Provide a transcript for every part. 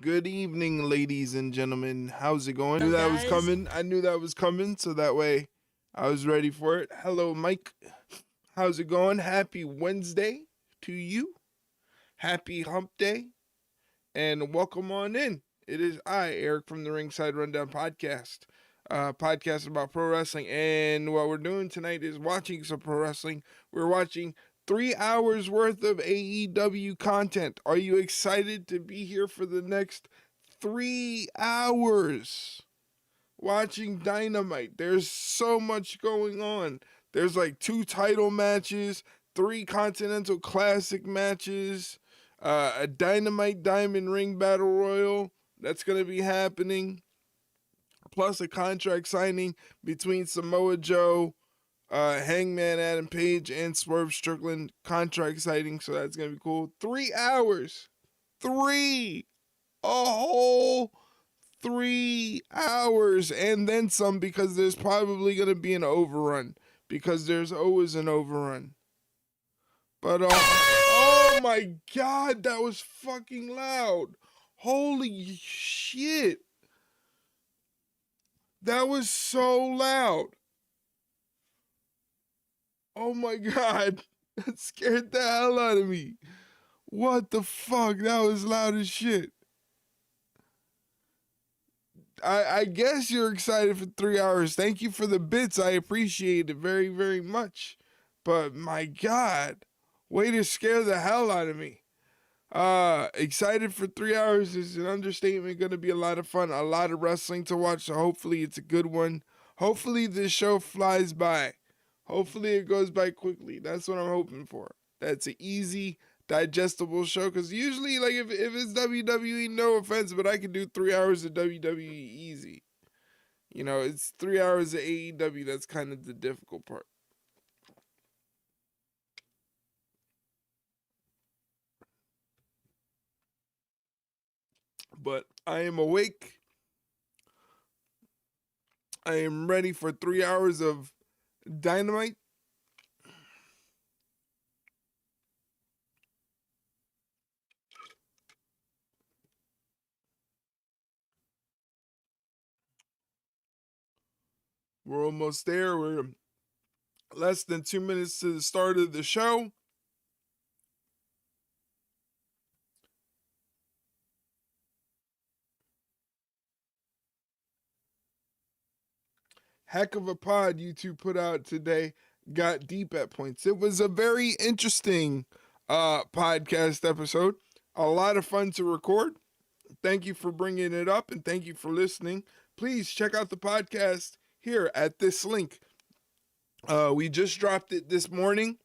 Good evening, ladies and gentlemen. How's it going? Hello, Knew that was guys. coming. I knew that was coming, so that way I was ready for it. Hello, Mike. How's it going? Happy Wednesday to you. Happy Hump Day, and welcome on in. It is I, Eric from the Ringside Rundown podcast. Podcast about pro wrestling, and what we're doing tonight is watching some pro wrestling. We're watching 3 hours worth of AEW content. Are you excited to be here for the next 3 hours watching Dynamite? There's so much going on. There's like 2 title matches, 3 Continental Classic matches, a Dynamite Diamond Ring Battle Royale that's going to be happening, plus a contract signing between Samoa Joe, Hangman Adam Page, and Swerve Strickland. Contract signing, so that's going to be cool. 3 hours. A whole 3 hours. And then some, because there's probably going to be an overrun. Because there's always an overrun. But, oh my god, that was fucking loud. Holy shit. That was so loud. Oh my god. That scared the hell out of me. What the fuck? That was loud as shit. I guess you're excited for 3 hours. Thank you for the bits. I appreciate it very, very much. But my god. Way to scare the hell out of me. Excited for 3 hours is an understatement. Going to be a lot of fun, a lot of wrestling to watch, so hopefully it's a good one. Hopefully this show flies by. Hopefully it goes by quickly. That's what I'm hoping for. That's an easy, digestible show, because usually, like, if it's WWE, no offense, but I can do 3 hours of WWE easy. You know, it's 3 hours of AEW, that's kind of the difficult part. But I am awake. I am ready for 3 hours of Dynamite. We're almost there. We're less than 2 minutes to the start of the show. Heck of a pod you two put out today. Got deep at points. It was a very interesting podcast episode. A lot of fun to record. Thank you for bringing it up, and thank you for listening. Please check out the podcast here at this link. We just dropped it this morning.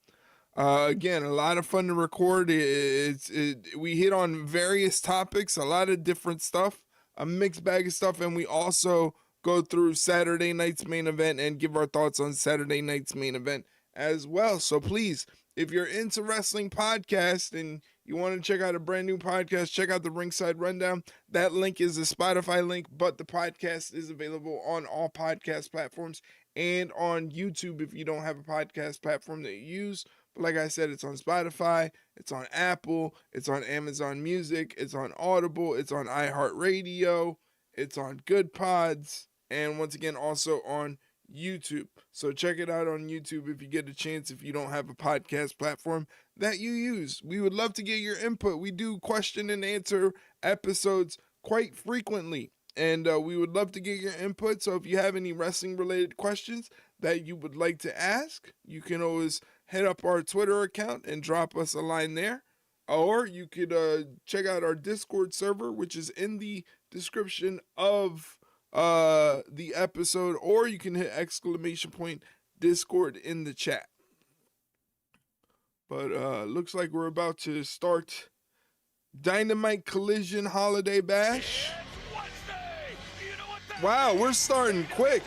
Again, a lot of fun to record. We hit on various topics, a lot of different stuff, a mixed bag of stuff, and we also go through Saturday night's main event and give our thoughts on Saturday night's main event as well. So please, if you're into wrestling podcast and you want to check out a brand new podcast, check out the Ringside Rundown. That link is a Spotify link, but the podcast is available on all podcast platforms and on YouTube if you don't have a podcast platform that you use. But like I said, it's on Spotify, it's on Apple, it's on Amazon Music, it's on Audible, it's on iHeartRadio, it's on Good Pods, and once again, also on YouTube. So check it out on YouTube if you get a chance, if you don't have a podcast platform that you use. We would love to get your input. We do question and answer episodes quite frequently, and we would love to get your input. So if you have any wrestling related questions that you would like to ask, you can always head up our Twitter account and drop us a line there. Or you could check out our Discord server, which is in the description of the episode, or you can hit !Discord in the chat. But looks like we're about to start Dynamite Collision Holiday Bash. Wow, we're starting quick.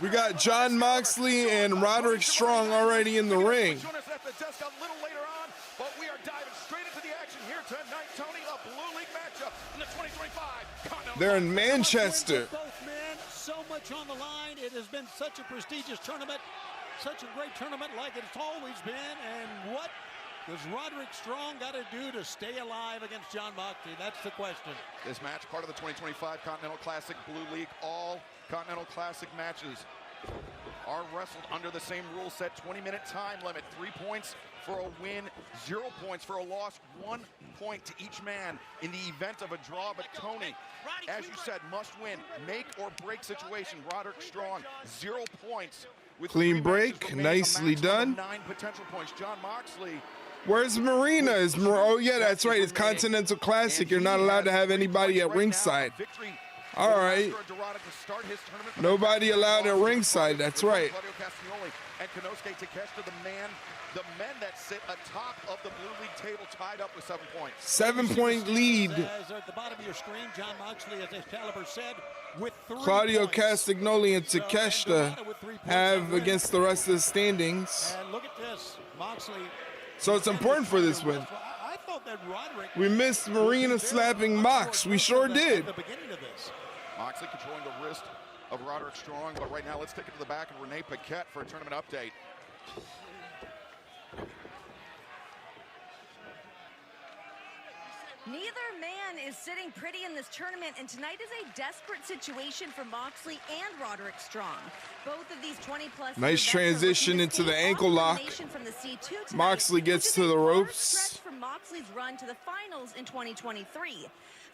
We got Jon Moxley and Roderick Strong already in the ring. They're in Manchester. Both men, so much on the line. It has been such a prestigious tournament, such a great tournament like it's always been. And what does Roderick Strong got to do to stay alive against John Moxley? That's the question. This match, part of the 2025 Continental Classic Blue League. All Continental Classic matches are wrestled under the same rule set, 20-minute time limit, 3 points for a win, 0 points for a loss, 1 point to each man in the event of a draw. But Tony, as you said, must win, make or break situation. Roderick Strong, 0 points. With Clean break, nicely done. 9 potential points. John Moxley. Where's Marina? Oh yeah, that's right. It's Continental Classic. You're not allowed to have anybody at ringside. All right. Nobody allowed at ringside. That's right. And Konosuke Takeshita, the men that sit atop of the Blue League table, tied up with 7 points. 7-point lead. As at the bottom of your screen, John Moxley, as Excalibur said, with 3 Claudio points. Castagnoli and Takeshita have against the rest of the standings. And look at this, Moxley. So it's important for this win. I thought that Roderick. We missed Marina slapping Mox. We sure did. At the beginning of this. Moxley controlling the wrist of Roderick Strong, but right now let's take it to the back of Renee Paquette for a tournament update. Neither man is sitting pretty in this tournament, and tonight is a desperate situation for Moxley and Roderick Strong. Both of these 20-plus nice transition into the ankle lock. From the C2 tonight, Moxley gets to the ropes. stretch for Moxley's run to the finals in 2023.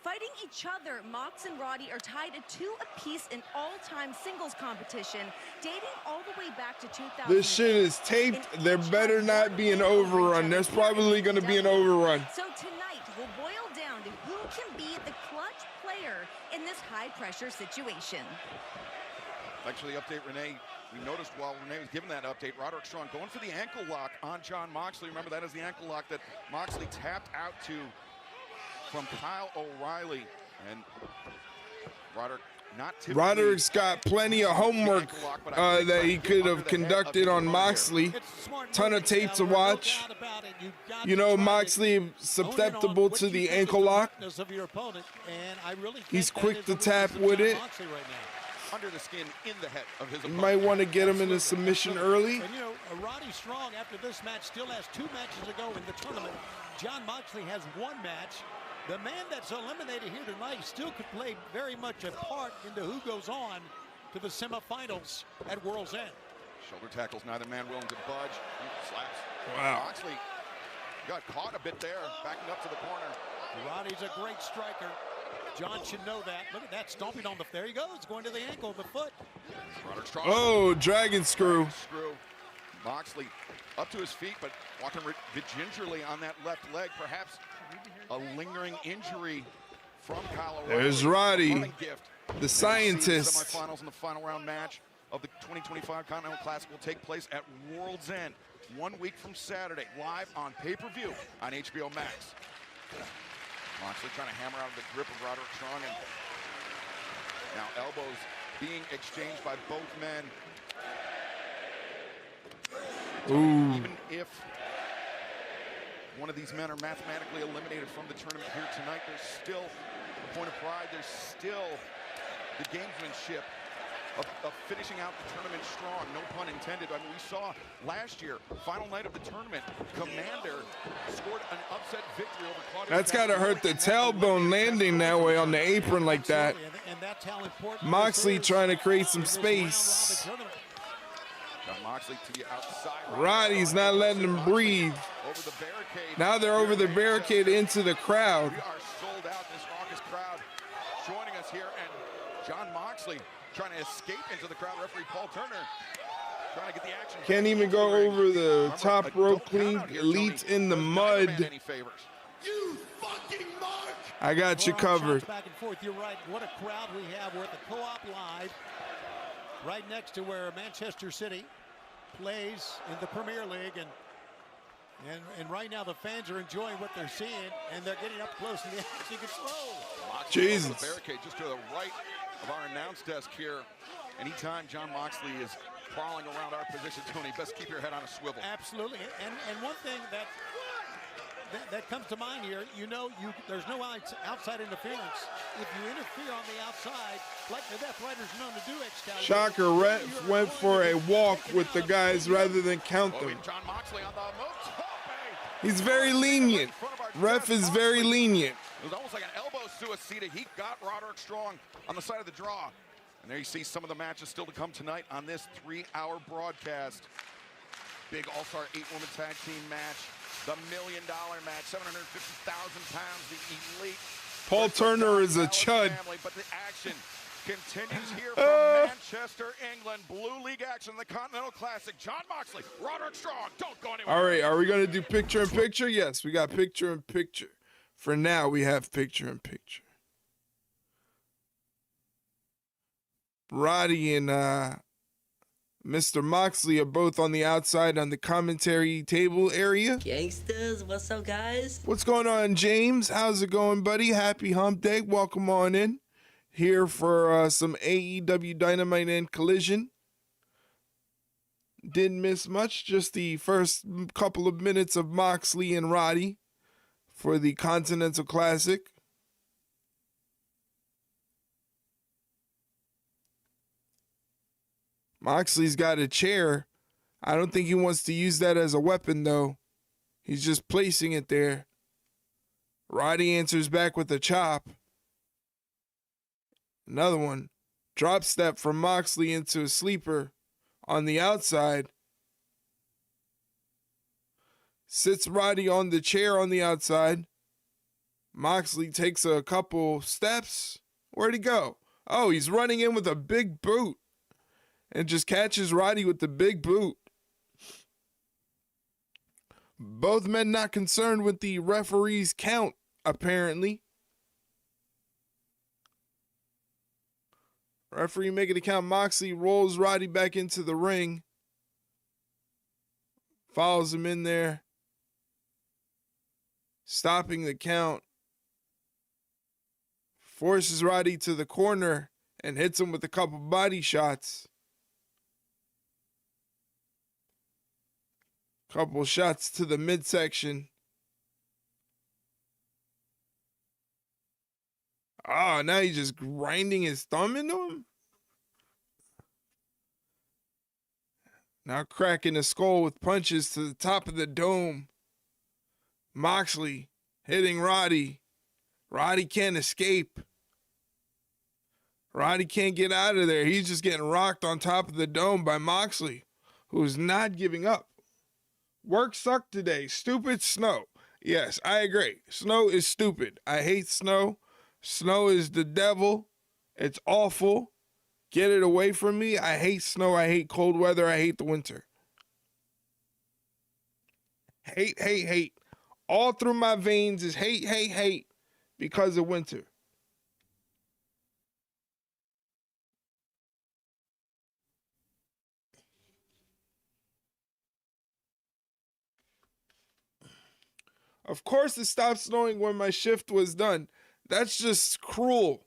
Fighting each other, Mox and Roddy are tied at 2 apiece in all-time singles competition, dating all the way back to 2000. This shit is taped. There better not be an overrun. There's probably going to be an overrun. So tonight will boil down to who can be the clutch player in this high-pressure situation. Thanks for the update, Renee. We noticed while Renee was giving that update, Roderick Strong going for the ankle lock on John Moxley. Remember, that is the ankle lock that Moxley tapped out to from Kyle O'Reilly. And Roderick's got plenty of homework that he could have conducted on Moxley. Ton of tape to watch. You know, Moxley susceptible to the ankle lock. He's quick to tap with it. Under the skin, in the head of his You opponent. might want to get him in a submission early. And you know, Roddy Strong, after this match, still has 2 matches to go in the tournament. John Moxley has 1 match. The man that's eliminated here tonight still could play very much a part into who goes on to the semifinals at World's End. Shoulder tackles, neither man willing to budge. Slaps. Wow. Moxley got caught a bit there, backing up to the corner. Roddy's a great striker. John should know that. Look at that, stomping on the, there he goes, going to the ankle, the foot. Roderick Strong. Oh, dragon screw. Moxley up to his feet, but walking gingerly on that left leg. Perhaps a lingering injury from Kyle O'Reilly. There's Roddy, Gift. the scientist. The semifinals and the final round match of the 2025 Continental Classic will take place at World's End 1 week from Saturday, live on pay-per-view on HBO Max. Moxley trying to hammer out of the grip of Roderick Strong, and now elbows being exchanged by both men. Ooh. Even if one of these men are mathematically eliminated from the tournament here tonight, there's still a point of pride. There's still the gamesmanship of finishing out the tournament strong, no pun intended. I mean, we saw last year, final night of the tournament, Commander scored an upset victory over Claudio. That's got to hurt the tailbone landing that way on the apron like that. And that's how important Moxley trying to create some space. John Moxley to the outside. Roddy's not letting him breathe. Over the barricade. Now they're over the barricade into the crowd. We are sold out, this raucous crowd joining us here, and John Moxley trying to escape into the crowd. Referee Paul Turner trying to get the action. Can't even go over the top rope clean. Elite in the mud. You fucking mark! I got you covered. Back and forth. You're right. What a crowd we have. We're at the Co-op Live, right next to where Manchester City plays in the Premier League, and right now the fans are enjoying what they're seeing, and they're getting up close to the action control. Jesus. The barricade just to the right of our announce desk here. Anytime John Moxley is prowling around our position, Tony, best keep your head on a swivel. Absolutely. And one thing that comes to mind here, you know, there's no outside interference. If you interfere on the outside, like the Death Riders known to do, Excalibur. Shocker, ref went for a walk with the guys rather than count them. John Moxley on the move. He's very lenient. Ref is very lenient. It was almost like an elbow suicida. He got Roderick Strong on the side of the draw. And there you see some of the matches still to come tonight on this 3-hour broadcast. Big All-Star 8-woman tag team match. The $1 million match, 750,000 pounds, the elite. Paul Turner is a chud. Family, but the action continues here from Manchester, England. Blue League action, the Continental Classic. John Moxley, Roderick Strong, don't go anywhere. All right, are we going to do picture-in-picture? Yes, we got picture-in-picture. For now, we have picture-in-picture. Roddy and Mr. Moxley are both on the outside on the commentary table area. Gangsters, what's up, guys? What's going on, James? How's it going, buddy? Happy hump day. Welcome on in. Here for some AEW Dynamite and Collision. Didn't miss much. Just the first couple of minutes of Moxley and Roddy for the Continental Classic. Moxley's got a chair. I don't think he wants to use that as a weapon, though. He's just placing it there. Roddy answers back with a chop. Another one. Drop step from Moxley into a sleeper on the outside. Sits Roddy on the chair on the outside. Moxley takes a couple steps. Where'd he go? Oh, he's running in with a big boot. And just catches Roddy with the big boot. Both men not concerned with the referee's count, apparently. Referee making the count. Moxley rolls Roddy back into the ring. Follows him in there. Stopping the count. Forces Roddy to the corner and hits him with a couple body shots. Couple shots to the midsection. Oh, now he's just grinding his thumb into him. Now cracking the skull with punches to the top of the dome. Moxley hitting Roddy. Roddy can't escape. Roddy can't get out of there. He's just getting rocked on top of the dome by Moxley, who's not giving up. Work sucked today. Stupid snow. Yes, I agree. Snow is stupid. I hate snow. Snow is the devil. It's awful. Get it away from me. I hate snow. I hate cold weather. I hate the winter. Hate, hate, hate. All through my veins is hate, hate, hate because of winter. Of course it stopped snowing when my shift was done. That's just cruel.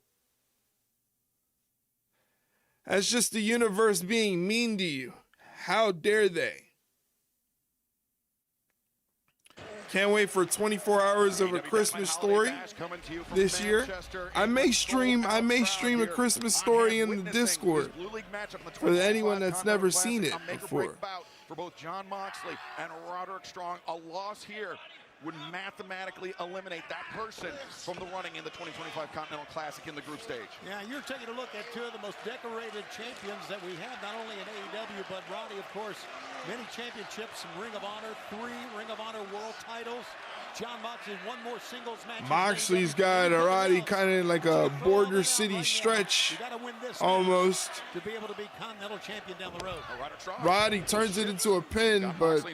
That's just the universe being mean to you. How dare they? Can't wait for 24 hours of A Christmas Story this year. I may stream A Christmas Story in the Discord for anyone that's never seen it before. For both John Moxley and Roderick Strong, a loss here would mathematically eliminate that person from the running in the 2025 Continental Classic in the group stage. Yeah, you're taking a look at two of the most decorated champions that we have, not only in AEW, but Roddy, of course, many championships, some Ring of Honor, 3 Ring of Honor world titles. John Moxley, one more singles match. Moxley's got a Roddy kind of like a border city stretch almost. To be able to be Continental champion down the road. Roddy turns it into a pin, but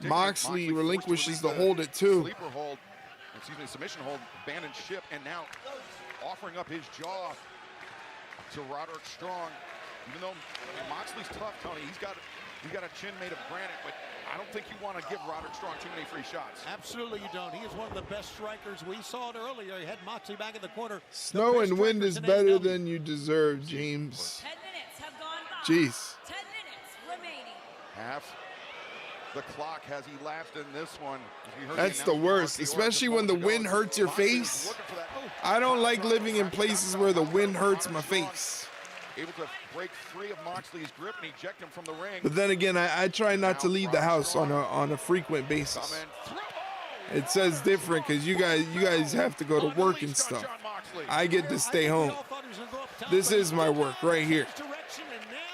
Moxley relinquishes the hold at 2. Sleeper hold, submission hold, abandoned ship, and now offering up his jaw to Roderick Strong. Even though Moxley's tough, Tony, he's got a chin made of granite, but I don't think you want to give Roderick Strong too many free shots. Absolutely you don't. He is one of the best strikers. We saw it earlier. He had Moxley back in the corner. Snow and wind is better than you deserve, James. 10 minutes have gone by. Jeez. 10 minutes remaining. Half the clock has elapsed in this one. That's the worst, especially when the wind hurts your face. I don't like living in places where the wind hurts my face. Able to break free of Moxley's grip and eject him from the ring. But then again, I try not to leave the house on a frequent basis. It says different because you guys have to go to work and stuff. I get to stay home. This is my work right here.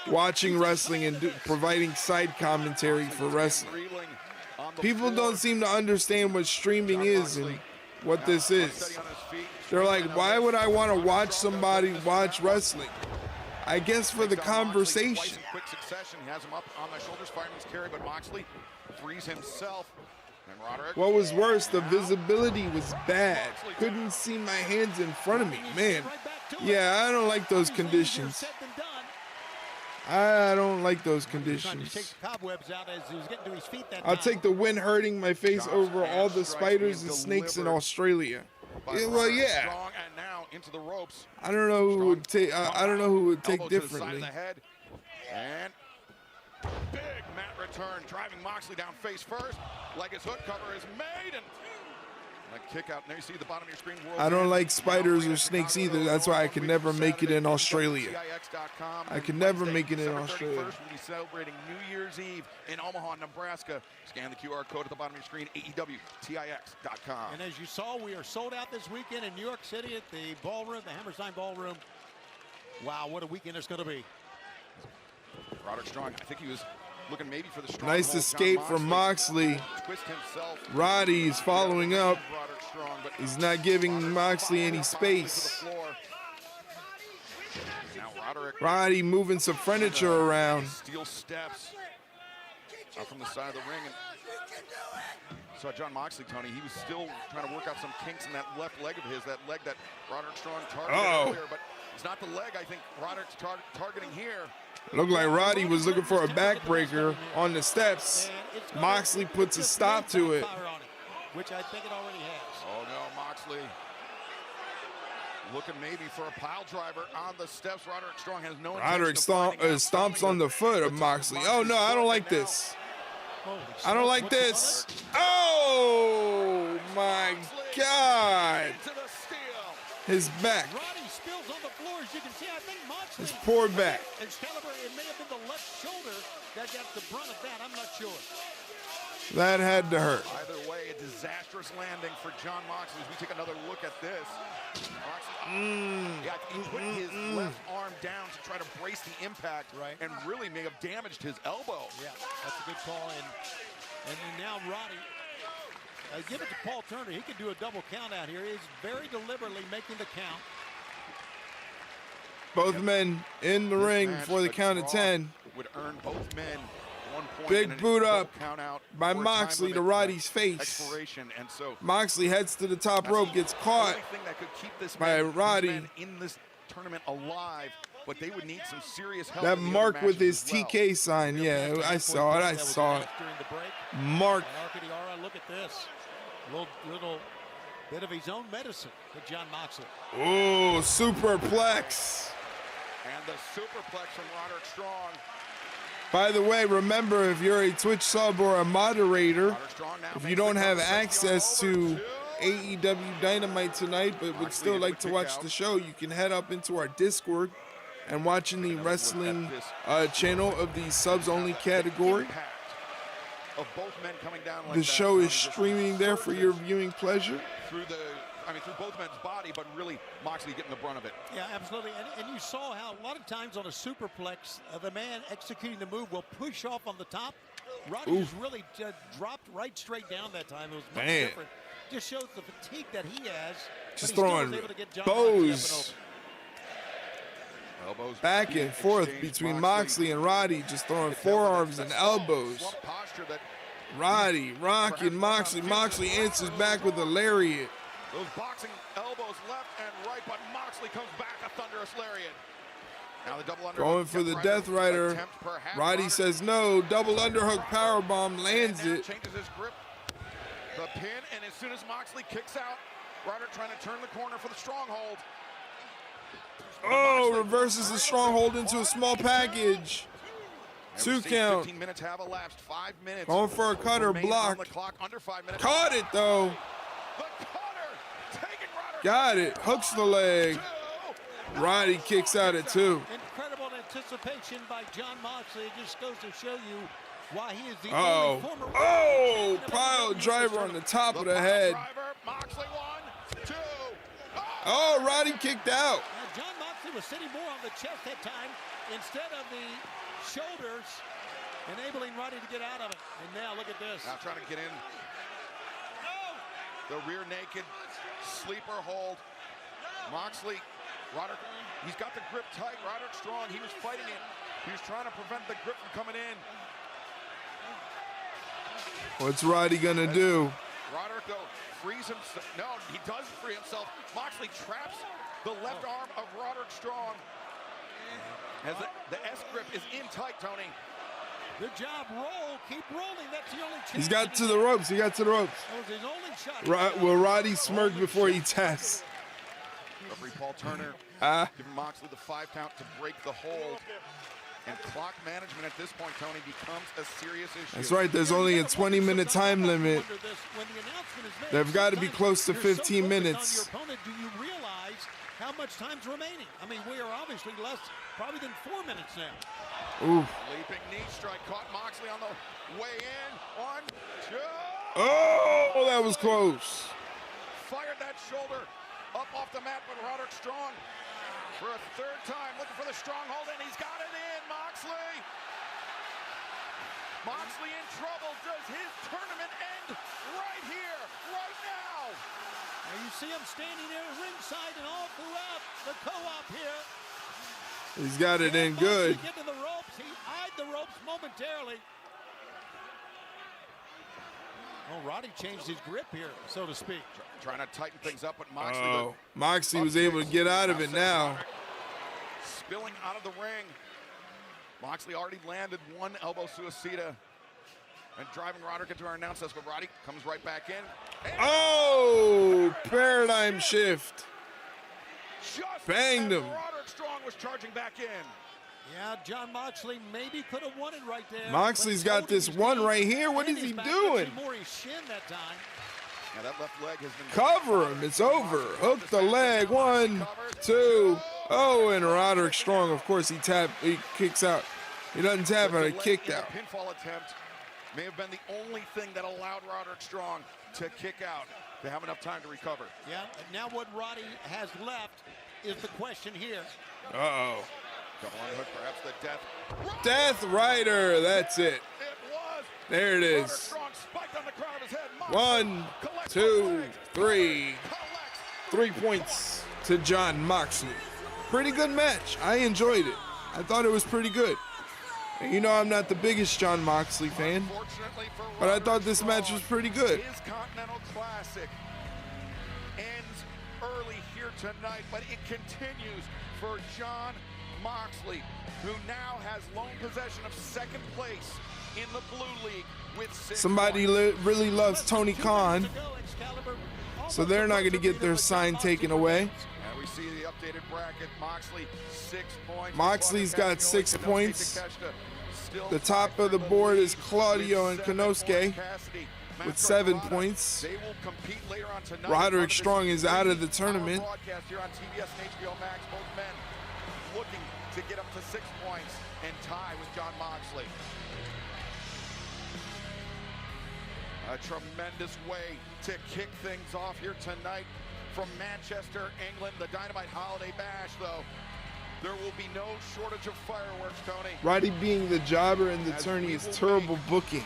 Watching wrestling and providing side commentary for wrestling. People don't seem to understand what streaming is and what this is. They're like, why would I want to watch somebody watch wrestling? I guess for the conversation. Quick succession, he has him up on the shoulders, fireman's carry, but Moxley frees himself. And Roderick. What was worse, the visibility was bad. Couldn't see my hands in front of me, man. Yeah, I don't like those conditions. I don't like those conditions. I'll take the wind hurting my face over all the spiders and snakes in Australia. Yeah, well, yeah. I don't know who would take. I don't know who would take differently. And big mat return, driving Moxley down face first. Like his hook cover is made, and a kick out. And there you see the bottom of your screen. I don't like spiders or snakes either. That's why I can never make it in Australia. I can never make it in Australia. We'll be celebrating New Year's Eve in Omaha, Nebraska. Scan the QR code at the bottom of your screen, AEWTIX.com. And as you saw, we are sold out this weekend in New York City at the ballroom, the Hammerstein Ballroom. Wow, what a weekend it's going to be. Roderick Strong, I think he was looking maybe for the strong nice hold. escape from Moxley. Roddy's following up. He's not giving Moxley any space. Roddy moving some furniture around. Steel steps out from the side of the ring. And saw John Moxley, Tony. He was still trying to work out some kinks in that left leg of his, that leg that Roderick Strong targeted earlier. But it's not the leg I think Roderick's targeting here. Looked like Roddy was looking for a backbreaker on the steps. Moxley puts a stop to it. Which I think it already has. Oh no, Moxley looking maybe for a pile driver on the steps. Roderick Strong has no Roderick stomps on the foot of Moxley. Oh no, I don't like this. I don't like this. Oh my God. His back. His poor back. Excalibur, it may have been the left shoulder that got the brunt of that. I'm not sure. That had to hurt. Either way, a disastrous landing for John Moxley. As we take another look at this. Yeah, he put his left arm down to try to brace the impact, and really may have damaged his elbow. Yeah, that's a good call. And then now Roddy, give it to Paul Turner. He can do a double count out here. He's very deliberately making the count. Both men in the ring for the count of 10. Would earn both men 1 point. Big boot up by Moxley to Roddy's face. And so Moxley heads to the top rope, gets caught by Roddy. In this tournament alive, but they would need some serious help. That mark with his TK sign, yeah, I saw it. I saw it. Mark. Look at this. Little bit of his own medicine to John Moxley. Oh, superplex. And the superplex from Roderick Strong. By the way, remember, if you're a Twitch sub or a moderator, if you don't have access to AEW Dynamite tonight but would still like to watch the show, you can head up into our Discord and watch in the wrestling channel of the subs only category. The show is streaming there for your viewing pleasure. Through both men's body, but really Moxley getting the brunt of it. Yeah, absolutely. And you saw how a lot of times on a superplex, the man executing the move will push off on the top. Roddy just really dropped right straight down that time. It was much different. Just shows the fatigue that he has. Just throwing bows back and forth between Moxley and Roddy, just throwing forearms and elbows. Roddy rocking Moxley. Moxley answers back with a lariat. Those boxing elbows left and right, but Moxley comes back, a thunderous lariat. Now the double underhook. Going for the Death Rider. Roddy says no. Double underhook powerbomb lands it. Changes his grip. The pin, and as soon as Moxley kicks out, Roderick trying to turn the corner for the stronghold. Oh, reverses the stronghold into a small package. 2 count. 15 minutes have elapsed. 5 minutes. Going for a cutter block. Under 5 minutes. Caught it though. Got it. Hooks the leg. Roddy kicks out at 2. Incredible anticipation by John Moxley. It just goes to show you why he is the Oh, only former oh, pile driver on the top of the head. Driver, Moxley 1, 2. Oh, Roddy kicked out. John Moxley was sitting more on the chest that time instead of the shoulders, enabling Roddy to get out of it. And now look at this. Now trying to get in. The rear naked sleeper hold. Moxley, Roderick, he's got the grip tight. Roderick strong. He was fighting it. He was trying to prevent the grip from coming in. What's Roddy gonna do? Roderick though frees himself. No, he does free himself. Moxley traps the left arm of Roderick Strong. As the S grip is in tight, Tony. Good job, roll, keep rolling. That's the only chance. He's got to the ropes. He got to the ropes. That was his only shot. Will Roddy smirk before he tests? Referee Paul Turner giving Moxley the 5 count to break the hold. And clock management at this point, Tony, becomes a serious issue. That's right. There's only a 20-minute time limit. They've got to be close to 15 minutes. Do you realize how much time's remaining? I mean, we are obviously less, probably than 4 minutes now. Ooh. Leaping knee strike caught Moxley on the way in. 1, 2. Oh, that was close. Fired that shoulder up off the mat, but Roderick Strong for a 3rd time looking for the stronghold, and he's got it in. Moxley. Moxley in trouble. Does his tournament end right here, right now? Now you see him standing there ringside and all throughout the co-op here. He's got it in good. Get to the ropes. He eyed the ropes momentarily. Oh, Roddy changed his grip here, so to speak. Trying to tighten things up, but Moxley. Oh, Moxley was able to get out of it now. Spilling out of the ring. Moxley already landed 1 elbow suicida and driving Roderick into our announce desk, but Roddy comes right back in. Oh, paradigm shift. Just banged him. Roderick Strong was charging back in. Yeah, John Moxley maybe could have won it right there. Moxley's got this one right here. What is he doing? More his shin that time. Yeah, that left leg has been Cover him. It's over. Hook the leg. 1, 2. Oh, and Roderick Strong, of course, he kicks out. He doesn't tap out, he kicked out. The pinfall attempt may have been the only thing that allowed Roderick Strong to kick out, to have enough time to recover. Yeah, and now what Roddy has left is the question here. Uh-oh. Double underhook, perhaps the death. Death Rider, that's it. It was. There it Roderick is. Strong spiked on the crown of his head. 1, 2, 3. 3 points to John Moxley. Pretty good match. I enjoyed it. I thought it was pretty good. And you know I'm not the biggest John Moxley fan, but I thought this match was pretty good. His Continental Classic ends early here tonight, but it continues for John Moxley, who now has lone possession of 2nd place in the Blue League with 6 Somebody really loves Tony Khan, so they're not going to get their sign taken away. And we see the updated bracket. Moxley 6 points. Moxley's got 6 points. The top of the board is Claudio and Konosuke with 7 points. They will compete later on tonight. Roderick Strong is out of the tournament. Broadcast here on TBS and HBO Max. Both men looking to get up to 6 points and tie with John Moxley. A tremendous way to kick things off here tonight from Manchester, England. The Dynamite Holiday Bash, though. There will be no shortage of fireworks, Tony. Roddy being the jobber and the tourney is terrible booking.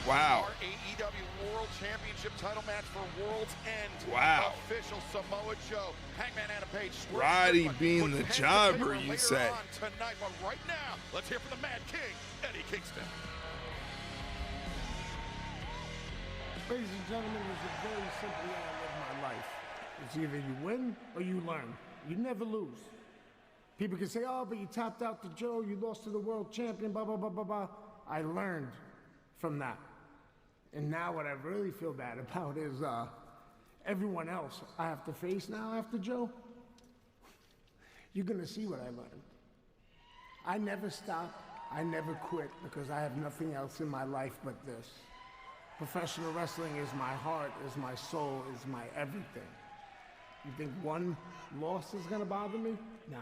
Wow. Our AEW World Championship title match for World's End. Wow. Official Samoa Joe. Hangman Adam Page. Roddy being the jobber, you say. Tonight, but right now, let's hear from the Mad King, Eddie Kingston. Ladies and gentlemen, this is very simply how I live my life. It's either you win or you learn. You never lose. People can say, oh, but you tapped out to Joe, you lost to the world champion, blah, blah, blah, blah, blah. I learned from that. And now what I really feel bad about is everyone else I have to face now after Joe. You're gonna see what I learned. I never stop, I never quit, because I have nothing else in my life but this. Professional wrestling is my heart, is my soul, is my everything. You think one loss is gonna bother me? Nah.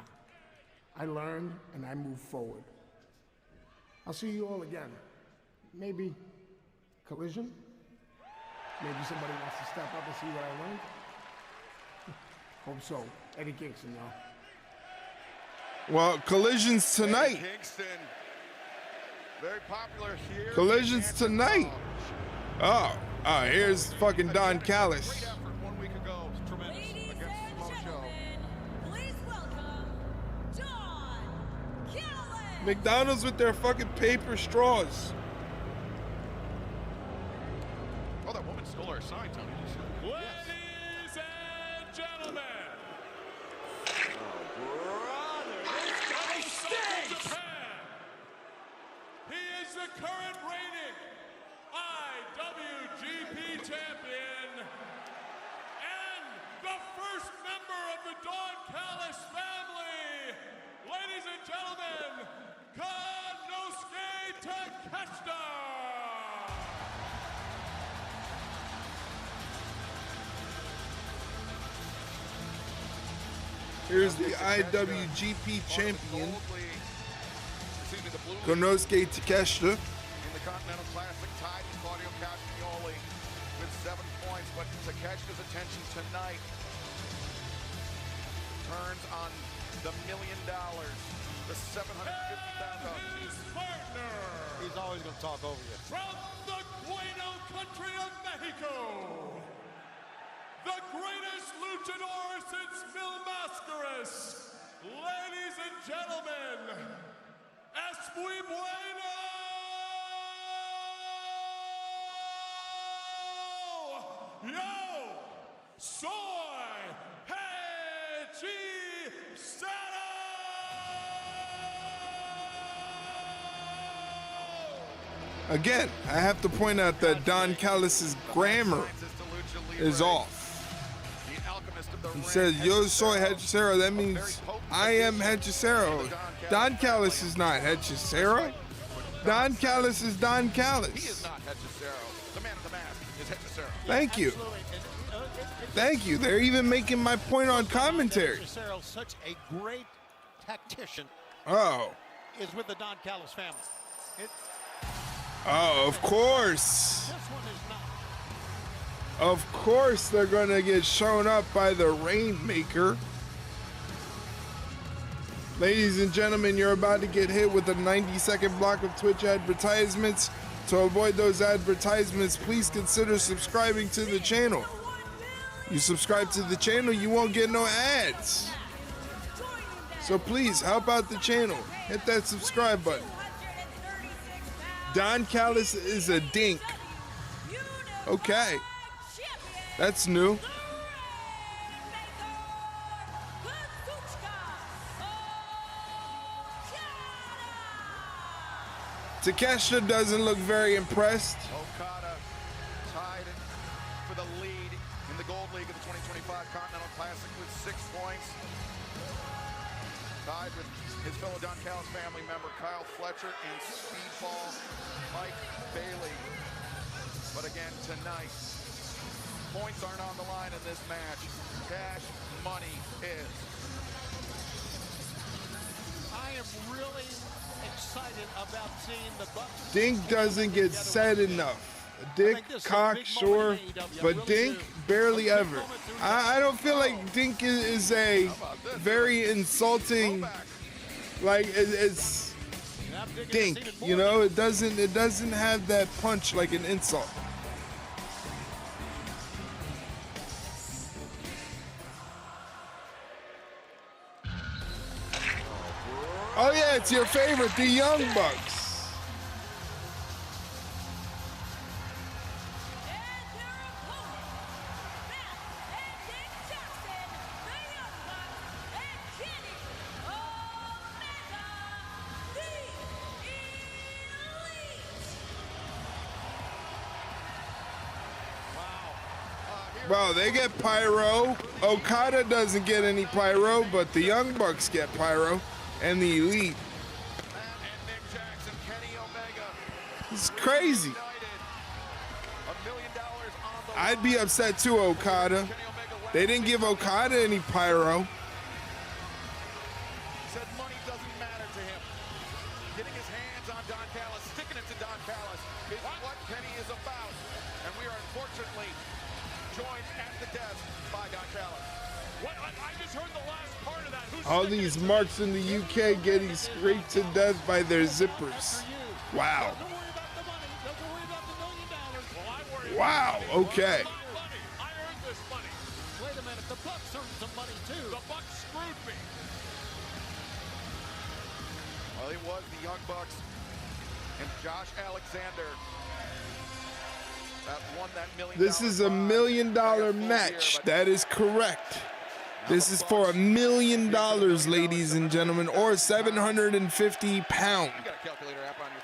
I learned and I move forward. I'll see you all again. maybe Collision. Maybe somebody wants to step up and see what I learned. Hope so. Eddie Kingston, y'all. Well, Collision's tonight. Kingston, very popular here. Collision's tonight. Oh, here's fucking Don Callis. Great effort 1 week ago. Tremendous Ladies against and Samoa Joe. gentlemen, please welcome Don Callis. McDonald's with their fucking paper straws. Oh, that woman stole our sign, Tony. Ladies and gentlemen, Japan. He is the current reigning IWGP champion and the first member of the Don Callis family. Ladies and gentlemen, Konosuke Takeshita. Here's the IWGP champion, The blue Konosuke Takeshita. in the Continental Classic tied with Claudio Castagnoli with 7 points, but Takeshita's attention tonight turns on the $1 million, the $750,000. His partner He's always going to talk over you. from the Guano country of Mexico, the greatest luchador since Mil Mascaras. Ladies and gentlemen, es muy bueno. Yo soy Hechicero. Again, I have to point out that Don Callis's grammar is off. He says, yo soy Hechicero. That means I am Hechicero. Don Callis is not Hechicero. Don Callis is Don He Callis. is not Hechicero. The man in the mask is Hechicero. Thank you. Absolutely. Thank you. They're even making my point on commentary. Cesaro's such a great tactician. Oh. Is with the Don Callis family. Oh, of course. This one is not. Of course they're going to get shown up by the Rainmaker. Ladies and gentlemen, you're about to get hit with a 90-second block of Twitch advertisements. To avoid those advertisements, please consider subscribing to the channel. You subscribe to the channel, you won't get no ads. So please help out the channel. Hit that subscribe button. Don Callis is a dink. Okay. That's new. Takeshita doesn't look very impressed. Okada tied for the lead in the Gold League of the 2025 Continental Classic with 6 points. Tied with his fellow Don Callis family member Kyle Fletcher and Speedball Mike Bailey. But again, tonight, points aren't on the line in this match. Cash money is. I am really excited about seeing the Bucks. Dink doesn't get said enough. Dick, cock, sure, but Dink barely ever. I don't feel like Dink is a very insulting, like it's Dink, you know, it doesn't have that punch like an insult. Oh yeah, it's your favorite, the Young Bucks. Well, they get pyro. Okada doesn't get any pyro, but the Young Bucks get pyro. And the Elite. And Nick Jackson, Kenny Omega. It's crazy. $1 million on the I'd be upset too, Okada. They didn't give Okada any pyro. Said money doesn't matter to him. Getting his hands on Don Callis, sticking it to Don Callis is what Kenny is about. And we are unfortunately joined at the desk by Don Callis. What? I just heard the last part of that. Who's All sticking these it to marks in the UK getting scraped to death by their zippers. Wow. Don't worry about the money. Don't worry about the $1 million. Well, I worry Wow, about okay. money. I earned this money. Wait a minute. The Bucks earned some money too. The Bucks screwed me. Well, it was the Young Bucks and Josh Alexander that won that $1 million. This is a $1 million match. That is correct. This is for $1 million, ladies and gentlemen, or 750 pounds,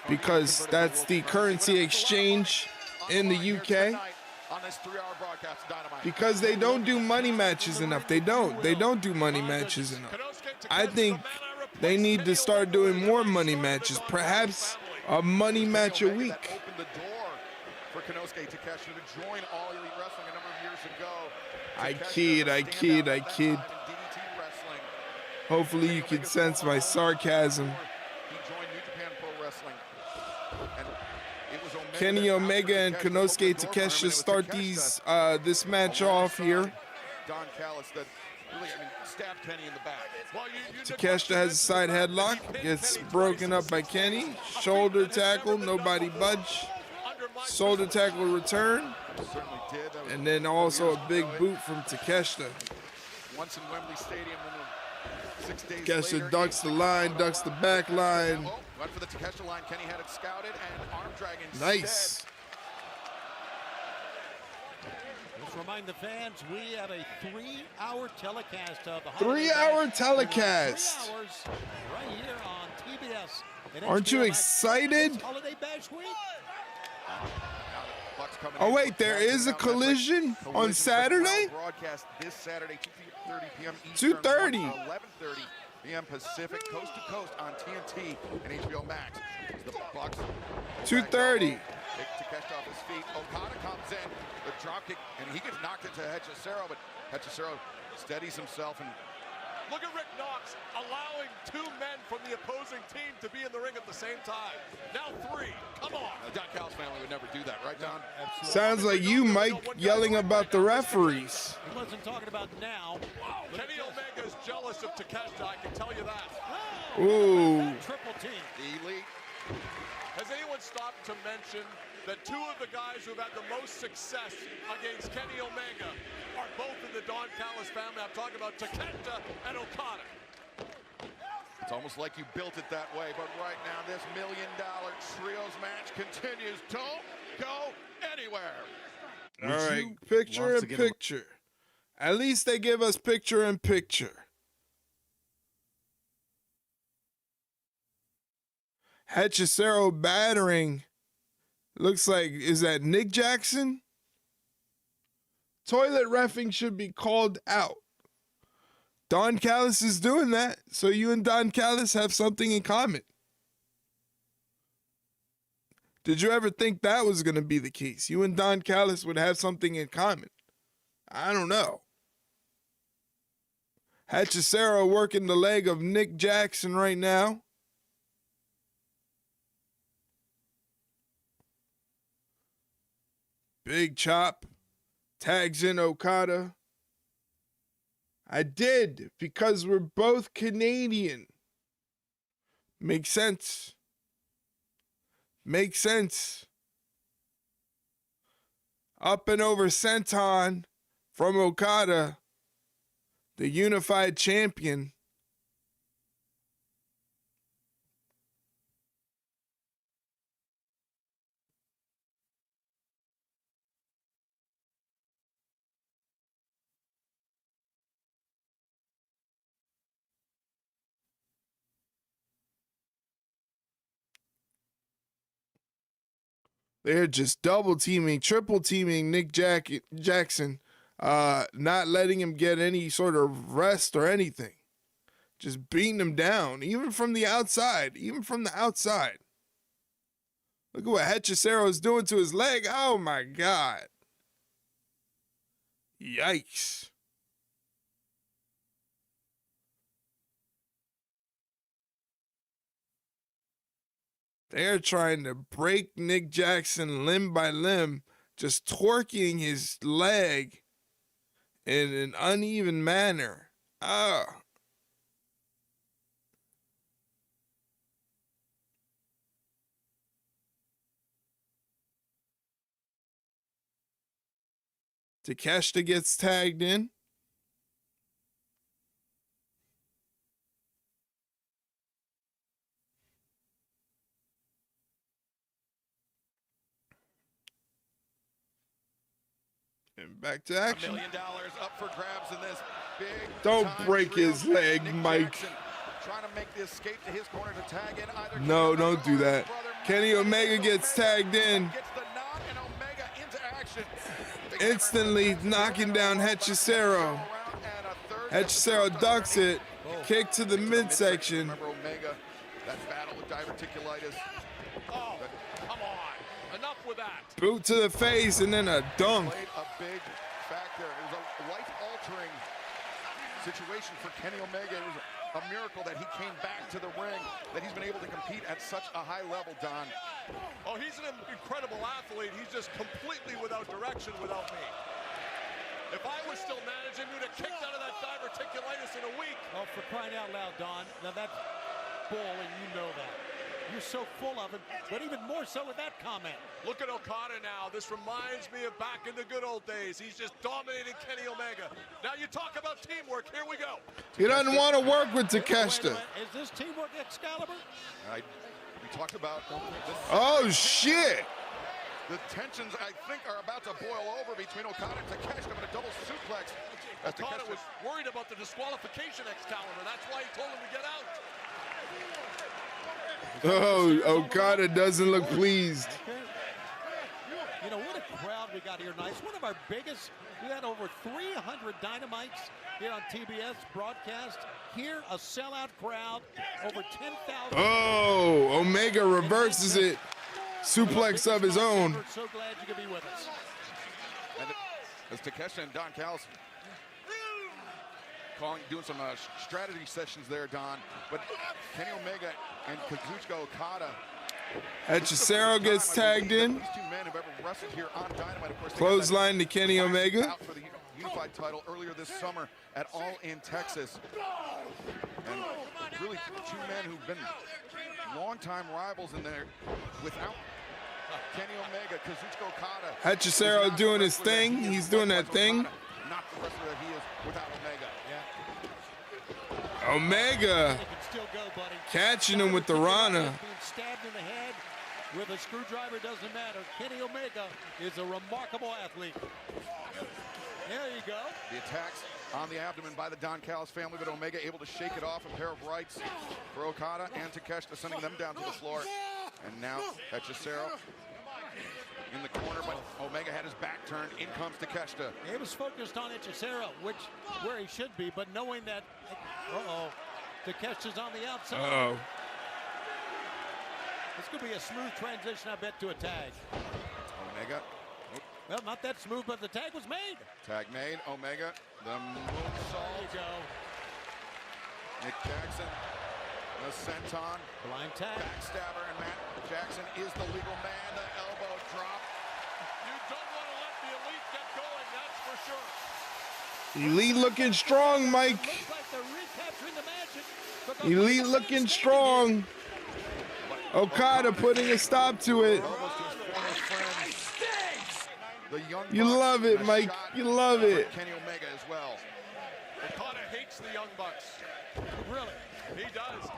because that's the currency exchange in the UK. Because they don't do money matches enough. They don't do money matches enough. I think they need to start doing more money matches, perhaps a money match a week. Opened the door for Konosuke Takeshita to join All Elite Wrestling a number of years ago. I Takeshita kid. standout at that time in DDT Wrestling. Hopefully you can sense my sarcasm. He joined New Japan Pro Wrestling. And it was Omega Kenny that Omega and Takeshita Konosuke opened the door for him, and it Takeshita was start Takeshita this match off here. Don Callis that really, stabbed Kenny in the back. Well, you Takeshita has a side headlock, gets broken up by Kenny. Shoulder tackle, nobody budge. Shoulder tackle return, Certainly did. That was and then also a big boot from Takeshita. once in Wembley Stadium, and then 6 days Takeshita later, ducks the line, ducks the back line. Oh, went for the Takeshita line. Kenny had it scouted, and arm drag instead. Nice. Let's remind the fans we have a 3-hour telecast of the 3-hour telecast. 3 hours right here on TBS. and Aren't you HBO excited? Holiday Bash Week. Bucks coming Oh in wait, with there Jackson is a now. That's collision right. on Collision Saturday? Broadcast this Saturday, 2:30 p.m. Eastern, 2:30. 11:30 p.m. Pacific, coast to coast on TNT and HBO Max. The Bucks. 2:30. Take Takeshita off his feet. Okada comes in, the drop kick, and he gets knocked into Hechicero, but Hechicero steadies himself and Look at Rick Knox allowing 2 men from the opposing team to be in the ring at the same time. Now 3. Come on. the Don Callis family would never do that, right, Don? Sounds like you, Mike, yelling about the referees. He wasn't talking about now. Wow. Kenny Omega is jealous of Takeshita, I can tell you that. Ooh. Triple team. Elite. Has anyone stopped to mention that 2 of the guys who have had the most success against Kenny Omega are both in the Don Callis family? I'm talking about Takeshita and Okada. It's almost like you built it that way, but right now this $1 million trios match continues. Don't go anywhere. All right, picture in picture. At least they give us picture in picture. Hechicero battering. Looks like, is that Nick Jackson? Toilet reffing should be called out. Don Callis is doing that, so you and Don Callis have something in common. Did you ever think that was going to be the case? You and Don Callis would have something in common. I don't know. Hechicero working the leg of Nick Jackson right now. Big chop. Tags in Okada. I did, because we're both Canadian. Makes sense. Makes sense. Up and over senton from Okada, the unified champion. They're just double teaming, triple teaming Nick Jackson, not letting him get any sort of rest or anything. Just beating him down, even from the outside, Look at what Hechicero is doing to his leg. Oh my God. Yikes. They're trying to break Nick Jackson limb by limb, just torquing his leg in an uneven manner. Ah. Takeshita gets tagged in. And back to action. $1 million up for grabs in this big. Don't break trio his leg, Nick Mike. Jackson trying to make the escape to his corner to tag in either. No, don't do that. Kenny Omega gets tagged in. Gets the knock and Omega into action. Instantly knocking down Hechicero. Hechicero ducks it. Kick to the midsection. Remember Omega, that battle with diverticulitis. Oh, come on. Enough with that. Boot to the face and then a dunk. Played a big factor. It was a life-altering situation for Kenny Omega. It was a miracle that he came back to the ring, that he's been able to compete at such a high level, Don. Oh, he's an incredible athlete. He's just completely without direction without me. If I was still managing, we'd have kicked out of that diverticulitis in a week. Oh, for crying out loud, Don. Now that's bull, and you know that. You're so full of it, but even more so with that comment. Look at Okada now. This reminds me of back in the good old days. He's just dominating Kenny Omega. Now you talk about teamwork. Here we go. He doesn't want to work with Wait a Takeshita. minute. Is this teamwork Excalibur? We talked about this. Oh, shit. The tensions, I think, are about to boil over between Okada and Takeshita, but a double suplex. As Okada Takeshita was worried about the disqualification Excalibur. That's why he told him to get out. Oh, Okada doesn't look pleased. You know, what a crowd we got here tonight. It's one of our biggest. We had over 300 Dynamites here on TBS broadcast. Here, a sellout crowd, over 10,000. Oh, Omega reverses it. Suplex of his own. So glad you could be with us. And as Takeshita and Don Callis doing some strategy sessions there, Don. But Kenny Omega and Kazuchika Okada. Hechicero gets tagged in. These two men have ever wrestled here on Dynamite. Of course, Clothesline to Kenny Omega. Out for the unified title earlier this summer at All In Texas. And really two men who've been longtime rivals in there without Kenny Omega, Kazuchika Okada. Hechicero doing his thing. He's doing that thing. Not the wrestler that he is without Omega. Omega You can still go, buddy. catching him with the Rana. Being stabbed in the head with a screwdriver doesn't matter. Kenny Omega is a remarkable athlete. There you go. The attacks on the abdomen by the Don Callis family, but Omega able to shake it off. A pair of rights for Okada and Takeshita, sending them down to the floor. And now Hechicero in the corner, but Omega had his back turned. In comes Takeshita. He was focused on Hechicero, where he should be, but knowing that, Takeshita's on the outside. Uh-oh. This could be a smooth transition, I bet, to a tag. Omega. Well, not that smooth, but the tag was made. Tag made. Omega. The moonsault. There you go. Nick Jackson. The senton. Blind tag. Backstabber, and Matt Jackson is the legal man. The elbow drop. You don't want to let the Elite get going, that's for sure. Elite looking strong, Mike. Looks like they're recapturing the magic. but the Elite looking strong. Okada putting a stop to it. Elbows to his former friend. The Young You Bucks, love it, and a Mike. shot You love for it. Kenny Omega as well. Okada hates the Young Bucks. Really? He does.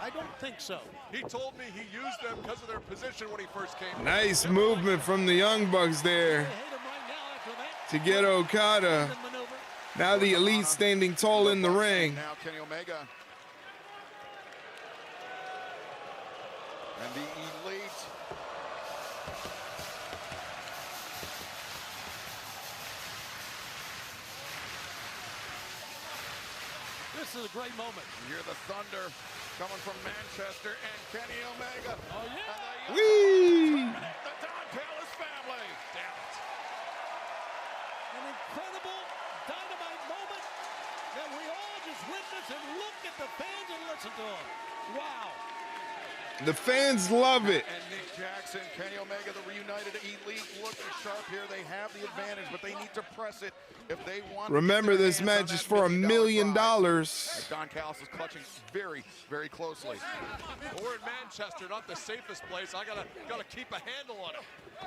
I don't think so. He told me he used them because of their position when he first came. Nice movement from the Young Bucks there They hate him right now after that. to get Okada. Maneuver. Now the Elite standing tall in the ring. Now Kenny Omega. And the Elite. This is a great moment. You hear the thunder coming from Manchester and Kenny Omega. Oh, yeah. And Whee! the Don Callis family. Damn it. An incredible Dynamite moment that we all just witnessed and looked at the fans and listened to them. Wow. The fans love it. And Nick Jackson, Kenny Omega, the reunited elite, looking sharp here. They have the advantage, but they need to press it if they want. Remember, this match is for $1 million. Don Callis is clutching very, very closely. Well, we're in Manchester, not the safest place. I gotta keep a handle on him.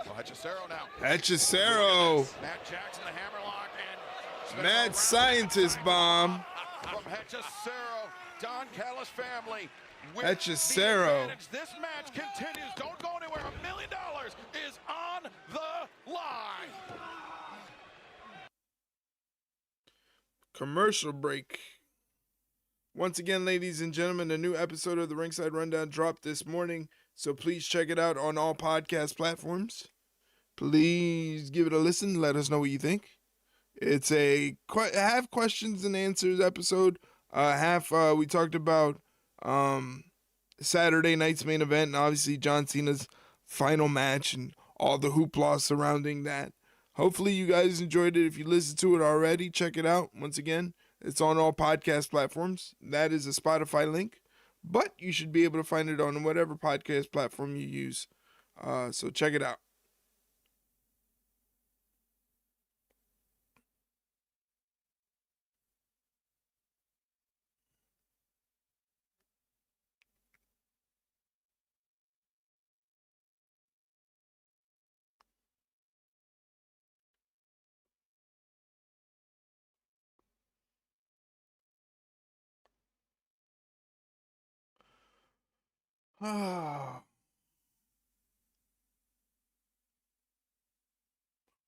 Well, Hechicero now. Hechicero. Matt Jackson, the hammerlock, and Mad Scientist Bomb. from Hechicero, Don Callis family. Hechicero. This match continues. Don't go anywhere. $1 million is on the line. Commercial break. Once again, ladies and gentlemen, a new episode of the Ringside Rundown dropped this morning, so please check it out on all podcast platforms. Please give it a listen. Let us know what you think. It's a half questions and answers episode. Half we talked about Saturday night's main event and obviously John Cena's final match and all the hoopla surrounding that. Hopefully you guys enjoyed it. If you listened to it already, check it out. Once again, it's on all podcast platforms. That is a Spotify link, but you should be able to find it on whatever podcast platform you use. So check it out.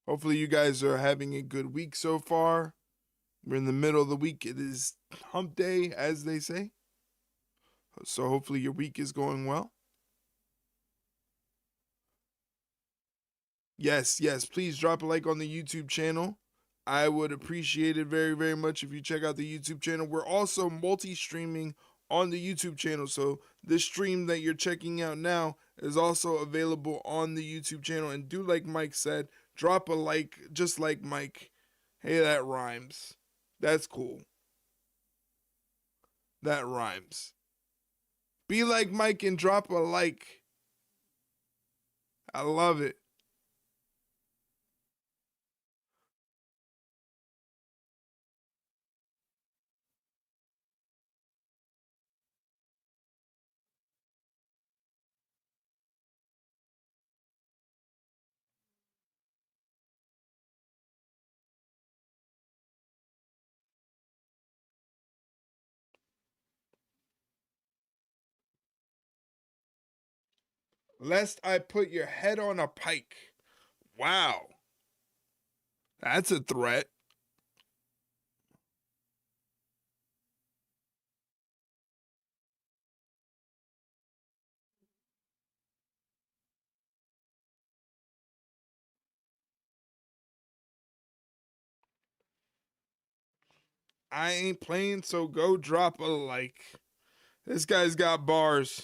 Hopefully you guys are having a good week so far. We're in the middle of the week. It is hump day, as they say. So hopefully your week is going well. Yes, please drop a like on the YouTube channel. I would appreciate it very, very much if you check out the YouTube channel. We're also multi-streaming on the YouTube channel. So this stream that you're checking out now is also available on the YouTube channel. And do like Mike said, drop a like, just like Mike. Hey, that rhymes. That's cool. That rhymes. Be like Mike and drop a like. I love it. Lest I put your head on a pike. Wow. That's a threat. I ain't playing, so go drop a like. This guy's got bars.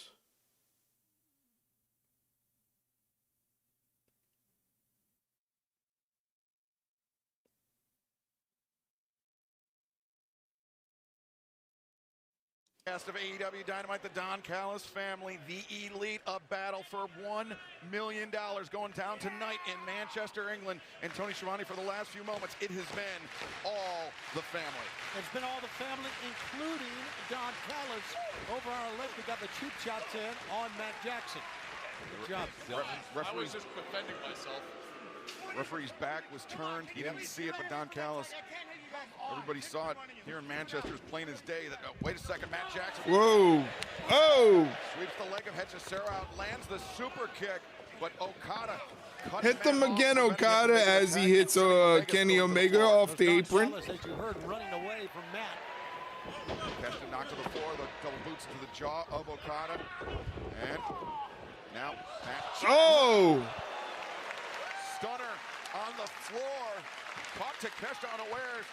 Cast of AEW Dynamite, the Don Callis family, the elite, a battle for $1 million going down tonight in Manchester, England. And Tony Schiavone, for the last few moments, it has been all the family. It's been all the family, including Don Callis. Over our left, we got the cheap shots in on Matt Jackson. Good job, Dylan. I was just defending myself. Referee's back was turned. He didn't see it, but Don Callis, everybody saw it here in Manchester as plain as day. That, wait a second, Matt Jackson. Whoa. Oh. Sweeps the leg of Hechicero out, lands the super kick, but Okada hit them again, Okada, as he hits Kenny Omega off the apron. As you heard, running away from Matt. Kesta knocked to the floor, the double boots to the jaw of Okada. And now Matt. Oh. Stunner on the floor. Caught Takeshita unawares.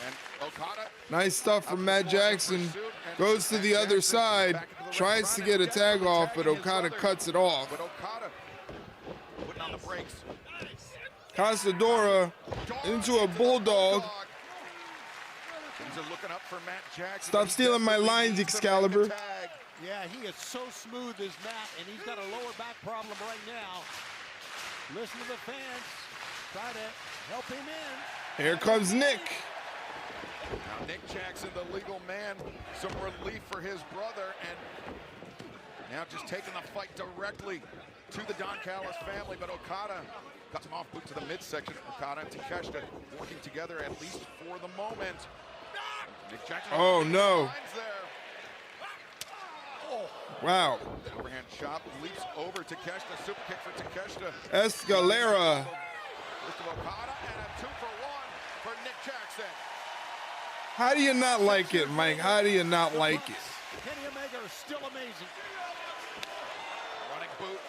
And Okada. Nice stuff from Matt Jackson. Goes to the other side. Tries to get a tag off, but Okada cuts it off. But Okada putting on the brakes. Casadora into a bulldog. Things are looking up for Matt Jackson. Stop stealing my lines, Excalibur. Yeah, he is so smooth as that, and he's got a lower back problem right now. Listen to the fans. Try to help him in. Here comes Nick. Now Nick Jackson, the legal man, some relief for his brother, and now just taking the fight directly to the Don Callis family, but Okada cuts him off, boot to the midsection. Okada and Takeshita working together at least for the moment. Nick Jackson. Oh, no. There. Oh. Wow. The overhand chop leaps over Takeshita. Super kick for Takeshita. Escalera. List of Okada and a 2-for-1 for Nick Jackson. How do you not like it, Mike? How do you not like it? Kenny Omega is still amazing. Running boot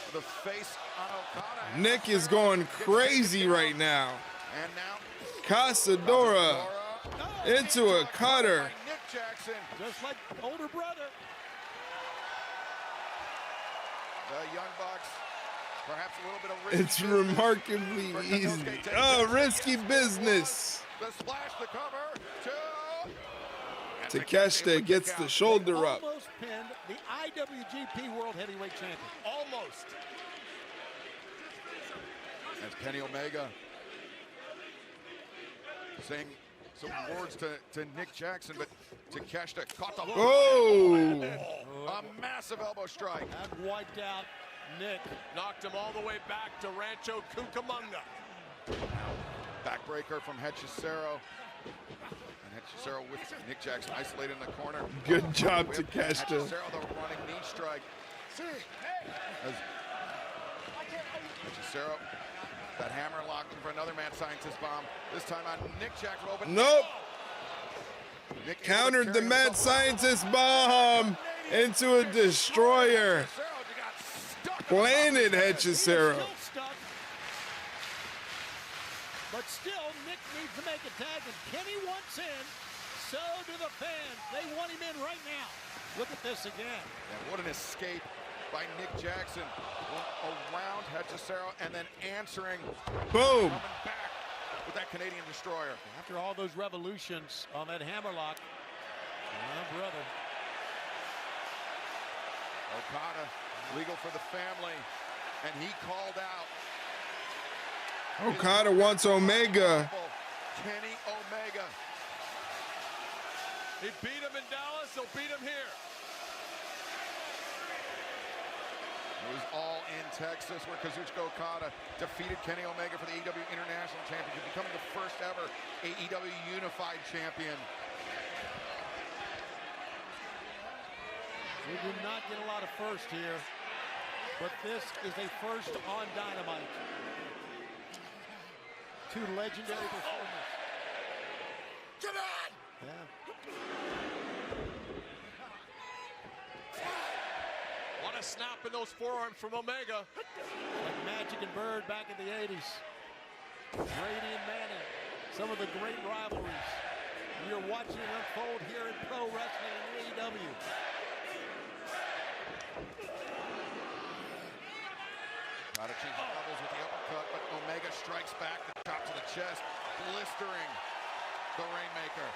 to the face on Okada. Nick is going crazy right now. And now Casadora into a cutter. Nick Jackson. Just like older brother. The Young Bucks, perhaps a little bit of risky It's business. remarkably easy. Oh, risky business. The splash, the cover, two. And Takeshita gets the shoulder up. Almost pinned the IWGP World Heavyweight Champion. Almost. As Kenny Omega saying some words to Nick Jackson, but Takeshita caught the hook. Oh. A massive elbow strike. That wiped out Nick. Knocked him all the way back to Rancho Cucamonga. Backbreaker from Hechicero. And Hechicero with Nick Jackson isolated in the corner. Good job, Whip. Takeshita. Hechicero, the running knee strike. As Hechicero, that hammer locking for another mad scientist bomb. This time on Nick Jackson. Open. Nope. Nick Countered the mad scientist bomb into a destroyer. Planted Hechicero. Still stuck. But still, Nick needs to make a tag, and Kenny wants in. So do the fans. They want him in right now. Look at this again. Yeah, what an escape by Nick Jackson. Went around Hechicero and then answering. Boom. Coming back with that Canadian destroyer. After all those revolutions on that hammerlock, brother. Okada, legal for the family, and he called out. Okada wants Omega. Kenny Omega. He beat him in Dallas, he'll beat him here. It was all in Texas where Kazuchika Okada defeated Kenny Omega for the AEW International Championship, becoming the first ever AEW Unified Champion. We do not get a lot of first here, but this is a first on Dynamite. Two legendary performers. Come on! Yeah. What a snap in those forearms from Omega. Like Magic and Bird back in the 80s. Brady and Manning. Some of the great rivalries. You're watching it unfold here in pro wrestling and AEW. Try to change levels with the uppercut, but Omega strikes back, the chop to the chest, blistering the Rainmaker.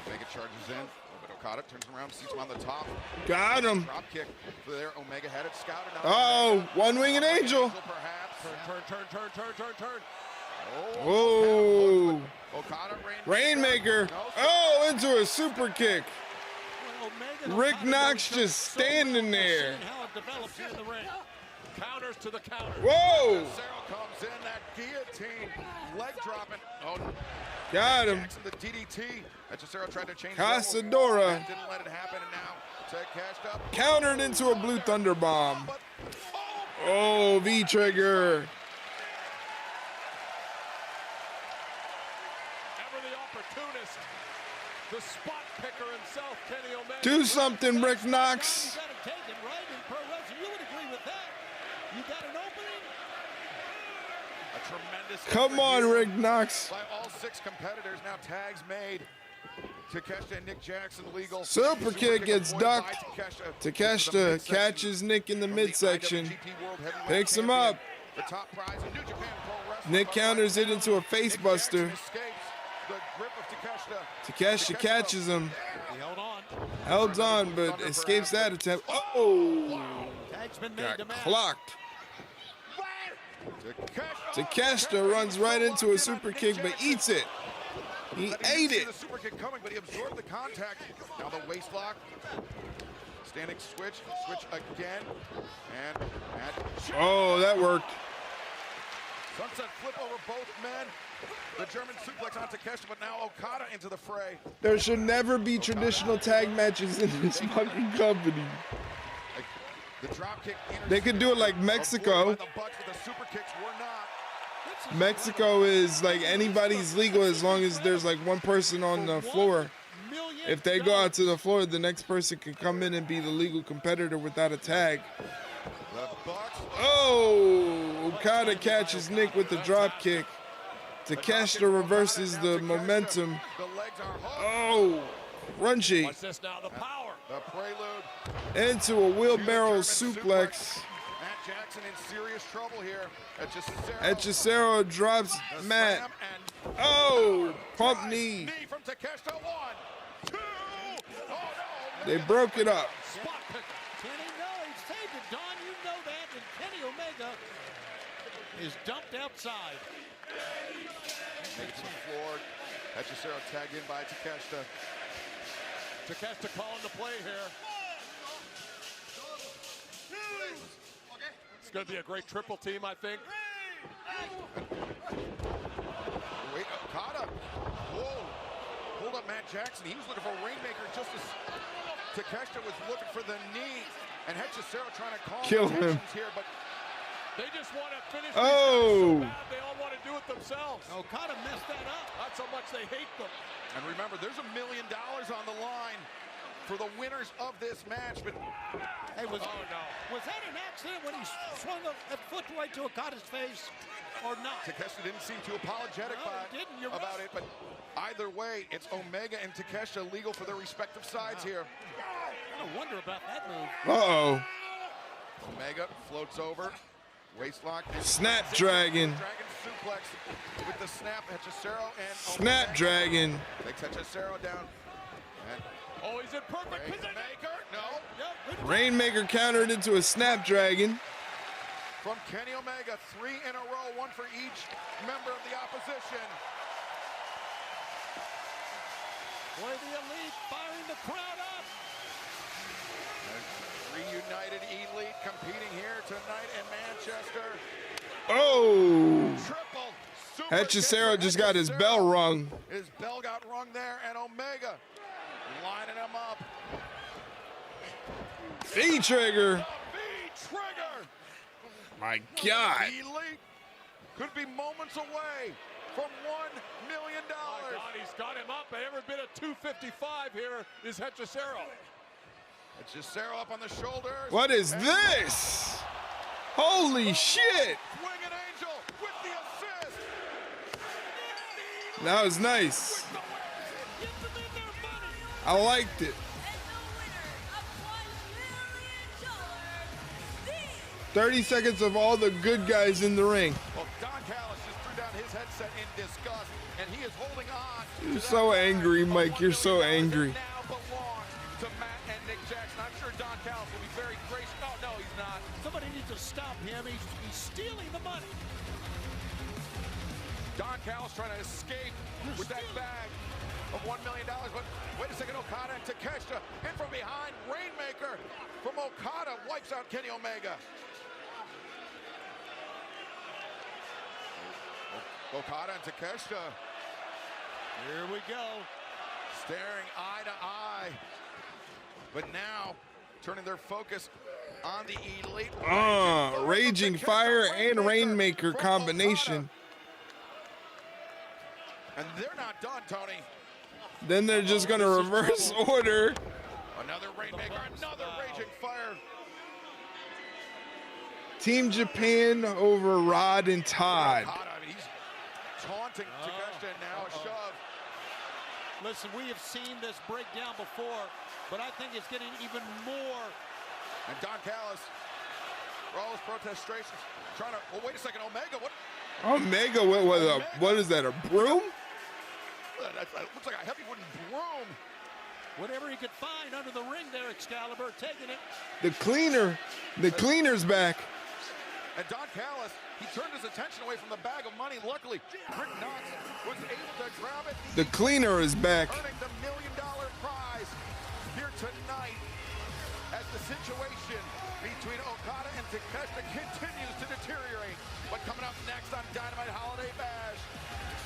Omega charges in, but Okada turns around, sees him on the top. Got him. Drop kick there. Omega had it scouted. Oh, one-winged angel. Perhaps. Turn. Oh. Okada, Rainmaker. Oh, into a super kick. Well, Omega Rick Okada Knox does just so well standing there. seeing how it develops here in the ring. Counters to the counter. Whoa. Cesaro comes in, that guillotine, leg dropping. Oh, Got him. Jackson, the DDT. Cesaro tried to change. Casadora. That didn't let it happen, and now Takeshita up. Countered into a blue thunder bomb. Oh, V-trigger. Ever the opportunist. The spot picker himself, Kenny Omega. Do something, Rick Knox. You got to take it right in pro wrestling. You would agree with that. You got an opening. A tremendous Come effort on, here Rick Knox. by all 6 competitors. Now tags made. Takeshita and Nick Jackson legal. Super kick gets avoided by ducked. Takeshita. Takeshita catches Nick in the From midsection. IWGP World Heavyweight Picks him Champion. up. The top prize in New Japan Pro Wrestling. Nick counters it into a face Nick buster. Jackson escapes the grip of Takeshita. Takeshita catches him. He held on. Held on, but escapes that attempt. Oh! Tag's been made Got to match. clocked. Takeshita runs right into a super kick, but eats it. He ate it. The super kick coming, but he absorbed the contact. Now the waist lock. Standing switch again. And Oh, that worked. sunset flip over both men. The German suplex on Takeshita, but now Okada into the fray. There should never be traditional tag matches in this fucking company. The drop kick. They could do it like Mexico. The butts, but the super kicks were not. Mexico is like anybody's legal as long as there's like one person on the floor. If they go out to the floor, the next person can come in and be the legal competitor without a tag. The Bucks. Oh, Okada catches Nick with the drop kick. Takeshita reverses the momentum. The legs are hooked. Oh, crunchy. What's this now? The power. The prelude. Into a wheelbarrow German suplex. Matt Jackson in serious trouble here. Hechicero drops The Matt. slam and Oh, pump knee. knee from Takeshita. 1, 2. Oh no. They broke it up. Spot pick. Kenny, no, he saved it. Don, you know that. And Kenny Omega is dumped outside. Makes him floored. Hechicero tagged in by Takeshita. Takeshita calling the play here. It's going to be a great triple team, I think. Wait, Okada. Whoa. Hold up Matt Jackson. He was looking for a rainmaker just as Takeshita was looking for the knee. And Hechicero trying to calm Kill the him. tensions here, but They just want to finish Oh. these guys so bad, they all want to do it themselves. Okada messed that up. That's how much they hate them. and remember, there's $1 million on the line for the winners of this match. But Hey, was Oh, that an accident when he swung a foot right to Okada's face, or not? Takeshita didn't seem too apologetic No, he didn't. You're about right. it. But either way, it's Omega and Takeshita legal for their respective sides here. I don't wonder about that move. Uh-oh. Omega floats over. Waistlock. And Snapdragon. Dragon suplex with the snap. Hechicero and Snapdragon. Takes Hechicero down. And Oh, he's in perfect position. Rainmaker. No. Yep, good. Rainmaker countered into a Snapdragon. From Kenny Omega, 3 in a row, 1 for each member of the opposition. Boy, the Elite firing the crowd up. Reunited Elite competing here tonight in Manchester. Oh. Triple super Hechicero kick for just got his Hechicero. bell rung. His bell got rung there, and Omega lining him up. V-trigger. The V-trigger. My God. Elite could be moments away from $1 million. My God, he's got him up. Every bit of 255 here is Hechicero. Hechicero up on the shoulders. What is this? Holy shit. Winged Angel with the assist. That was nice. I liked it. 30 seconds of all the good guys in the ring. Well, Don Callis just threw down his headset in disgust, and he is holding on. You're so angry, Mike. You're so angry. Now belong to Matt and Nick Jackson. I'm sure Don Callis will be very gracious. Oh, no, he's not. Somebody needs to stop him. He's stealing the money. Don Callis trying to escape with that bag of $1 million. But wait a second, Okada and Takeshita in from behind. Rainmaker from Okada wipes out Kenny Omega. Okada and Takeshita Here we go. staring eye to eye. But now turning their focus on the Elite. Raging Fire and Rainmaker from combination. Okada. And they're not done, Tony. Then they're just going to reverse order. Another Rainmaker, another Raging Fire. Team Japan over Rod and Todd. Okada, I mean, he's taunting Takeshita, and now a shove. Listen, we have seen this breakdown before, but I think it's getting even more. And Don Callis, for all his protestations, trying to, well, wait a second, Omega, what? Omega, what is that, a broom? That looks like a heavy wooden broom. Whatever he could find under the ring there, Excalibur taking it. The cleaner's back. And Don Callis, he turned his attention away from the bag of money. Luckily, Rick Knox was able to grab it. The cleaner is back. Earning the $1 million prize here tonight as the situation between Okada and Takeshita continues to deteriorate. But coming up next on Dynamite Holiday Bash,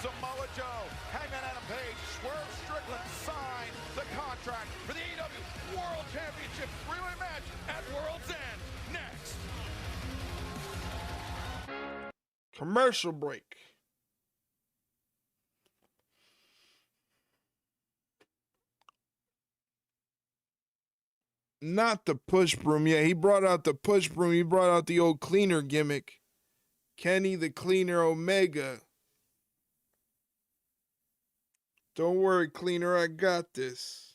Samoa Joe, Hangman Adam Page, Swerve Strickland signed the contract for the AEW World Championship three-way match at World's End. Next. Commercial break. Not the push broom. Yeah, he brought out the push broom. He brought out the old cleaner gimmick. Kenny the Cleaner Omega. Don't worry, cleaner, I got this.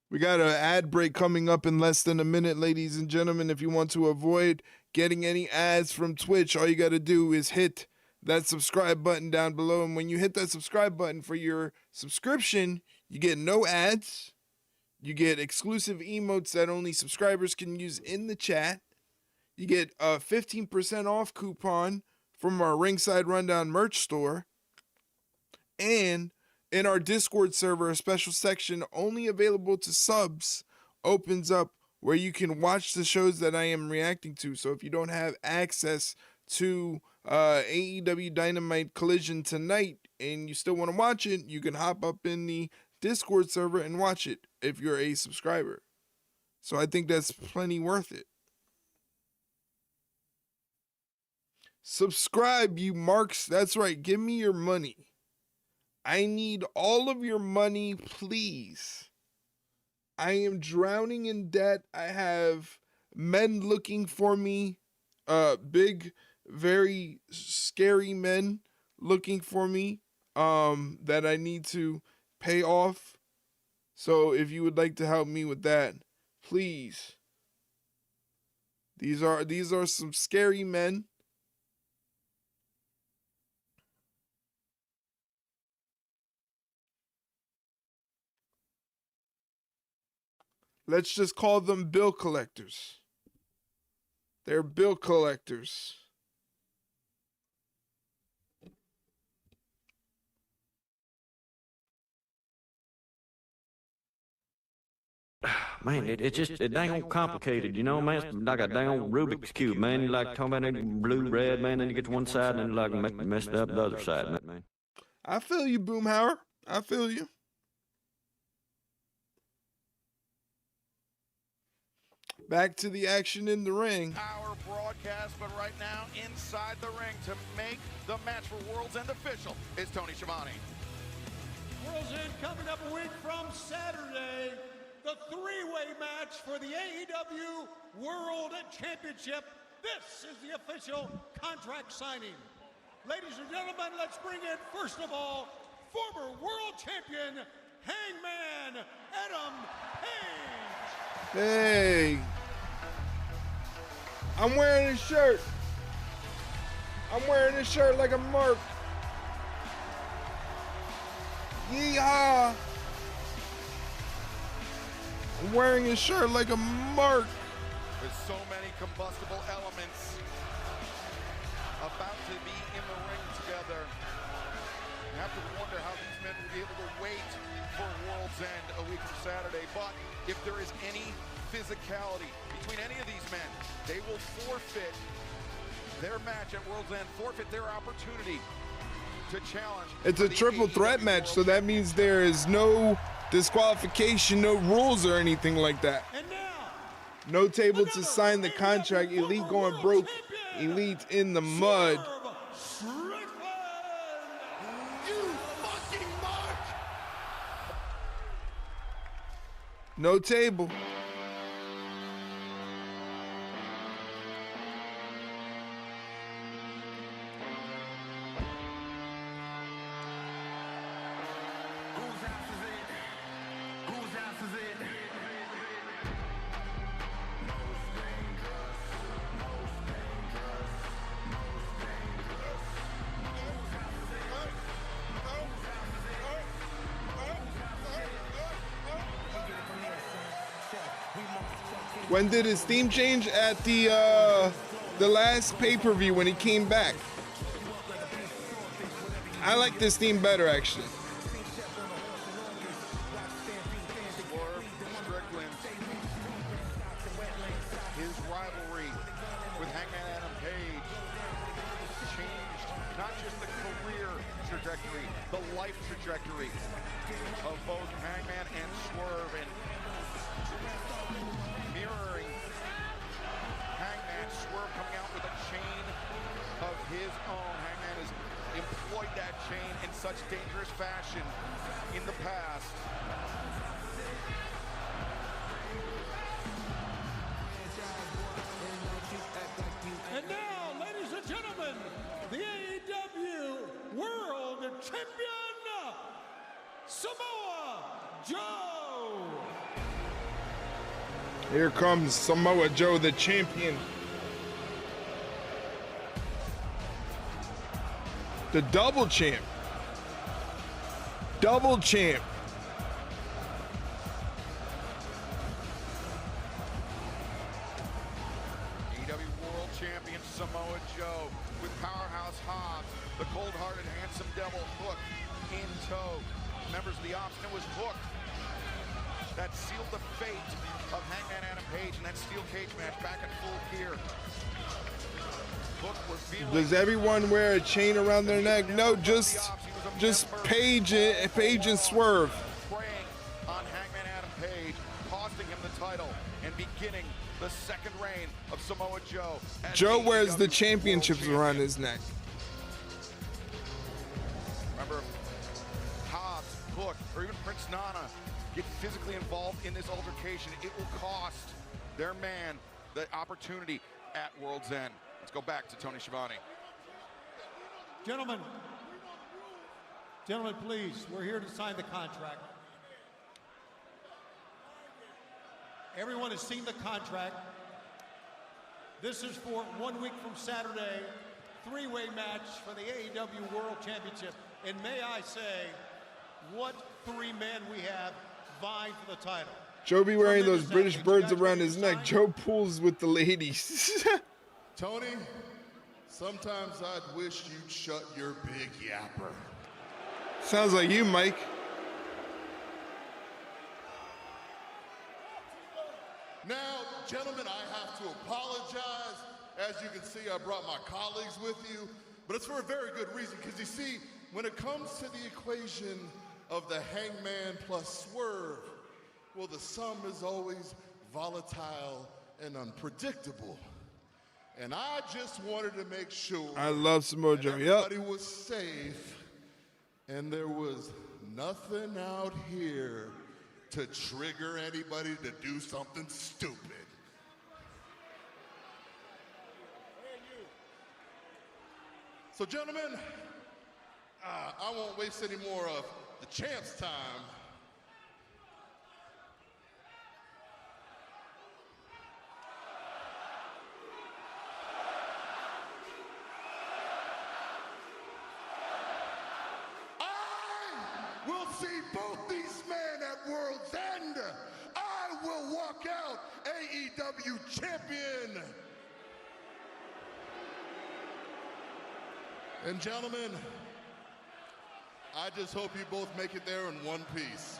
We got an ad break coming up in less than a minute, ladies and gentlemen. If you want to avoid getting any ads from Twitch, all you got to do is hit that subscribe button down below. And when you hit that subscribe button for your subscription, you get no ads. You get exclusive emotes that only subscribers can use in the chat. You get a 15% off coupon from our Ringside Rundown merch store. And in our Discord server, a special section only available to subs opens up where you can watch the shows that I am reacting to. So if you don't have access to AEW Dynamite Collision tonight and you still want to watch it, you can hop up in the Discord server and watch it if you're a subscriber. So I think that's plenty worth it. Subscribe, you marks. That's right. Give me your money. I need all of your money, please. I am drowning in debt. I have men looking for me. Big, very scary men looking for me that I need to pay off. So if you would like to help me with that, please. These are some scary men. Let's just call them bill collectors. They're bill collectors. Man, it's dang complicated, you know, man. It's like a dang Rubik's Cube, man. You like talking about it blue, red, man, then you get to one side and then like messed up the other side, man. I feel you, Boomhauer. I feel you. Back to the action in the ring. Our broadcast, but right now inside the ring to make the match for World's End official is Tony Schiavone. World's End coming up a week from Saturday. The three-way match for the AEW World Championship. This is the official contract signing. Ladies and gentlemen, let's bring in, first of all, former world champion, Hangman Adam Page. Hey. I'm wearing his shirt. I'm wearing his shirt like a mark. Yeehaw. I'm wearing his shirt like a mark. There's so many combustible elements about to be in the ring together. You have to wonder how these men will be able to wait for World's End a week from Saturday. But if there is any physicality between any of these men, they will forfeit their match at World's End, forfeit their opportunity to challenge. It's a triple threat match, so that means there is no disqualification, no rules or anything like that. And now, no table to sign the contract. Elite going broke. Elite in the mud. No table. When did his theme change? At the last pay-per-view when he came back. I like this theme better, actually. His rivalry with Hangman Adam Page changed not just the career trajectory, the life trajectory of both Hangman and Swerve, and mirroring Hangman, Swerve coming out with a chain of his own. Hangman has employed that chain in such dangerous fashion in the past. And now, ladies and gentlemen, the AEW World Champion, Samoa Joe. Here comes Samoa Joe, the champion. The double champ. Double champ. AEW World Champion Samoa Joe with Powerhouse Hobbs, the cold-hearted handsome devil Hook in tow. Members of the Ops, and it was Hook that sealed the fate of Hangman Adam Page in that steel cage match back in full gear. Hook was feeling. Does everyone wear a chain around their neck? No, just Page and Swerve. Preying on Hangman Adam Page, costing him the title and beginning the second reign of Samoa Joe. Joe wears the championships around his neck. Remember, Hobbs, Hook, or even Prince Nana get physically involved in this altercation. It will cost their man the opportunity at World's End. Let's go back to Tony Schiavone. Gentlemen, please, we're here to sign the contract. Everyone has seen the contract. This is for 1 week from Saturday, three-way match for the AEW World Championship. And may I say, what three men we have vying for the title. Joe be wearing those British birds around his neck. Joe pulls with the ladies. Tony, sometimes I'd wish you'd shut your big yapper. Sounds like you, Mike. Now, gentlemen, I have to apologize. As you can see, I brought my colleagues with you, but it's for a very good reason, because you see, when it comes to the equation of the Hangman plus Swerve, well, the sum is always volatile and unpredictable. And I just wanted to make sure I love Samoa Joe. everybody was safe and there was nothing out here to trigger anybody to do something stupid. So, gentlemen, I won't waste any more of the champ's time. I will see both these men at World's End. I will walk out AEW champion. And gentlemen, I just hope you both make it there in one piece.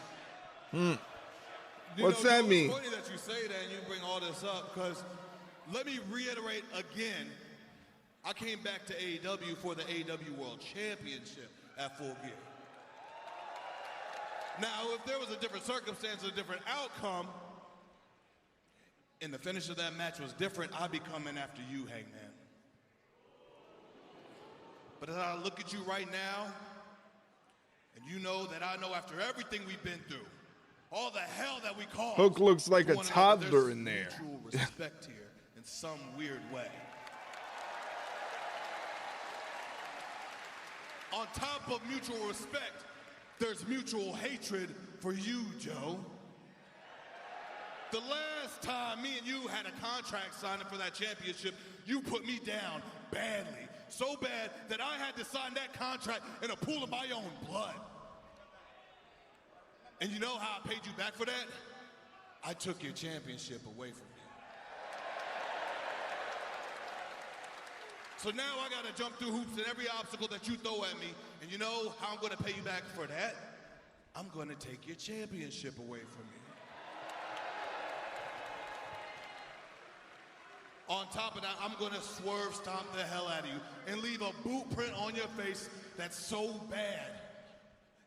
What's that mean? It's funny that you say that and you bring all this up, because let me reiterate again, I came back to AEW for the AEW World Championship at Full Gear. Now, if there was a different circumstance, a different outcome, and the finish of that match was different, I'd be coming after you, Hangman. But as I look at you right now, and you know that I know after everything we've been through, all the hell that we caused. Hook looks like a one another. toddler There's in there. Mutual respect here in some weird way. On top of mutual respect, there's mutual hatred for you, Joe. The last time me and you had a contract signing for that championship, you put me down badly. So bad that I had to sign that contract in a pool of my own blood. And you know how I paid you back for that? I took your championship away from you. So now I gotta jump through hoops and every obstacle that you throw at me. And you know how I'm gonna pay you back for that? I'm gonna take your championship away from you. On top of that, I'm gonna swerve stomp the hell out of you and leave a boot print on your face that's so bad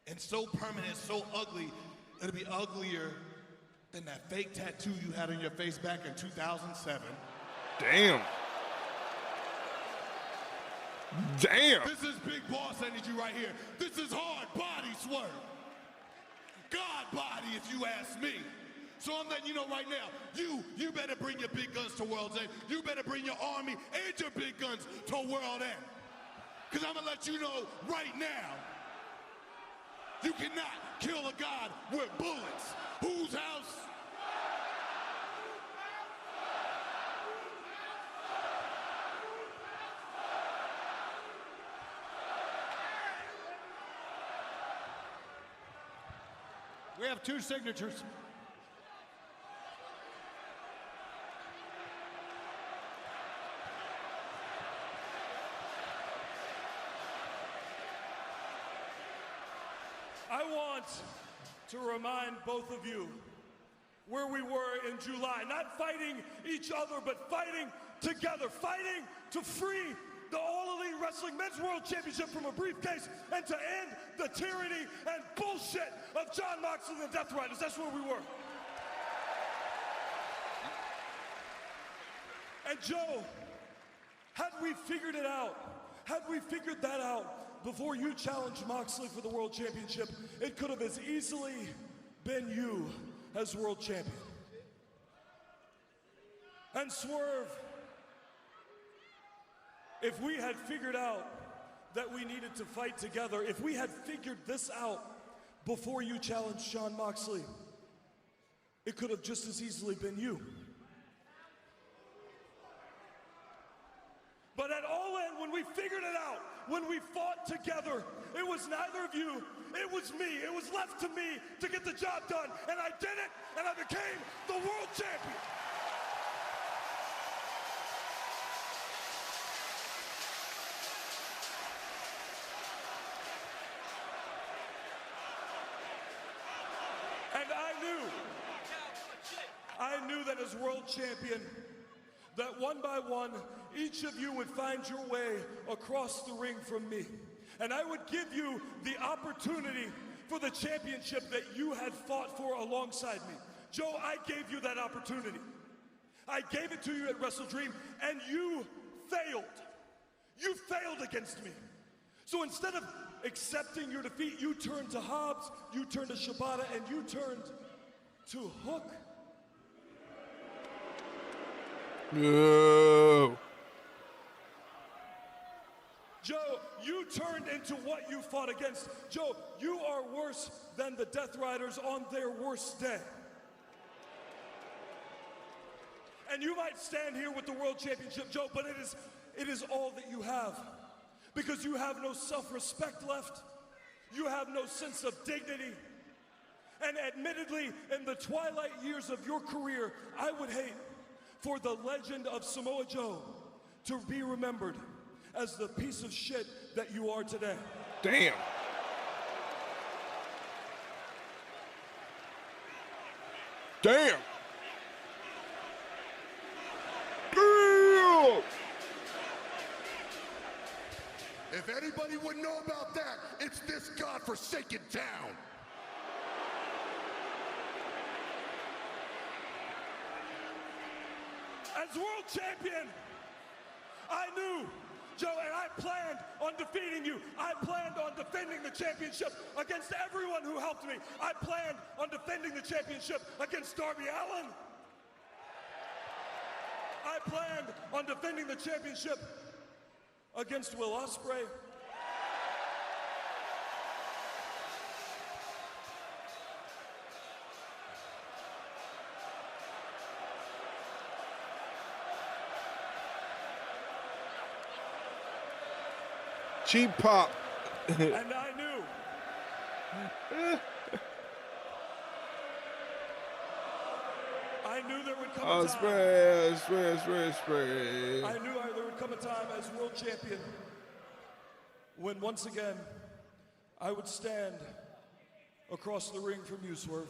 and so permanent, so ugly, it'll be uglier than that fake tattoo you had on your face back in 2007. Damn. Damn. This is big boss energy right here. This is hard body swerve. God body, if you ask me. So I'm letting you know right now, you better bring your big guns to World's End. You better bring your army and your big guns to World End. Because I'm going to let you know right now, you cannot kill a god with bullets. Whose house? We have 2 signatures. I want to remind both of you where we were in July, not fighting each other, but fighting together, fighting to free the All Elite Wrestling Men's World Championship from a briefcase and to end the tyranny and bullshit of Jon Moxley and the Death Riders. That's where we were. And Joe, had we figured it out, had we figured that out before you challenged Moxley for the World Championship, it could have as easily been you as World Champion. And Swerve, if we had figured out that we needed to fight together, if we had figured this out before you challenged Jon Moxley, it could have just as easily been you. But at All In, when we figured it out, when we fought together, it was neither of you, it was me. It was left to me to get the job done, and I did it, and I became the world champion. And I knew that as world champion, that one by one, each of you would find your way across the ring from me. And I would give you the opportunity for the championship that you had fought for alongside me. Joe, I gave you that opportunity. I gave it to you at Wrestle Dream, and you failed. You failed against me. So instead of accepting your defeat, you turned to Hobbs, you turned to Shibata, and you turned to Hook. No. Joe, you turned into what you fought against. Joe, you are worse than the Death Riders on their worst day. And you might stand here with the World Championship, Joe, but it is all that you have. Because you have no self-respect left. You have no sense of dignity. And admittedly, in the twilight years of your career, I would hate for the legend of Samoa Joe to be remembered as the piece of shit that you are today. Damn. Damn. Damn. If anybody would know about that, it's this godforsaken town. As world champion, I knew Joe, and I planned on defeating you. I planned on defending the championship against everyone who helped me. I planned on defending the championship against Darby Allin. I planned on defending the championship against Will Ospreay. Cheap pop. And I knew. I knew there would come a time. Spray. I knew there would come a time as world champion when once again I would stand across the ring from you, Swerve.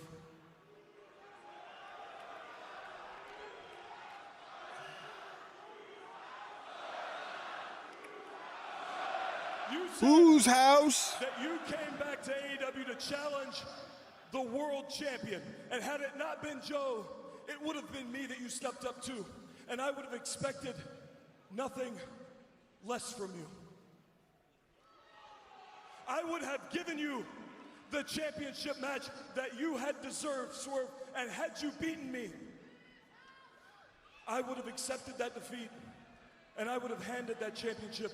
Whose house? That you came back to AEW to challenge the world champion. And had it not been Joe, it would have been me that you stepped up to. And I would have expected nothing less from you. I would have given you the championship match that you had deserved, Swerve. And had you beaten me, I would have accepted that defeat. And I would have handed that championship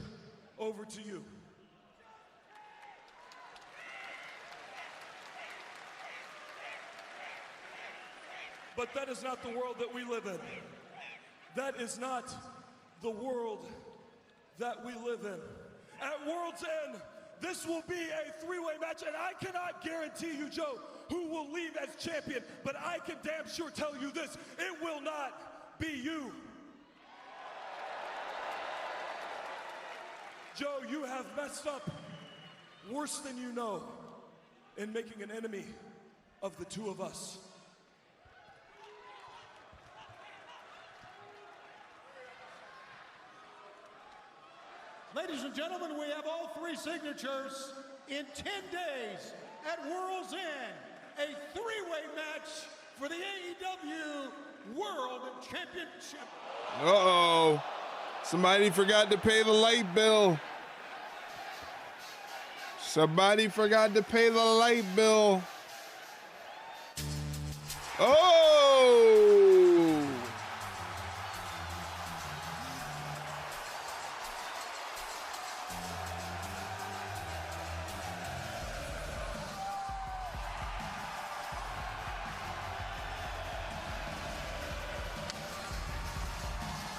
over to you. But that is not the world that we live in. That is not the world that we live in. At World's End, this will be a three-way match, and I cannot guarantee you, Joe, who will leave as champion, but I can damn sure tell you this, it will not be you. Joe, you have messed up worse than you know in making an enemy of the two of us. Ladies and gentlemen, we have all three signatures in 10 days at World's End. A three-way match for the AEW World Championship. Uh-oh. Somebody forgot to pay the light bill. Somebody forgot to pay the light bill. Oh!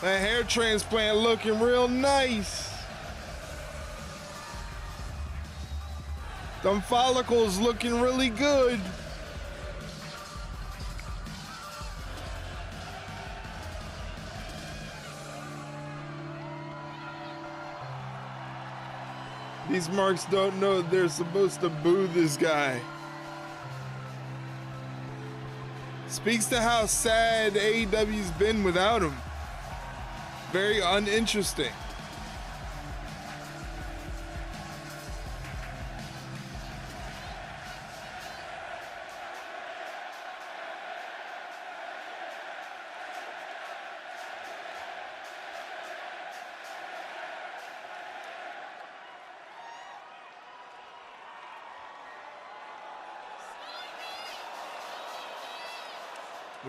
That hair transplant looking real nice. Them follicles looking really good. These marks don't know they're supposed to boo this guy. Speaks to how sad AEW's been without him. Very uninteresting.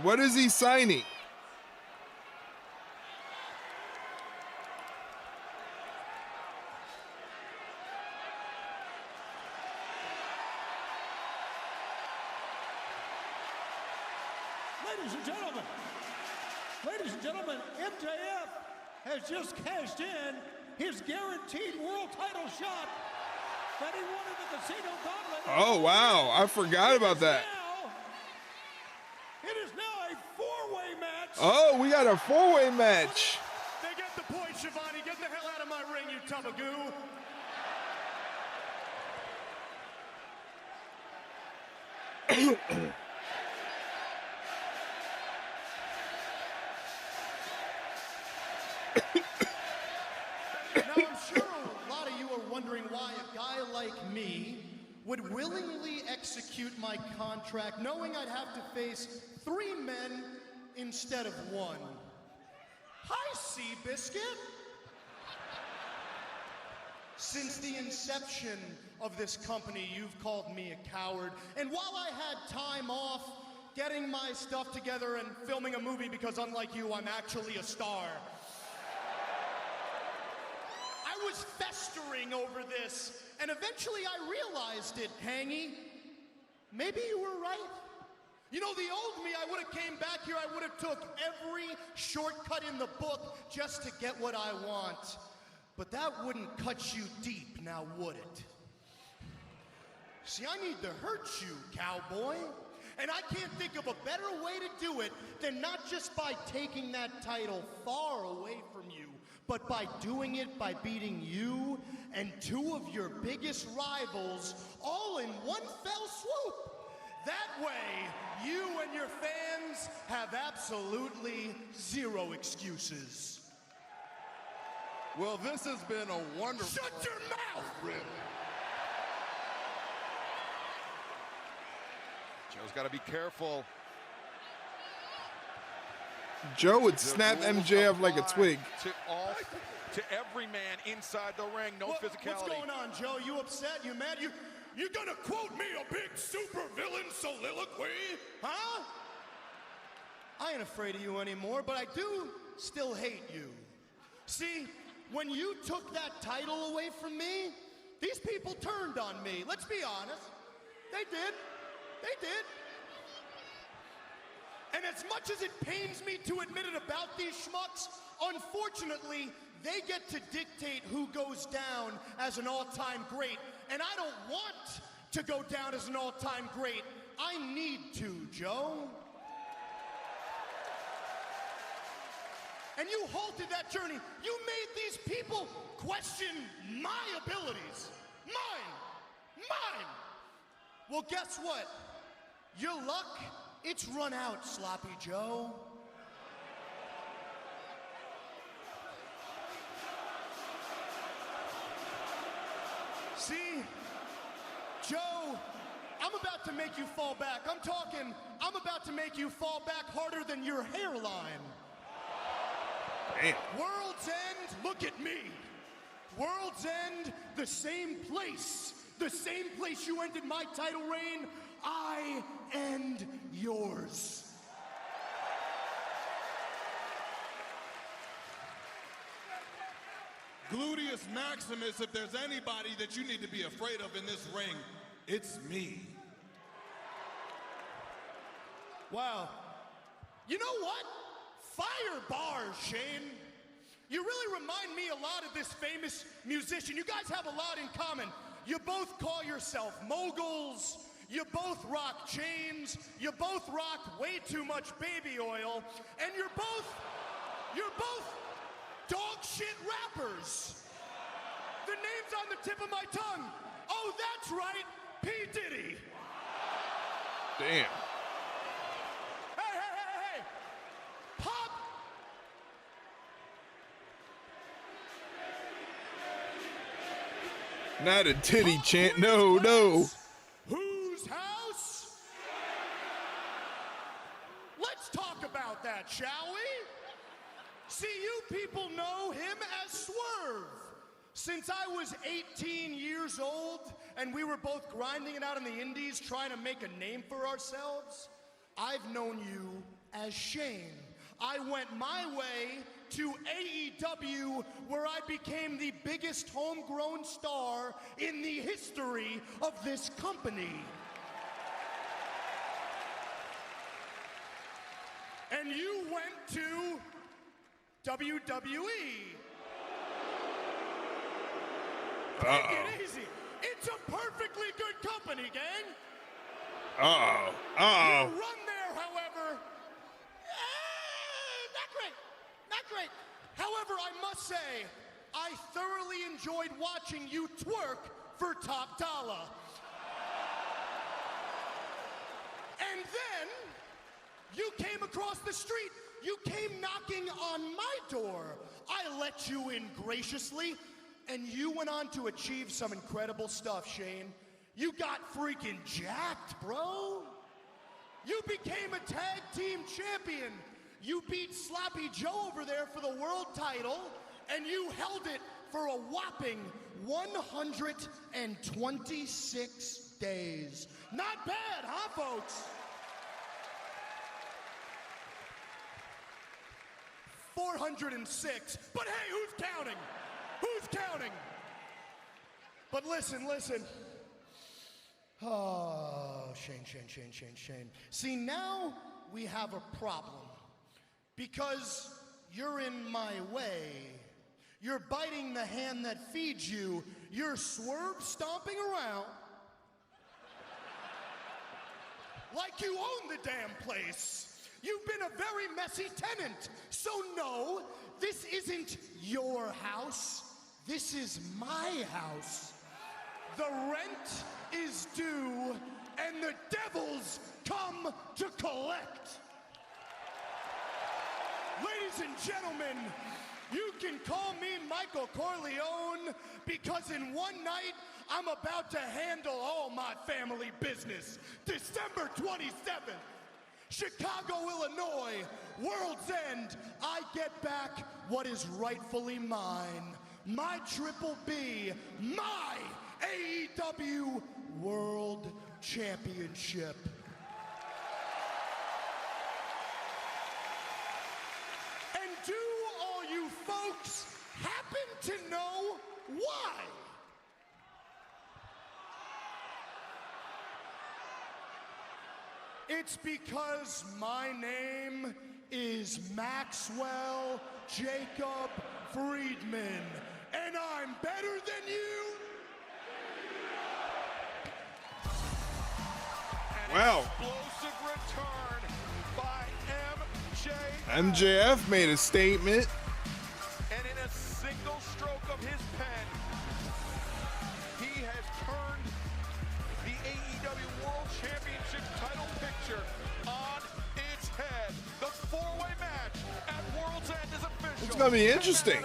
What is he signing? Ladies and gentlemen, MJF has just cashed in his guaranteed world title shot that he won in the Casino Gauntlet. Oh, wow. I forgot about that. It is now a four-way match. Oh, we got a four-way match. They get the point, Shivani. Get the hell out of my ring, you tub of goo. Now, I'm sure a lot of you are wondering why a guy like me would willingly execute my contract knowing I'd have to face 3 men instead of 1. Hi, Seabiscuit. Since the inception of this company, you've called me a coward. And while I had time off getting my stuff together and filming a movie, because unlike you, I'm actually a star, I was festering over this, and eventually I realized it, Hangy. Maybe you were right. You know, the old me, I would have came back here, I would have took every shortcut in the book just to get what I want. But that wouldn't cut you deep, now would it? See, I need to hurt you, cowboy. And I can't think of a better way to do it than not just by taking that title far away from you, but by doing it by beating you and two of your biggest rivals all in one fell swoop. That way, you and your fans have absolutely zero excuses. Well, this has been a wonderful... Shut your mouth! Really. Joe's got to be careful. Joe would snap MJF like a twig. To every man inside the ring, no physicality. What's going on, Joe? You upset? You mad? You gonna quote me a big supervillain soliloquy? Huh? I ain't afraid of you anymore, but I do still hate you. See, when you took that title away from me, these people turned on me. Let's be honest. They did. They did. And as much as it pains me to admit it about these schmucks, unfortunately, they get to dictate who goes down as an all-time great. And I don't want to go down as an all-time great. I need to, Joe. And you halted that journey. You made these people question my abilities. Mine. Well, guess what? Your luck, it's run out, Sloppy Joe. See, Joe, I'm about to make you fall back. I'm about to make you fall back harder than your hairline. Damn. World's End, look at me. World's End, the same place. The same place you ended my title reign, I end yours. Gluteus Maximus, if there's anybody that you need to be afraid of in this ring, it's me. Wow. You know what? Fire bars, Shane. You really remind me a lot of this famous musician. You guys have a lot in common. You both call yourself moguls. You both rock chains. You both rock way too much baby oil. And you're both dog shit rappers. The name's on the tip of my tongue. Oh, that's right, P. Diddy. Damn. Hey. Pop. Not a titty chant. No. Whose house? Let's talk about that, shall we? See, you people know him as Swerve. Since I was 18 years old and we were both grinding it out in the indies trying to make a name for ourselves, I've known you as Shane. I went my way to AEW, where I became the biggest homegrown star in the history of this company. And you went to WWE. Take it easy. It's a perfectly good company, gang. You run there, however, not great. However, I must say, I thoroughly enjoyed watching you twerk for top dollar. And then, you came across the street. You came knocking on my door. I let you in graciously, and you went on to achieve some incredible stuff, Shane. You got freaking jacked, bro. You became a tag team champion. You beat Sloppy Joe over there for the world title, and you held it for a whopping 126 days. Not bad, huh, folks? 406. But hey, who's counting? Who's counting? But listen. Oh, Shane. See, now we have a problem. Because you're in my way. You're biting the hand that feeds you. You're swerve stomping around like you own the damn place. You've been a very messy tenant. So no, this isn't your house. This is my house. The rent is due, and the devils come to collect. Ladies and gentlemen, you can call me Michael Corleone, because in one night, I'm about to handle all my family business. December 27th, Chicago, Illinois, World's End, I get back what is rightfully mine. My Triple B, my AEW World Championship. And do all you folks happen to know why? It's because my name is Maxwell Jacob Friedman, and I'm better than you. Wow. Explosive return by MJF made a statement. And in a single stroke of his pen, he has turned the AEW World Championship title picture on its head. The four-way match at World's End is official. It's gonna be interesting.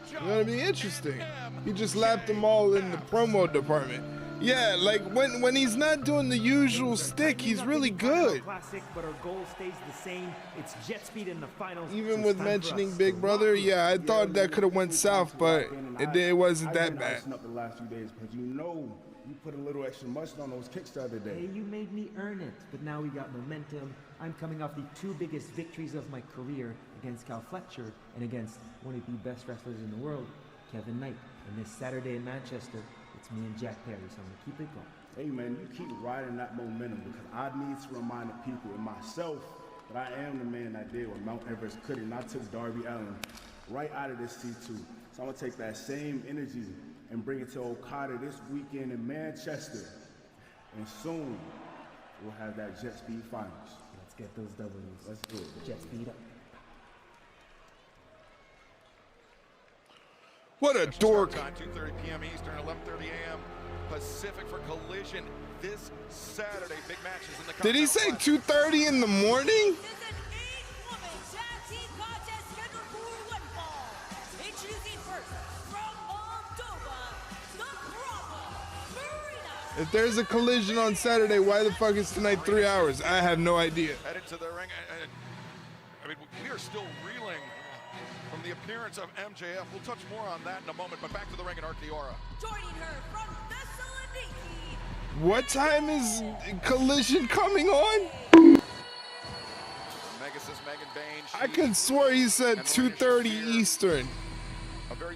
It's gonna be interesting. He just lapped them all in the promo department. Yeah, like when he's not doing the usual stick, he's really good. Classic, but our goal stays the same. It's jet speed in the finals. Even with mentioning Big Brother, yeah, I thought that could have went south, but it wasn't that bad. The last few days, because you put a little extra mustard on those kicks the other day. Hey, you made me earn it, but now we got momentum. I'm coming off the two biggest victories of my career against Cal Fletcher and against one of the best wrestlers in the world, Kevin Knight. And this Saturday in Manchester, it's me and Jack Perry, so I'm gonna keep it going. Hey man, you keep riding that momentum, because I need to remind the people and myself that I am the man that did what Mount Everest couldn't. And I took Darby Allin right out of this C2. So I'm gonna take that same energy and bring it to Okada this weekend in Manchester. And soon, we'll have that jet speed finals. Let's get those W's. Let's do it. Jet speed up. What a dork. Time, 2:30 p.m. Eastern, 11:30 a.m. Pacific for Collision this Saturday. Big matches in the Did he say 2:30 in the morning? If there's a Collision on Saturday, why the fuck is tonight 3 hours? I have no idea. Headed to the ring. I mean, we are still reeling from the appearance of MJF. We'll touch more on that in a moment, but back to the ring at Archeora. Joining her from Thessaloniki. What time is Collision coming on? Megasis Megan Bain. I could swear he said 2:30 Eastern,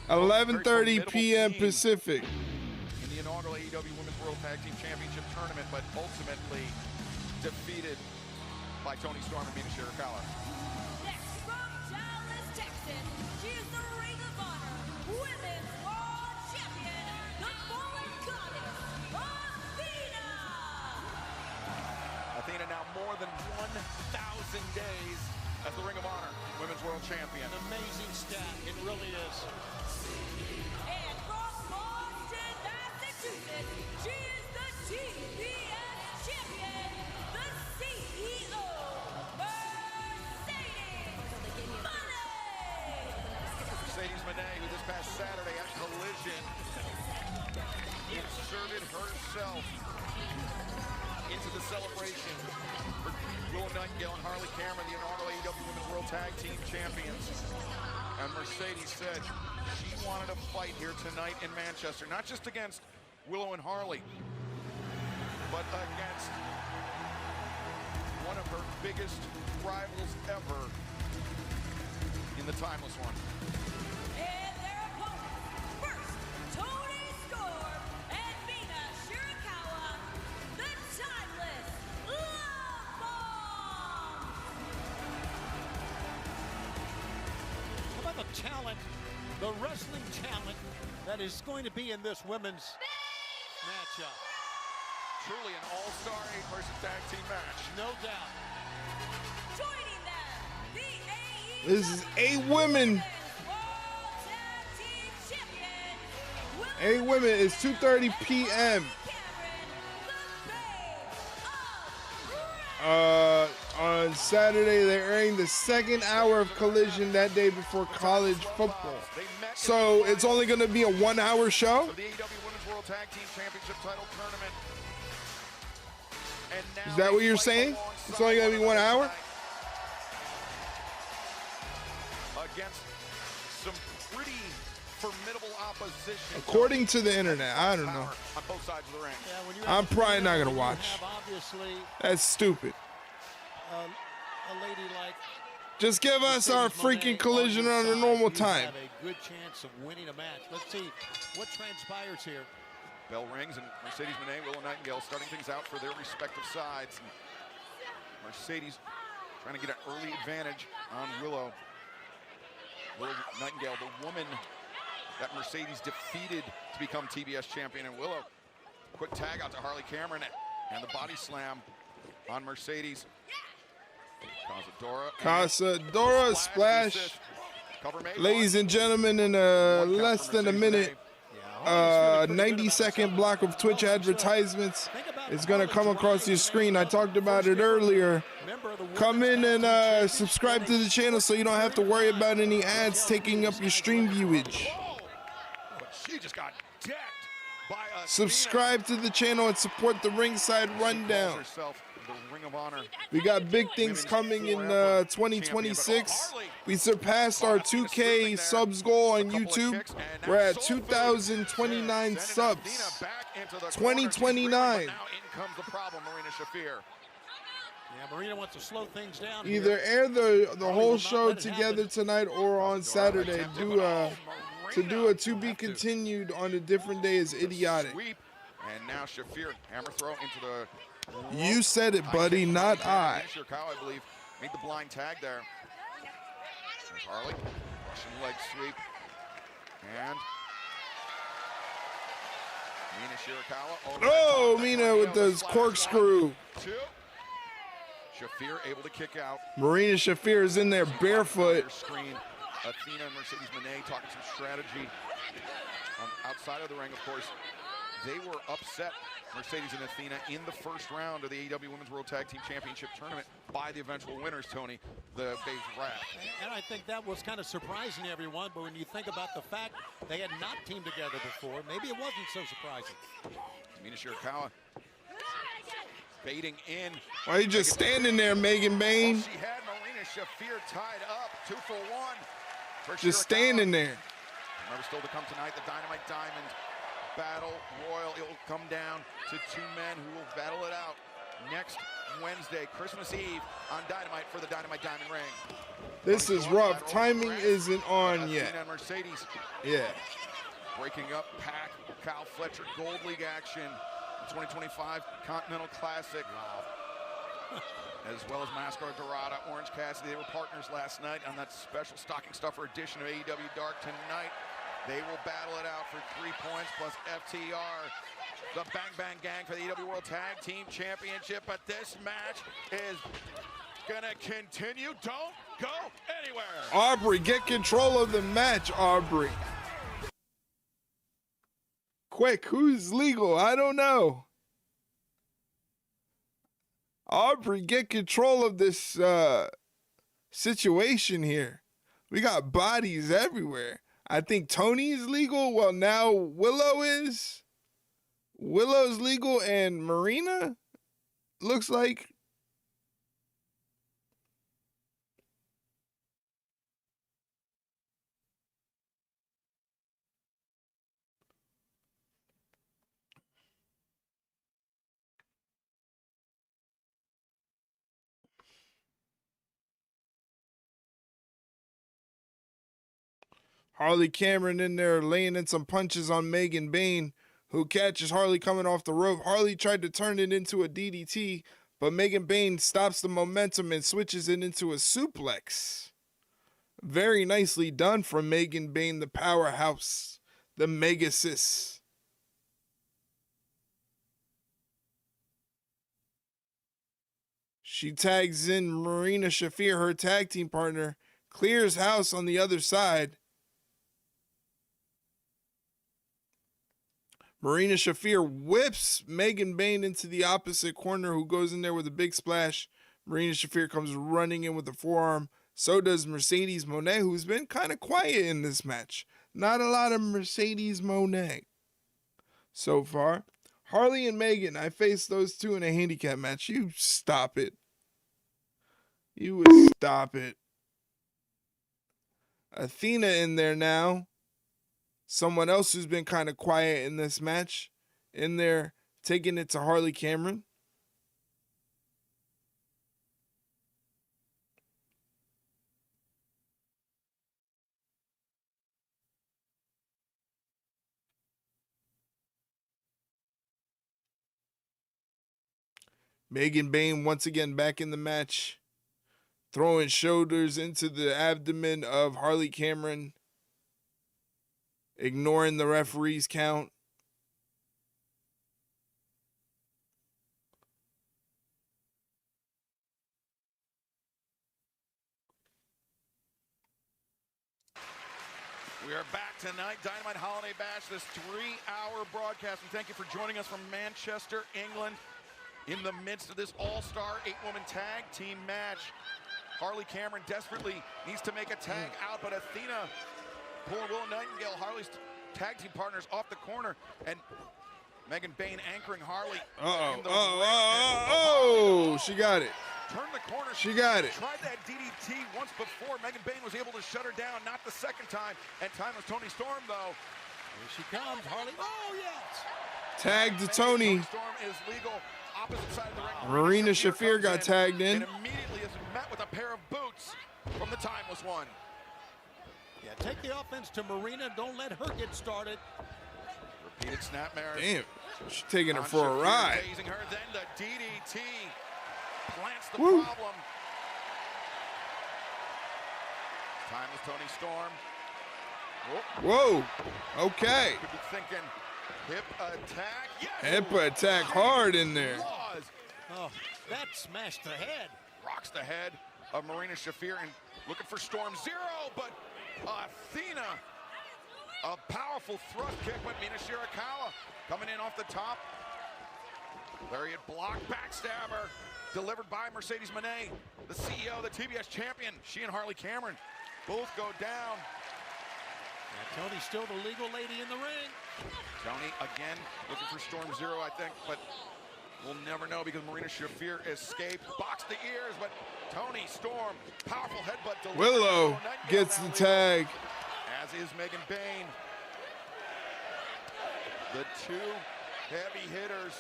11:30 p.m. Pacific. In the inaugural AEW Women's World Tag Team Championship Tournament, but ultimately defeated by Toni Storm and Mina Shirakawa. Next from Dallas, Texas, she is the Ring of Honor Women's World Champion, the Fallen Goddess, Athena. Athena now more than 1,000 days as the Ring of Honor Women's World Champion. An amazing stat, it really is. And from Boston, Massachusetts, she is the TBS champion, the CEO, Mercedes Moné, who this past Saturday at Collision inserted herself into the celebration for Willow Nightingale and Harley Cameron, the inaugural AEW Women's World Tag Team Champions. And Mercedes said she wanted to fight here tonight in Manchester, not just against Willow and Harley, but against one of her biggest rivals ever in the Timeless One. And their opponents, first, Tony Storm and Mina Shirakawa, the Timeless Love Bomb. How about the talent, the wrestling talent that is going to be in this women's matchup? Truly an all-star 8-person tag team match. No doubt. Joining them, the This is 8 women. 8 women. It's 2:30 p.m. On Saturday, they're airing the second hour of Collision that day before college football. So it's only going to be a 1-hour show? The AEW Women's World Tag Team Championship title tournament. Is that what you're saying? It's only going to be 1 hour? Against some pretty formidable opposition. According to the internet, I don't know. On both sides of the ring. I'm probably not going to watch. That's stupid. A lady like Just give us our freaking Collision on a normal time. have a good chance of winning a match. Let's see what transpires here. Bell rings and Mercedes Moné, Willow Nightingale starting things out for their respective sides. And Mercedes trying to get an early advantage on Willow. Willow Nightingale, the woman that Mercedes defeated to become TBS champion. And Willow, quick tag out to Harley Cameron and the body slam on Mercedes. Casadora splash. Ladies and gentlemen, in less than a minute, 90-second block of Twitch advertisements is going to come across your screen. I talked about it earlier. Come in and subscribe to the channel so you don't have to worry about any ads taking up your stream viewage. She just got decked by a Subscribe to the channel and support the Ringside Rundown. We got big things coming in 2026. We surpassed our 2K subs goal on YouTube. We're at 2,029 subs. 2029. Now in comes the problem, Marina Shafir. Yeah, Marina wants to slow things down. Either air the whole show together tonight or on Saturday. To do a to be continued on a different day is idiotic. And now Shafir, hammer throw into the... You said it, buddy, not I. Shirakawa, I believe, made the blind tag there. There's Harley, Russian leg sweep. And Mina Shirakawa. Oh, Mina with the corkscrew. Shafir able to kick out. Marina Shafir is in there barefoot. Screen. Athena and Mercedes Moné talking some strategy outside of the ring, of course. They were upset, Mercedes and Athena, in the first round of the AEW Women's World Tag Team Championship Tournament by the eventual winners, Tony, the Babes of Wrath. And I think that was kind of surprising to everyone, but when you think about the fact they had not teamed together before, maybe it wasn't so surprising. Mina Shirakawa baiting in. Why are you just standing there, Megan Bain? She had Marina Shafir tied up, 2 for 1. Just standing there. Remember, still to come tonight, the Dynamite Diamond Battle Royale. It will come down to 2 men who will battle it out next Wednesday, Christmas Eve, on Dynamite for the Dynamite Diamond Ring. This is rough. Timing isn't on yet. Athena and Mercedes. Yeah. Breaking up Pac, Kyle Fletcher, Gold League action, 2025 Continental Classic. Wow. As well as Mascara Dorada, Orange Cassidy. They were partners last night on that special stocking stuffer edition of AEW Dark. Tonight, they will battle it out for 3 points plus FTR. The Bang Bang Gang for the AEW World Tag Team Championship. But this match is gonna continue. Don't go anywhere. Aubrey, get control of the match, Aubrey. Quick, who's legal? I don't know. Aubrey, get control of this situation here. We got bodies everywhere. I think Tony is legal. Well, now Willow is. Willow's legal and Marina looks like. Harley Cameron in there laying in some punches on Megan Bayne, who catches Harley coming off the rope. Harley tried to turn it into a DDT, but Megan Bayne stops the momentum and switches it into a suplex. Very nicely done from Megan Bayne, the powerhouse, the Megasis. She tags in Marina Shafir, her tag team partner, clears house on the other side. Marina Shafir whips Megan Bayne into the opposite corner, who goes in there with a big splash. Marina Shafir comes running in with a forearm. So does Mercedes Moné, who's been kind of quiet in this match. Not a lot of Mercedes Moné so far. Harley and Megan, I faced those two in a handicap match. You stop it. You would stop it. Athena in there now. Someone else who's been kind of quiet in this match. In there, taking it to Harley Cameron. Megan Bayne once again back in the match, throwing shoulders into the abdomen of Harley Cameron, ignoring the referee's count. We are back tonight, Dynamite Holiday Bash, this 3-hour broadcast. We thank you for joining us from Manchester, England, in the midst of this all-star 8-woman tag team match. Harley Cameron desperately needs to make a tag out, but Athena pulling Willow Nightingale, Harley's tag team partners, off the corner, and Megan Bayne anchoring Harley. She got it. Turned the corner. She got it. Tried that DDT once before. Megan Bayne was able to shut her down, not the second time. And time was Toni Storm, though. Here she comes, Harley. Oh, yes. Tag to Toni. Storm is legal. Opposite side of the ring. Marina Shafir got tagged in. And immediately is met with a pair of boots from the timeless one. Yeah, take the offense to Marina. Don't let her get started. Repeated snapmare. Damn, she's taking her for a ride. Tasing her, then the DDT plants the Woo. problem. Timeless Toni Storm. Whoa, okay. Could be thinking hip attack. Yes. Hip attack hard in there. Oh, that smashed the head. Rocks the head of Marina Shafir and looking for Storm Zero, but Athena, a powerful thrust kick with Mina Shirakawa coming in off the top. Lariat block, backstabber, delivered by Mercedes Moné, the CEO, the TBS champion. She and Harley Cameron both go down. Yeah, Tony's still the legal lady in the ring. Toni again looking for Storm Zero, I think, but we'll never know because Marina Shafir escaped, boxed the ears, but Toni Storm, powerful headbutt. Willow gets the tag. As is Megan Bayne. The two heavy hitters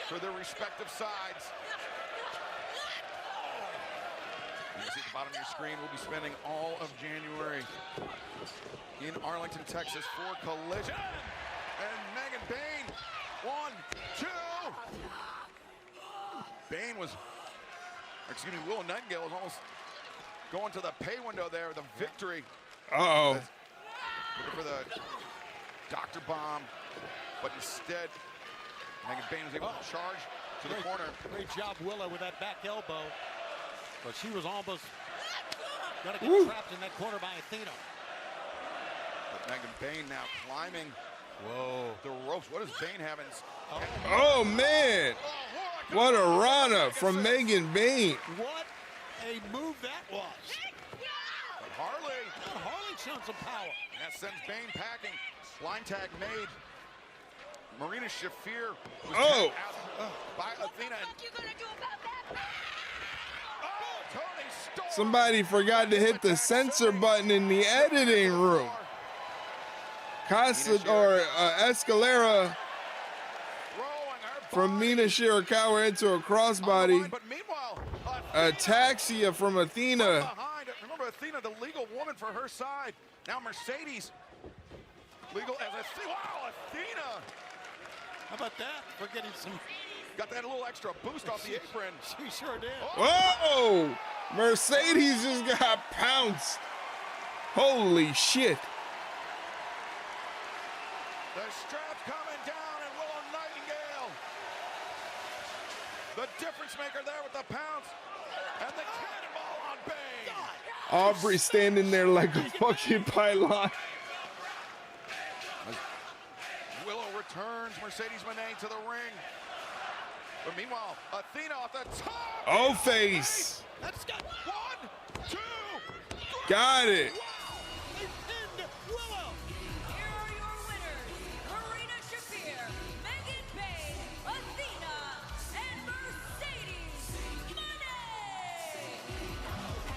for their respective sides. You can see at the bottom of your screen, we'll be spending all of January in Arlington, Texas for Collision. And Megan Bayne, 1, 2. Bayne was, excuse me, Willow Nightingale was almost going to the pay window there, the victory. Uh-oh. Looking for the Dr. Bomb, but instead, Megan Bayne was able to charge to the corner. Great job, Willow, with that back elbow. But she was almost going to get trapped in that corner by Athena. But Megan Bayne now climbing the ropes. What is Bayne having? Oh, man. What a rana from Megan Bayne. What a move that was. But Harley. Harley showing some power. That sends Bayne packing. Line tag made. Marina Shafir was tagged out by Athena. What you gonna do about that? Toni Storm. Somebody forgot to hit the censor button in the editing room. Escalera from Mina Shirakawa into a crossbody. But meanwhile, Ataxia from Athena. behind. Remember Athena, the legal woman for her side. Now Mercedes. Legal as wow, Athena. How about that? We're getting some. Got that little extra boost off the apron. She sure did. Whoa! Mercedes just got pounced. Holy shit. The strap coming down, and Willow Nightingale. The difference maker there with the pounce. And the cannonball on Bane. Aubrey standing there like a fucking pylon. Willow returns Mercedes Moné to the ring. But meanwhile, Athena off the top. Oh, face. That's got 1, 2, 3. Got it. Here are your winners, Marina Shafir, Megan Payne, Athena, and Mercedes Moné.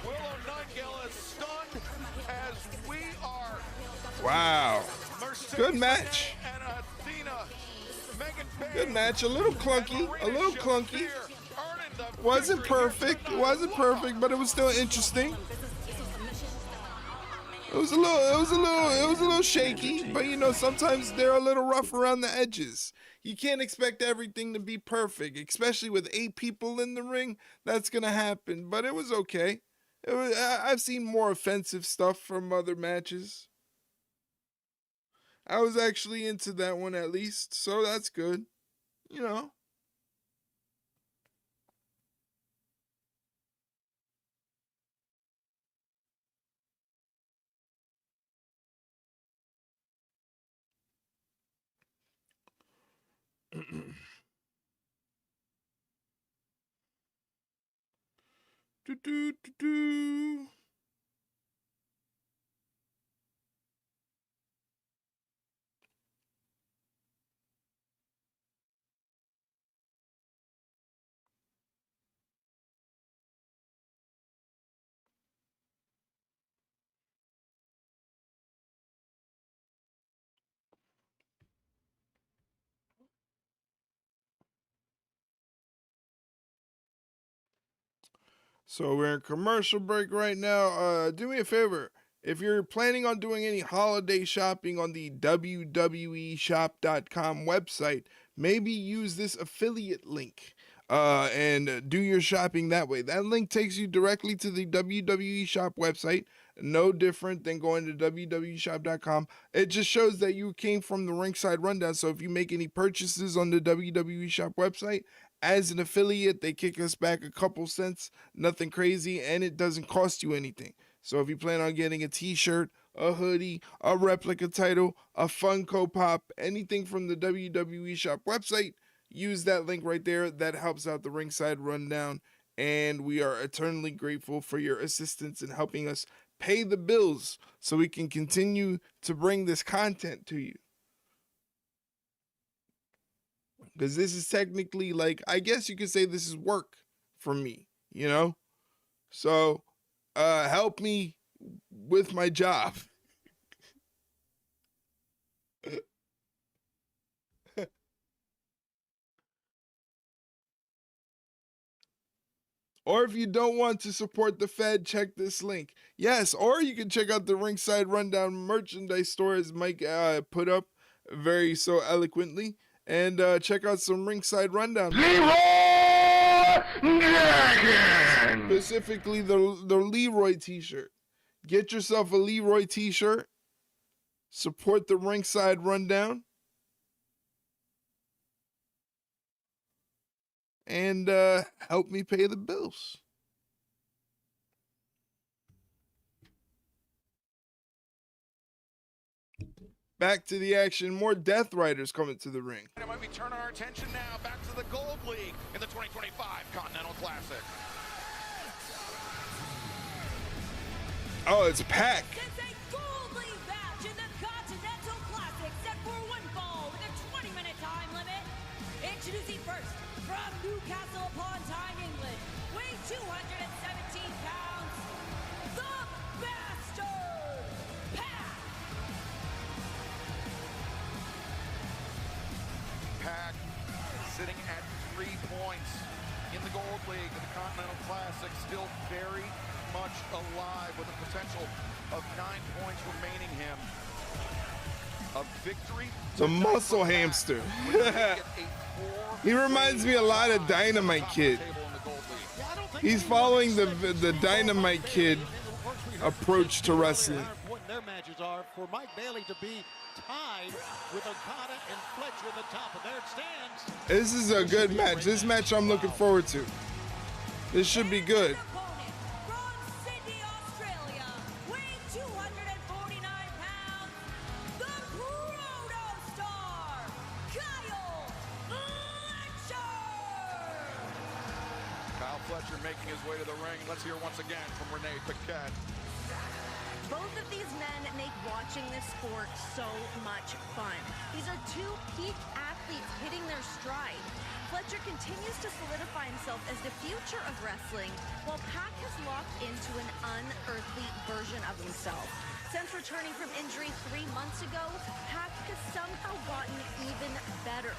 Willow Nightingale is stunned as we are. Wow. Mercedes Good match. Moné and Athena. Megan Payne. Good match. A little clunky. A little clunky. Wasn't perfect. It wasn't perfect, but it was still interesting. It was a little shaky, but you know, sometimes they're a little rough around the edges. You can't expect everything to be perfect, especially with 8 people in the ring. That's gonna happen, but it was okay. I've seen more offensive stuff from other matches. I was actually into that one at least, so that's good. You know. do, do, do, do. So we're in commercial break right now. Do me a favor. If you're planning on doing any holiday shopping on the WWEshop.com website, maybe use this affiliate link and do your shopping that way. That link takes you directly to the WWE Shop website. No different than going to WWEshop.com. It just shows that you came from the Ringside Rundown. So if you make any purchases on the WWE Shop website, as an affiliate, they kick us back a couple cents, nothing crazy, and it doesn't cost you anything. So if you plan on getting a t-shirt, a hoodie, a replica title, a Funko Pop, anything from the WWE Shop website, use that link right there. That helps out the Ringside Rundown, and we are eternally grateful for your assistance in helping us pay the bills so we can continue to bring this content to you. Because this is technically, like, I guess you could say this is work for me, you know? So, help me with my job. Or if you don't want to support the Fed, check this link. Yes, or you can check out the Ringside Rundown merchandise store, as Mike put up very so eloquently. And check out some Ringside Rundown. Leroy Dragon! Specifically the Leroy t-shirt. Get yourself a Leroy t-shirt. Support the Ringside Rundown. And help me pay the bills. Back to the action. More Death Riders coming to the ring. Might we turn our attention now back to the Gold League in the 2025 Continental Classic. Oh, it's Pac. It's a Gold League match in the Continental Classic set for one fall with a 20-minute time limit. Introducing first from Newcastle upon Tyne, England, weighing 217 pounds, the Bastard, Pac. Pac sitting at 3 points in the Gold League in the Continental Classic, still very much alive with a potential of 9 points remaining him. A victory. The muscle hamster. He reminds me a lot of Dynamite Kid. He's following the Dynamite Kid approach to wrestling. Their matches are for Mike Bailey to be tied with Okada and Fletcher at the top, and there it stands. This is a good match. This match I'm looking forward to. This should be good. Fletcher making his way to the ring. Let's hear once again from Renee Paquette. Both of these men make watching this sport so much fun. These are two peak athletes hitting their stride. Fletcher continues to solidify himself as the future of wrestling, while Pac has locked into an unearthly version of himself. Since returning from injury 3 months ago, Pac has somehow gotten even better.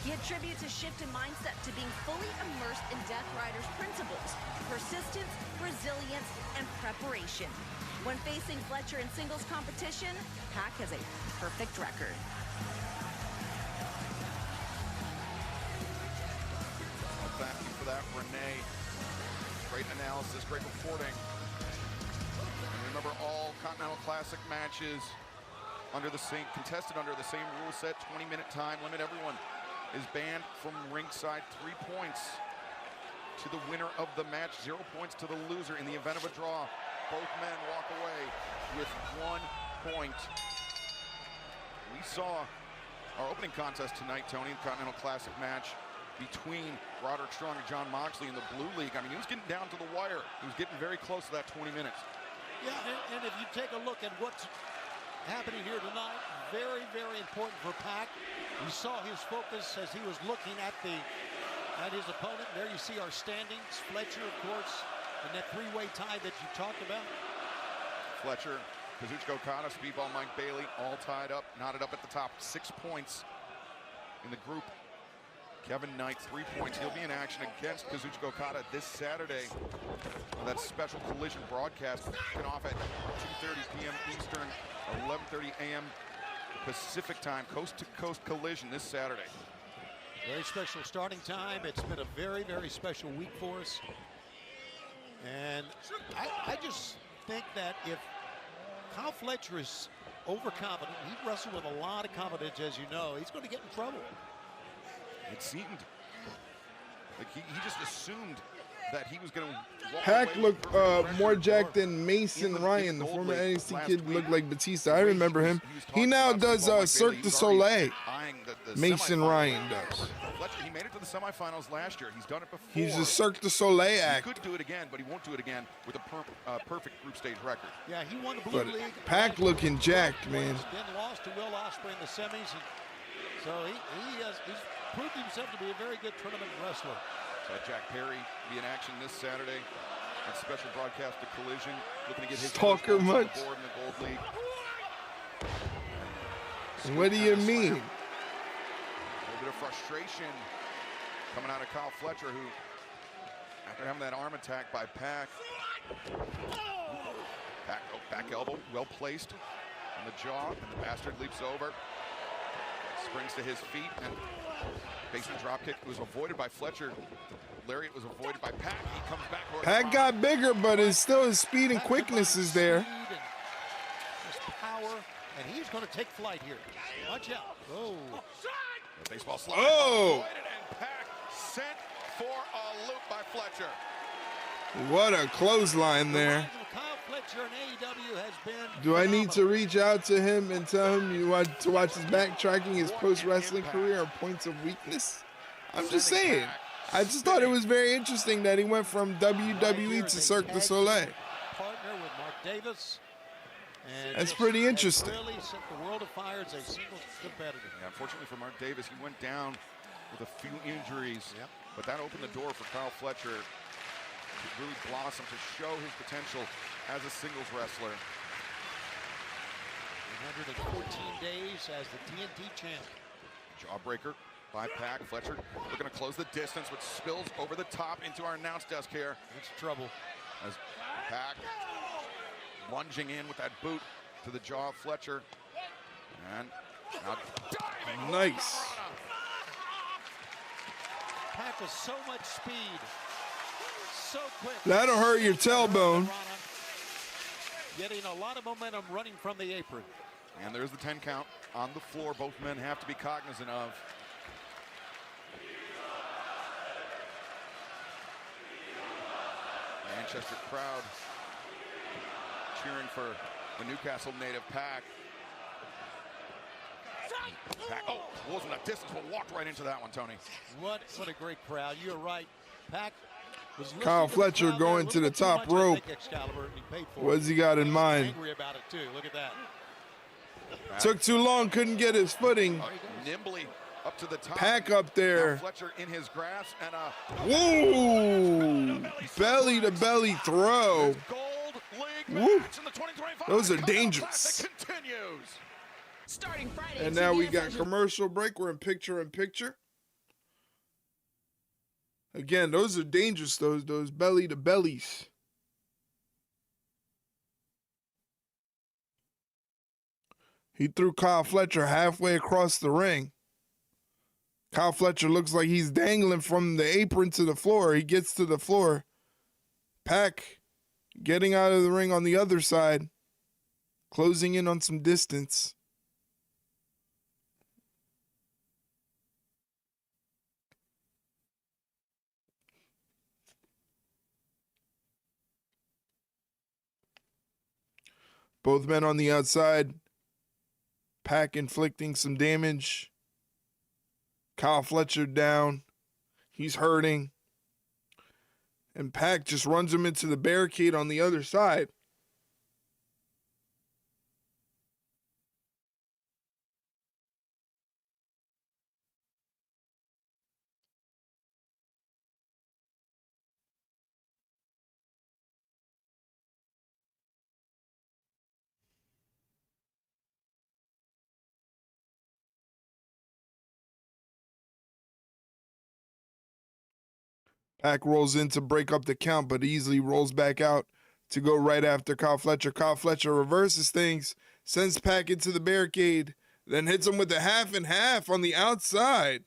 He attributes his shift in mindset to being fully immersed in Death Rider's principles: persistence, resilience, and preparation. When facing Fletcher in singles competition, Pac has a perfect record. Well, thank you for that, Renee. Great analysis, great reporting. And remember, all Continental Classic matches contested under the same rule set, 20-minute time limit. Everyone is banned from ringside. 3 points to the winner of the match, 0 points to the loser. In the event of a draw, both men walk away with 1 point. We saw our opening contest tonight, Tony, the Continental Classic match between Roderick Strong and John Moxley in the Blue League. I mean, he was getting down to the wire. He was getting very close to that 20 minutes. Yeah, and if you take a look at what's happening here tonight, very, very important for Pac. We saw his focus as he was looking at his opponent. There you see our standings. Fletcher, of course, and that three-way tie that you talked about. Fletcher, Kazuchika Okada, Speedball Mike Bailey, all tied up, knotted up at the top. 6 points in the group. Kevin Knight, 3 points. He'll be in action against Kazuchika Okada this Saturday. That special collision broadcast kicking off at 2:30 p.m. Eastern, 11:30 a.m. Pacific time. Coast-to-coast collision this Saturday. Very special starting time. It's been a very, very special week for us. And I just think that if Kyle Fletcher is overconfident, he wrestled with a lot of confidence, as you know, he's going to get in trouble. It seemed like he just assumed that he was going to walk Pac away looked more jacked than Mason Ryan, the former NXT kid. Looked like Batista. I remember him. He now does Cirque du Soleil. Mason Ryan does. Fletcher, he made it to the semifinals last year. He's done it before. He's a Cirque du Soleil act. He could do it again, but he won't do it again with a perfect group stage record. Yeah, he won the Blue League. Pac looking jacked, man. He's been lost to Will Ospreay in the semis, and so he's proved himself to be a very good tournament wrestler. Jack Perry be in action this Saturday. That special broadcast of Collision, looking to get his Stalker much. board in the Gold League. What do you mean? A little bit of frustration coming out of Kyle Fletcher, who, after having that arm attack by Pac, back elbow, well placed on the jaw, and the bastard leaps over, springs to his feet, and basement dropkick was avoided by Fletcher. Lariat was avoided by Pac. He comes back. Pac got bigger, but his speed and quickness is there. His power, and he's going to take flight here. Watch out. Oh. The baseball slide. Oh. And Pac sent for a loop by Fletcher. What a clothesline there. Kyle Fletcher in AEW has been Do I need to reach out to him and tell him you want to watch his backtracking, his post-wrestling career, or points of weakness? I'm just saying. I just thought it was very interesting that he went from WWE to Cirque du Soleil. Partner with Mark Davis. And That's pretty interesting. Really set the world afire as a singles competitor. Yeah, unfortunately for Mark Davis, he went down with a few injuries. Yep. But that opened the door for Kyle Fletcher to really blossom, to show his potential as a singles wrestler. 114 days as the TNT champ. Jawbreaker by Pac. Fletcher looking to close the distance, which spills over the top into our announce desk here. It's trouble. As Pack lunging in with that boot to the jaw of Fletcher. And now diving. Nice. Pack with so much speed. So quick. That'll hurt your tailbone. Getting a lot of momentum running from the apron. And there's the 10 count on the floor. Both men have to be cognizant of. Manchester crowd cheering for the Newcastle native Pack. Pack, oh, wasn't a distance, but walked right into that one, Tony. What a great crowd. You're right. Pack was Kyle Fletcher going to the top rope. What has he got in mind? Angry about it too. Look at that. Took too long, couldn't get his footing. Nimbly up to the top. Pack up there. Now Fletcher in his grasp and whoa! Belly to belly throw. Woo. Those are dangerous. Starting Friday. And now we got commercial break. We're in picture. Again, those are dangerous, those belly to bellies. He threw Kyle Fletcher halfway across the ring. Kyle Fletcher looks like he's dangling from the apron to the floor. He gets to the floor. Pack getting out of the ring on the other side, closing in on some distance. Both men on the outside. Pack inflicting some damage. Kyle Fletcher down. He's hurting. And Pack just runs him into the barricade on the other side. Pack rolls in to break up the count, but easily rolls back out to go right after Kyle Fletcher. Kyle Fletcher reverses things, sends Pack into the barricade, then hits him with a half and half on the outside.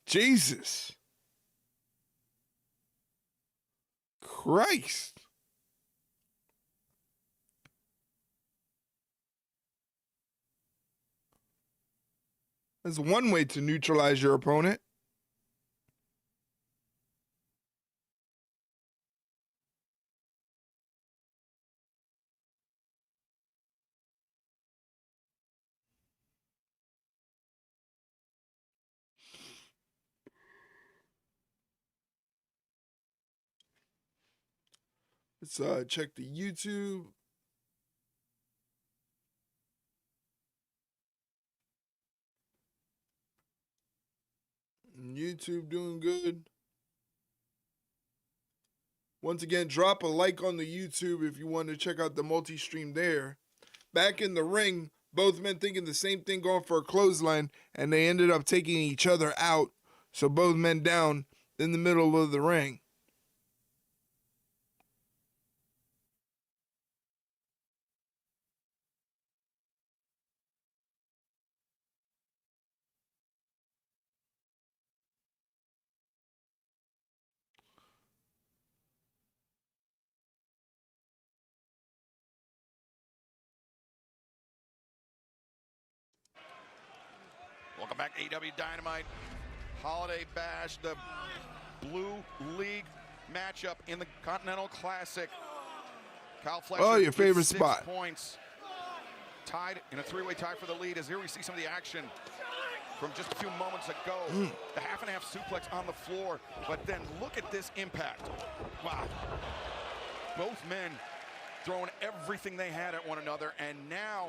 Jesus. Christ. That's one way to neutralize your opponent. Let's check the YouTube. YouTube doing good. Once again, drop a like on the YouTube if you want to check out the multi-stream there. Back in the ring, both men thinking the same thing, going for a clothesline, and they ended up taking each other out. So both men down in the middle of the ring. Welcome back, Aew Dynamite Holiday Bash, the Blue League matchup in the Continental Classic. Kyle Fletcher, oh, your favorite 6 spot. Points, tied in a three-way tie for the lead. As here we see some of the action from just a few moments ago. The half and half suplex on the floor, but then look at this impact. Wow. Both men throwing everything they had at one another, and now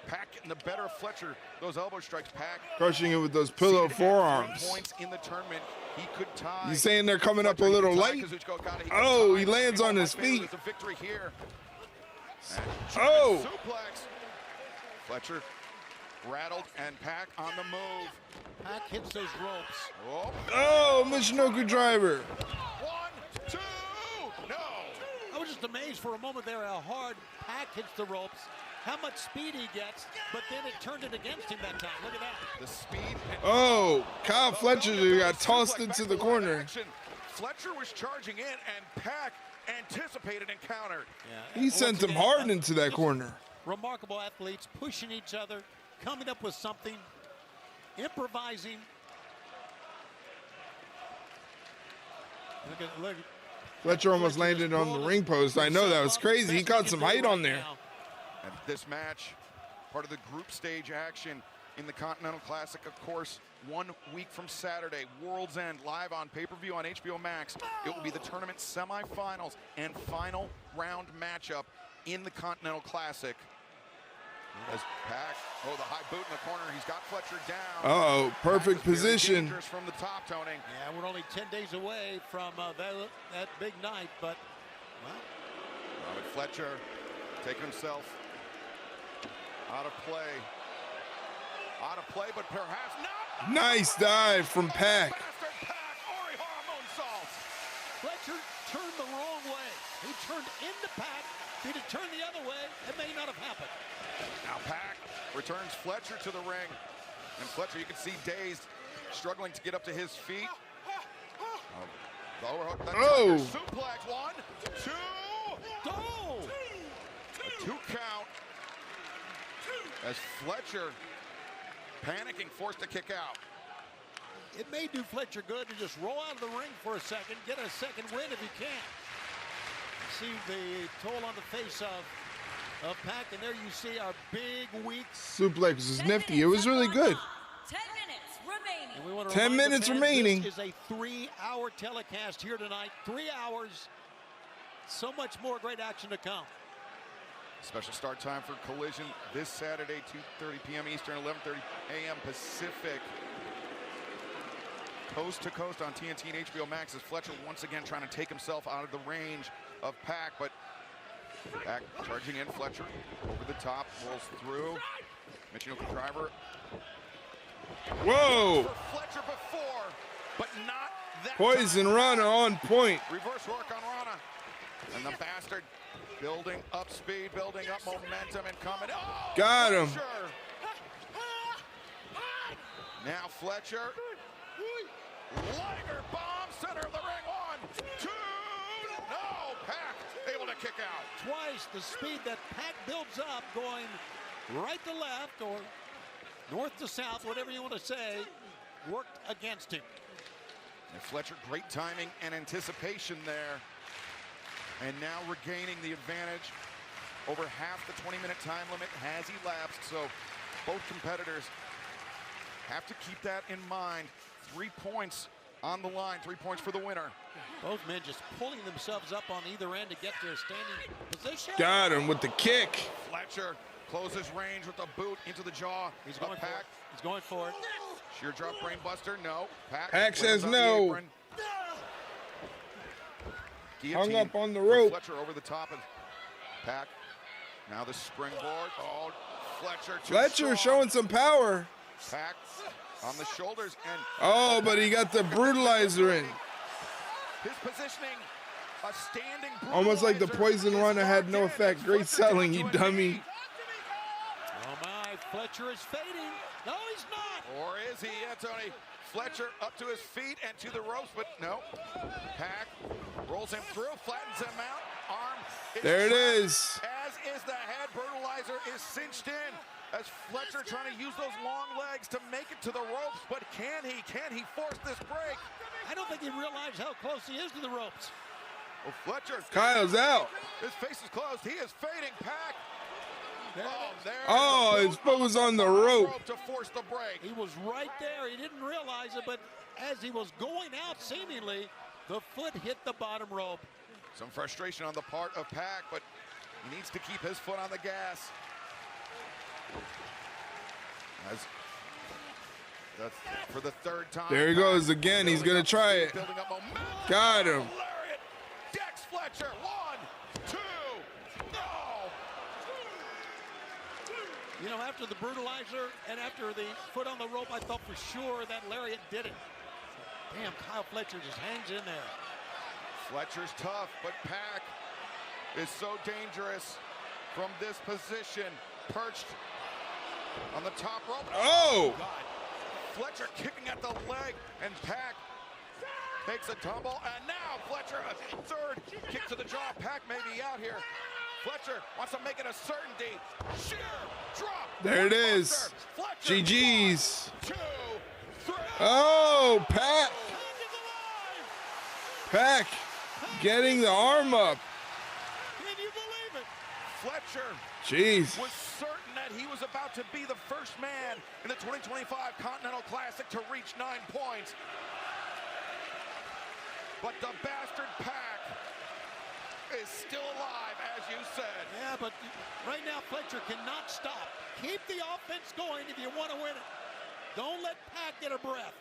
Pack getting the better of Fletcher. Those elbow strikes, Pack Crushing it with those pillow forearms. Points in the tournament. He could tie. You saying they're coming up a little light? Oh, he lands on his feet. There's a victory here. Oh! Suplex. Fletcher rattled and Pack on the move. Pack hits those ropes. Oh, Michinoku driver. 1, 2, no. was just amazed for a moment there how hard Pac hits the ropes, how much speed he gets, but then it turned it against him that time. Look at that. The speed. Oh, Kyle Fletcher got tossed into the corner. Fletcher was charging in, and Pac anticipated and countered. He sent him hard into that corner. Remarkable athletes pushing each other, coming up with something, improvising. Look. Fletcher almost landed on the ring post. I know, that was crazy. He caught some height on there. And this match, part of the group stage action in the Continental Classic, of course, 1 week from Saturday, World's End, live on pay-per-view on HBO Max. It will be the tournament semifinals and final round matchup in the Continental Classic. As Pac, the high boot in the corner, he's got Fletcher down. Uh-oh, perfect position. Dangerous from the top, Tony. Yeah, we're only 10 days away from that big night, but, well. Robert Fletcher taking himself out of play. Out of play, but perhaps not. Nice dive from Pac. Fletcher turned the wrong way. He turned into Pac. If he'd have turned the other way, it may not have happened. Now Pac returns Fletcher to the ring. And Fletcher, you can see dazed, struggling to get up to his feet. The overhook, the suplex. 1, 2. A 2 count. As Fletcher, panicking, forced to kick out. It may do Fletcher good to just roll out of the ring for a second, get a second win if he can. See the toll on the face of Pac, and there you see our big, weak suplex was nifty. It was really good. 10 minutes remaining. 10 minutes remaining. This is a 3-hour telecast here tonight. 3 hours. So much more great action to come. Special start time for Collision this Saturday, 2:30 p.m. Eastern, 11:30 a.m. Pacific. Coast to coast on TNT and HBO Max as Fletcher once again trying to take himself out of the range of Pac, but Pac charging in. Fletcher over the top, rolls through. Michinoku driver. Whoa! For Fletcher before, but not that Poison time. Rana on point. Reverse work on Rana. And the bastard building up speed, building up momentum, and coming. Oh, got him. Fletcher. Now Fletcher. Liger bomb, center of the ring. 1, 2. No, Pac able to kick out. Twice the speed that Pac builds up, going right to left or north to south, whatever you want to say, worked against him. And Fletcher, great timing and anticipation there. And now regaining the advantage. Over half the 20-minute time limit has elapsed, so both competitors have to keep that in mind. 3 points on the line, 3 points for the winner. Both men just pulling themselves up on either end to get to a standing position. Got him with the kick. Fletcher closes range with the boot into the jaw. He's going for it. He's going for it. Sheer drop brain buster, no. Pac says no. Hung up on the rope. Fletcher over the top of Pac. Now the springboard. Oh, Fletcher. Fletcher showing some power. Pac on the shoulders and. Oh, but he got the brutalizer in. His positioning, a standing brutalizer. Almost like the poison runner had no effect. Great selling, you dummy. Oh my, Fletcher is fading. No, he's not. Or is he, Tony? Fletcher up to his feet and to the ropes, but no. Pac rolls him through, flattens him out. Arm. There it is. As is the head. Brutalizer is cinched in. As Fletcher trying to use those long legs to make it to the ropes, but can he? Can he force this break? I don't think he realized how close he is to the ropes. Oh, Fletcher. Kyle's out. His face is closed. He is fading. Pac. His foot was on the rope. To force the break. He was right there. He didn't realize it, but as he was going out, seemingly, the foot hit the bottom rope. Some frustration on the part of Pac, but he needs to keep his foot on the gas. That's for the third time. There he goes again. He's going to try it. Got him. Lariat. Dex Fletcher. 1, 2. No. You know, after the brutalizer and after the foot on the rope, I thought for sure that Lariat did it. Damn, Kyle Fletcher just hangs in there. Fletcher's tough, but Pac is so dangerous from this position. Perched on the top rope. Oh! God. Fletcher kicking at the leg, and Pac makes a tumble, and now Fletcher, a third kick to the jaw. Pac may be out here. Fletcher wants to make it a certainty. Sheer drop. There it is. GG's. 1, 2, 3. Oh, Pac. Pac getting the arm up. Can you believe it? Fletcher Jeez. was certain that he was about to be the first man in the 2025 Continental Classic to reach 9 points. But the bastard Pac is still alive, as you said. Yeah, but right now Fletcher cannot stop. Keep the offense going if you want to win it. Don't let Pac get a breath.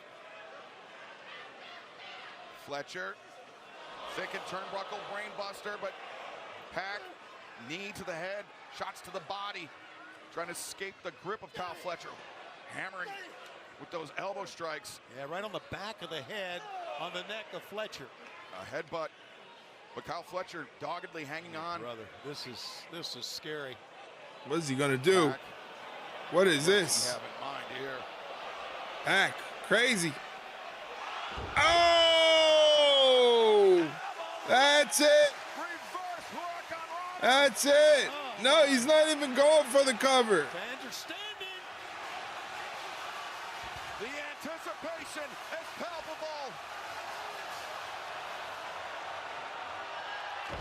Fletcher, thick and turnbuckle brainbuster, but Pac, knee to the head, shots to the body, trying to escape the grip of Kyle Fletcher, hammering with those elbow strikes. Yeah, right on the back of the head, on the neck of Fletcher. A headbutt, but Kyle Fletcher doggedly hanging on. Brother, this is scary. What is he gonna do? Pac, What is you this? have in mind here. Pac, crazy. Oh! That's it. That's it. No, he's not even going for the cover. Fans are standing. The anticipation is palpable.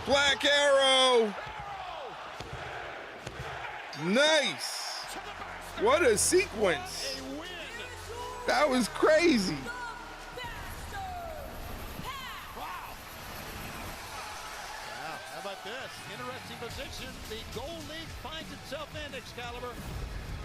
Black Arrow. Nice. What a sequence. That was crazy. Wow, how about this? Interesting position. The Gold League finds itself in Excalibur.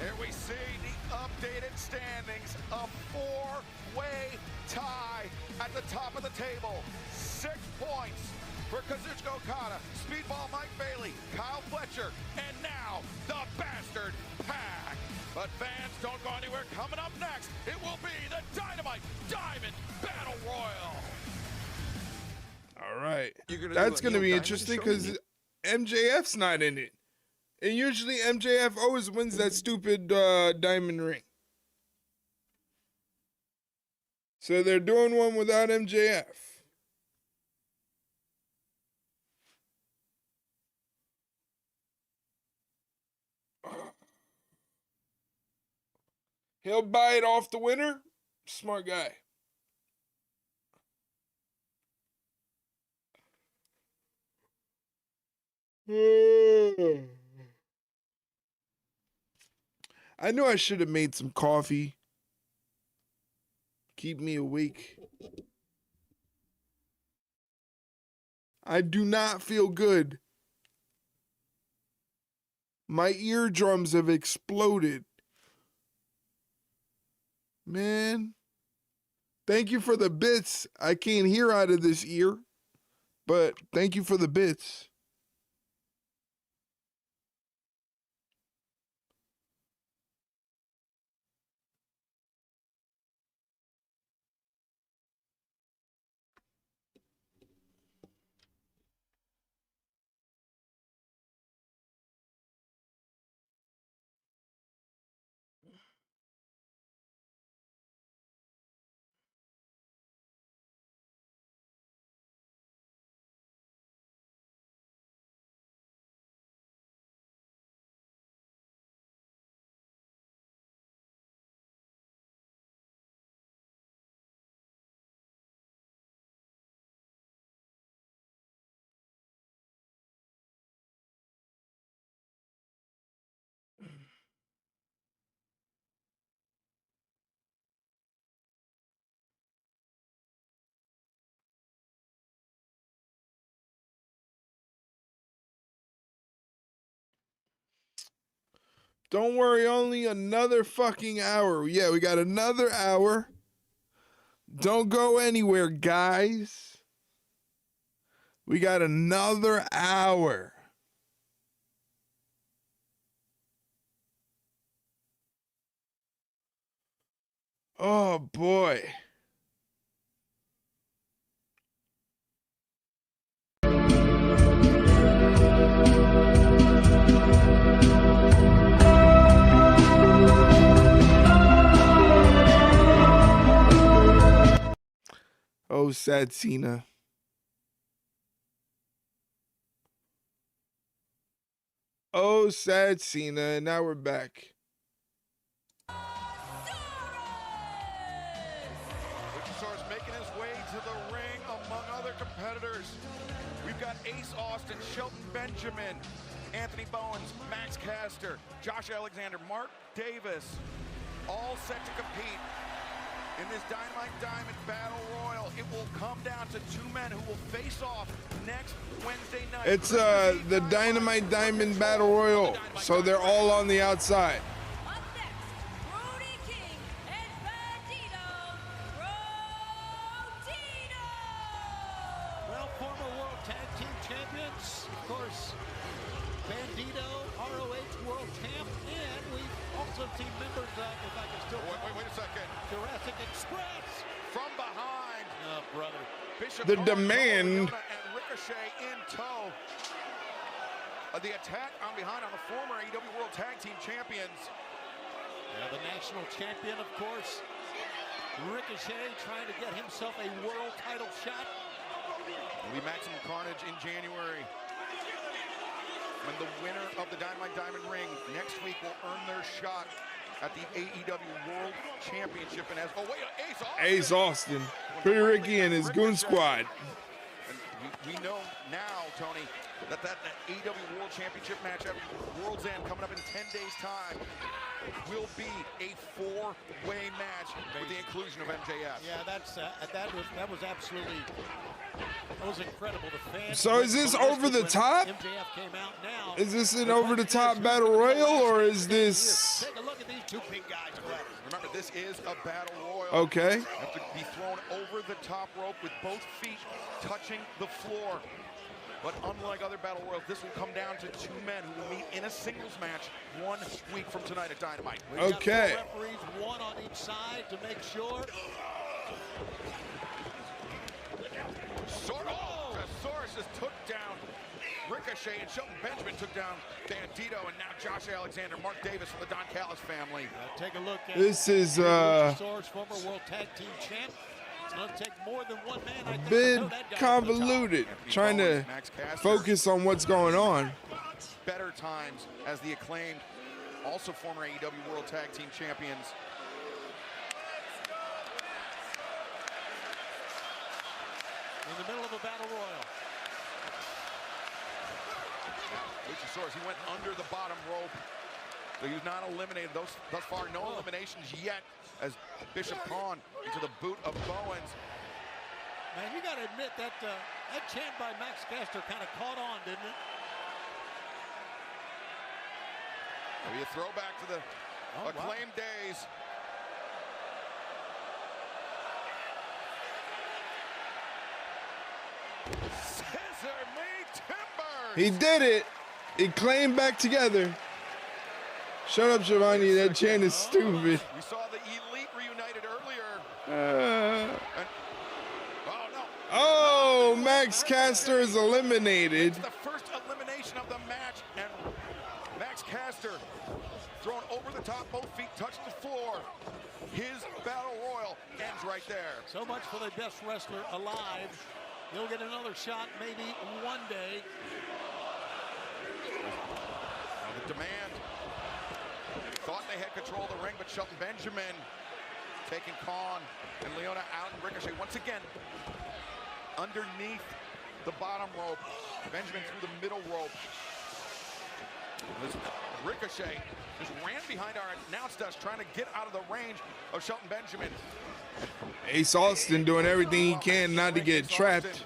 Here we see the updated standings. A 4-way tie at the top of the table. 6 points for Kazuchika Okada, Speedball Mike Bailey, Kyle Fletcher, and now the bastard Pac. But fans, don't go anywhere. Coming up next, it will be the Dynamite Diamond Battle Royale. All right. gonna That's do a going to Aew be Dynamite interesting show? because MJF's not in it. And usually MJF always wins that stupid diamond ring. So they're doing one without MJF. He'll buy it off the winner. Smart guy. I knew I should have made some coffee. Keep me awake. I do not feel good. My eardrums have exploded. Man. Thank you for the bits. I can't hear out of this ear, but thank you for the bits. Don't worry, only another fucking hour. Yeah, we got another hour. Don't go anywhere, guys. We got another hour. Oh, boy. sad Cena. Oh, sad Cena. And now we're back. Luchasaurus making his way to the ring among other competitors. We've got Ace Austin, Shelton Benjamin, Anthony Bowens, Max Caster, Josh Alexander, Mark Davis, all set to compete in this Dynamite Diamond Battle Royal. It will come down to two men who will face off next Wednesday night. It's the Dynamite Diamond Battle Royal, so they're all on the outside. Well, former World Tag Team Champions, of course, Bandito, ROH World Champ, and we've also seen members of, if I can still... Wait a second. Jurassic Express. From behind. Oh, brother. Bishop The demand. and Ricochet in tow. The attack on behind on the former AEW World Tag Team Champions. Yeah, the national champion, of course. Ricochet trying to get himself a world title shot. It'll be Maximum Carnage in January, when the winner of the Dynamite Diamond Ring next week will earn their shot at the AEW World Championship. And as Ace Austin, Pretty Ricky and his Goon Squad. And we know now, Tony, that AEW World Championship match at World's End coming up in 10 days' time will be a four-way match with the inclusion of MJF. Yeah, that was absolutely, that was incredible. The fans. So is this over the top? MJF came out now. Is this an over the top battle royal, or is this? Take a look at these two big guys. Remember, this is a battle royal. Okay. You have to be thrown over the top rope with both feet touching the floor. But unlike other battle royals, this will come down to two men who will meet in a singles match 1 week from tonight at Dynamite. Okay. Got 4 referees, one on each side to make sure. Soros just took down Ricochet, and Shelton Benjamin took down Bandito, and now Josh Alexander, Mark Davis from the Don Callis family. Take a look at This is Soros, former World Tag Team Champ. It's going to take more than one man, I think, bit to know that guy convoluted, trying to focus on what's going on. Better times as the Acclaimed, also former AEW World Tag Team Champions. in the middle of a battle royal. Luchasaurus, he went under the bottom rope. So he was not eliminated. Thus far, no eliminations yet as Bishop Pawn into the boot of Bowens. Man, you got to admit that that chant by Max Caster kind of caught on, didn't it? Maybe a throwback to the Acclaimed days. Scissor me timbers. He did it. He claimed back together. Shut up, Shivani. That chant is stupid. We saw the Elite reunited earlier. Oh, Max Caster is eliminated. It's the first elimination of the match, and Max Caster thrown over the top, both feet touch the floor. His battle royal ends right there. So much for the best wrestler alive. He'll get another shot maybe one day. The demand. Thought they had control of the ring, but Shelton Benjamin taking Khan and Leona out, and Ricochet once again underneath the bottom rope. Benjamin through the middle rope. Ricochet just ran behind our announce desk trying to get out of the range of Shelton Benjamin. Ace Austin doing everything he can not to get trapped.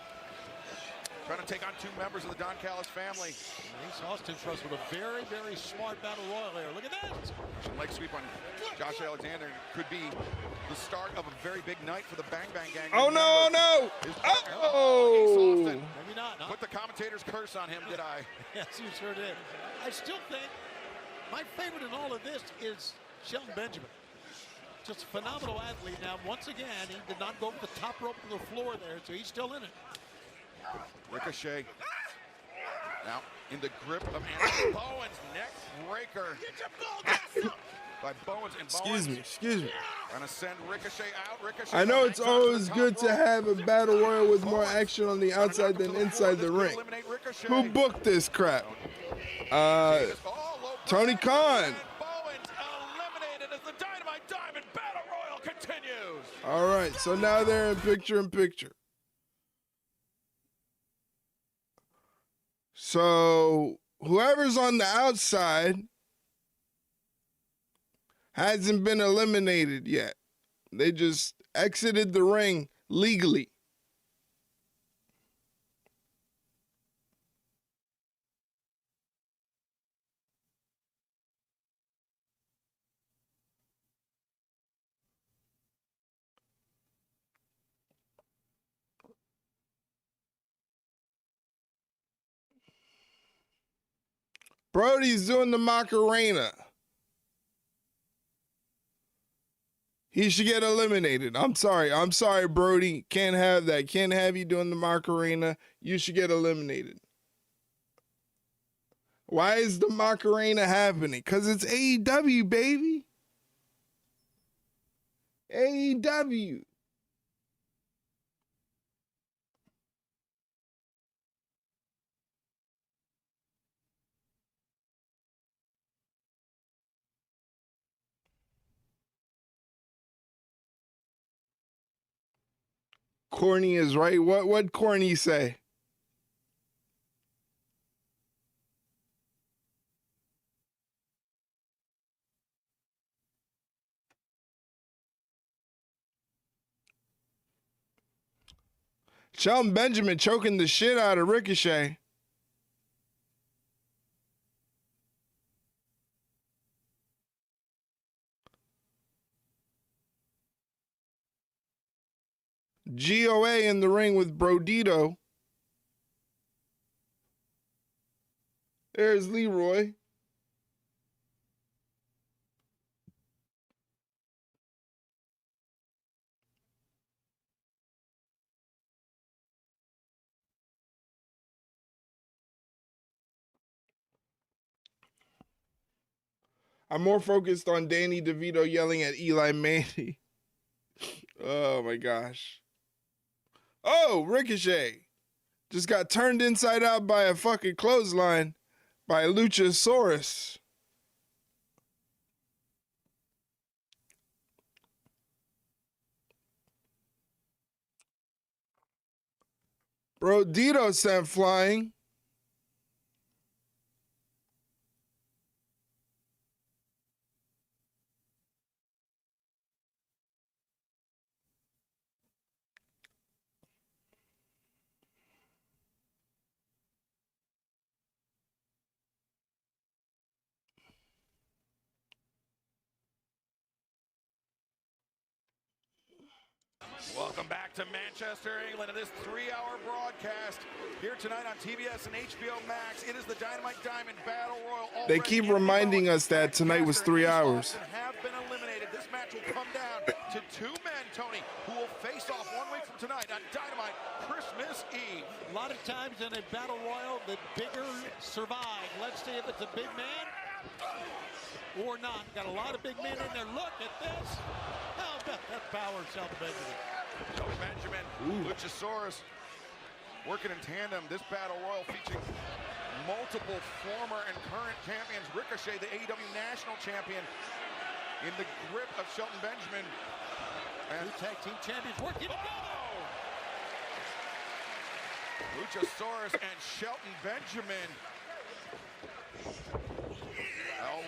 Trying to take on two members of the Don Callis family. Ace Austin trusts with a very, very smart battle royal there. Look at that. Leg sweep on Josh Alexander could be the start of a very big night for the Bang Bang Gang. Oh, no, no. Oh. Maybe not. Put the commentator's curse on him, did I? Yes, you sure did. I still think my favorite in all of this is Shelton Benjamin. Just a phenomenal athlete. Now, once again, he did not go over the top rope to the floor there, so he's still in it. Ricochet now in the grip of Anthony Bowens, neck breaker. by Bowens. And Excuse me. Gonna send Ricochet out. Ricochet I know it's always good to have a battle royal with more action on the outside than inside the ring. Who booked this crap? Tony Khan. Bowens eliminated as the Dynamite Diamond Battle Royal continues. All right, so now they're in picture. So whoever's on the outside hasn't been eliminated yet. They just exited the ring legally. Brody's doing the Macarena. He should get eliminated. I'm sorry, Brody. Can't have that. Can't have you doing the Macarena. You should get eliminated. Why is the Macarena happening? Because it's AEW, baby. AEW. Corny is right. What Corny say? Shelton Benjamin choking the shit out of Ricochet. GOA in the ring with Brodito. There's Leroy. I'm more focused on Danny DeVito yelling at Eli Manny. Oh my gosh. Oh, Ricochet just got turned inside out by a fucking clothesline by Luchasaurus. Brodito sent flying. Welcome back to Manchester, England, and this 3-hour broadcast here tonight on TBS and HBO Max. It is the Dynamite Diamond Battle Royal. They keep reminding us that tonight was 3 hours. Have been eliminated. This match will come down to 2 men, Tony, who will face off 1 week from tonight on Dynamite Christmas Eve. A lot of times in a battle royal, the bigger survive. Let's see if it's a big man or not. Got a lot of big men in there. Look at this. How about that power, Shelton Benjamin? Shelton Benjamin, Luchasaurus working in tandem. This battle royal featuring multiple former and current champions. Ricochet, the AEW National Champion, in the grip of Shelton Benjamin. And 2 tag team champions working together. Luchasaurus and Shelton Benjamin. Oh,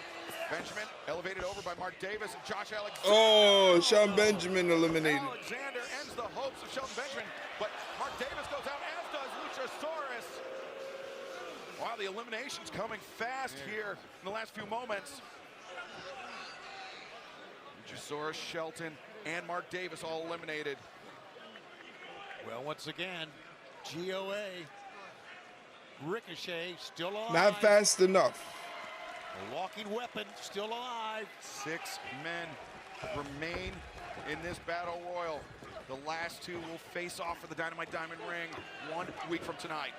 Benjamin elevated over by Mark Davis and Josh Alexander. Oh, Shelton Benjamin eliminated. Alexander ends the hopes of Shelton Benjamin, but Mark Davis goes out, as does Luchasaurus. Wow, the elimination's coming fast here in the last few moments. Luchasaurus, Shelton, and Mark Davis all eliminated. Well, once again, GOA, Ricochet still alive. Not fast enough. A walking weapon, still alive. 6 men remain in this battle royal. The last 2 will face off for the Dynamite Diamond Ring 1 week from tonight.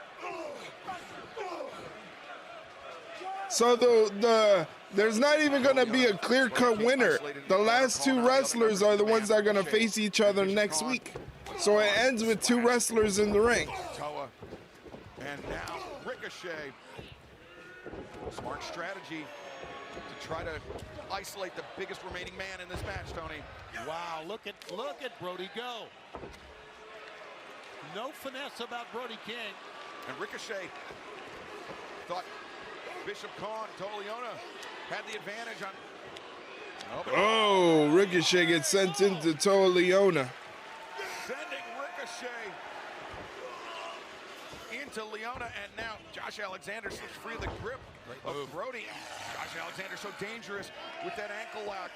So the There's not even going to be a clear-cut winner. The last two wrestlers are the ones that are going to face each other next week. So it ends with two wrestlers in the ring. And now Ricochet. Smart strategy to try to isolate the biggest remaining man in this match, Tony. Wow, look at Brody go. No finesse about Brody King. And Ricochet thought Bishop Khan, Toleona, had the advantage on. Oh, Ricochet gets sent into Toleona. Sending Ricochet into Leona, and now Josh Alexander slips free of the grip of Brody. Josh Alexander so dangerous with that ankle lock.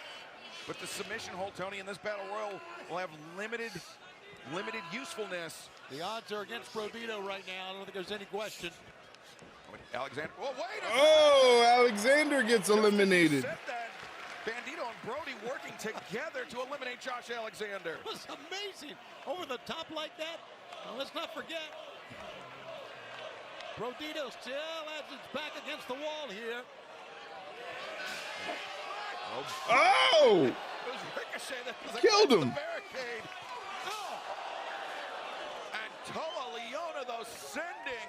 But the submission hold, Tony, in this Battle Royal will have limited usefulness. The odds are against Brodito right now. I don't think there's any question. Alexander, wait a Oh, Alexander gets eliminated. Bandito and Brody working together to eliminate Josh Alexander. It was amazing. Over the top like that. Now, let's not forget, Brodito still has its back against the wall here. Oh! It was Ricochet that was Killed him. The barricade. Oh. And Toa Leona, though, sending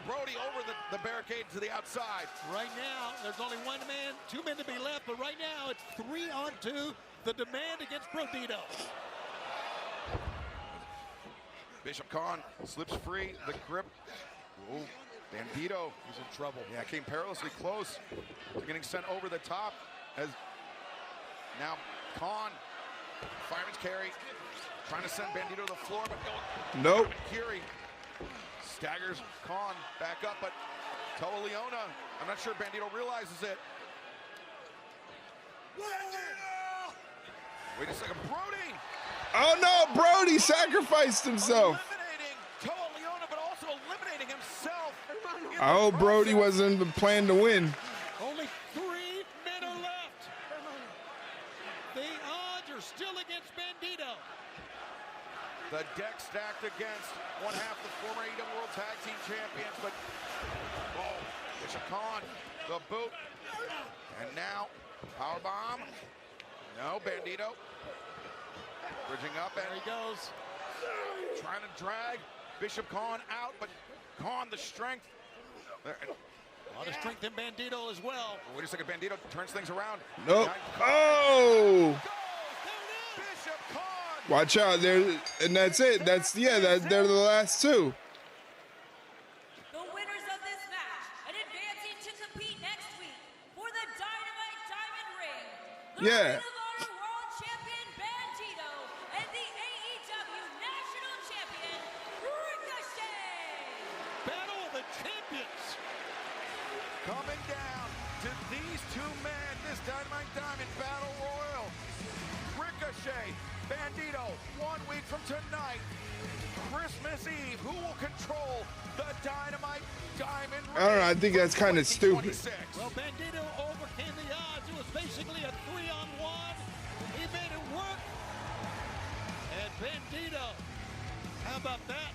Brody over the barricade to the outside. Right now, there's only two men to be left, but right now it's 3-on-2. The demand against Brodito. Bishop Khan slips free, the grip. Oh, Bandito. He's in trouble. Yeah, came perilously close to getting sent over the top as now Khan, fireman's carry, trying to send Bandito to the floor, but nope. Kiri staggers Khan back up, but Toa Leona, I'm not sure Bandito realizes it. Wait a second, Brody! Oh no, Brody sacrificed himself. Eliminating Toa Leona, but also eliminating himself. I hope Brody wasn't the plan to win. Only 3 men are left. The odds are still against Bandito. The deck stacked against one half the former AEW World Tag Team Champions, but Bishop Khan, the boot, and now powerbomb. No, Bandito. Bridging up, and there he goes. Trying to drag Bishop Khan out, but Khan, the strength. A lot of strength in Bandito as well. Wait a second, Bandito turns things around. Nope. Oh! Bishop Khan! Watch out, there, and that's it. They're the last two. The winners of this match and advancing to compete next week for the Dynamite Diamond Ring. The Yeah. Ring of Honor World Champion Bandito and the AEW National Champion Ricochet. Battle of the Champions. Coming down to these two men, this Dynamite Diamond Battle Royal. Ricochet, Bandito, 1 week from tonight, Christmas Eve. Who will control the Dynamite Diamond Ring? I don't know, I think that's kind of stupid. Well, Bandito overcame the odds. It was basically a 3-on-1. He made it work. And Bandito, how about that?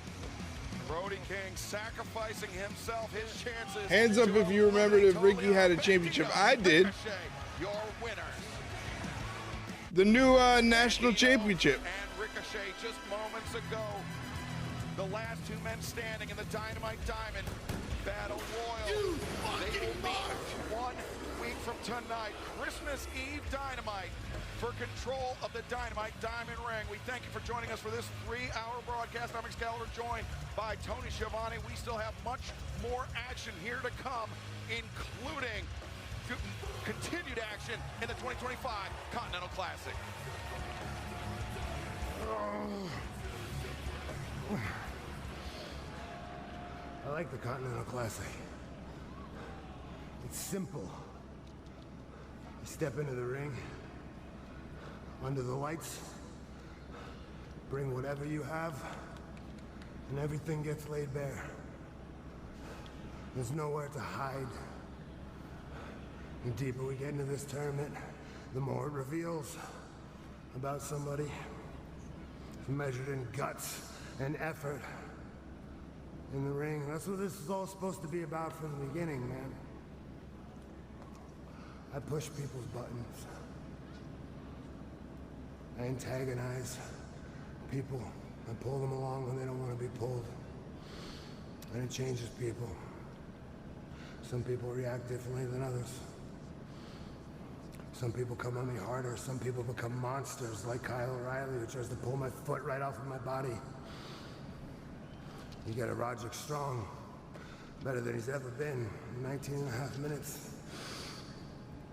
Brody King sacrificing himself, his chances. Hands up if you remembered if Ricky had a championship. I did. Your winners. The new national championship. And Ricochet just moments ago. The last two men standing in the Dynamite Diamond Battle Royal. They will meet 1 week from tonight. Christmas Eve Dynamite for control of the Dynamite Diamond Ring. We thank you for joining us for this 3-hour broadcast. I'm Excalibur, joined by Tony Schiavone. We still have much more action here to come, including continued action in the 2025 Continental Classic. I like the Continental Classic. It's simple. You step into the ring, under the lights, bring whatever you have, and everything gets laid bare. There's nowhere to hide. The deeper we get into this tournament, the more it reveals about somebody. It's measured in guts and effort in the ring. That's what this is all supposed to be about from the beginning, man. I push people's buttons. I antagonize people. I pull them along when they don't want to be pulled. And it changes people. Some people react differently than others. Some people come on me harder. Some people become monsters like Kyle O'Reilly, who tries to pull my foot right off of my body. You got a Roderick Strong, better than he's ever been, 19 and a half minutes.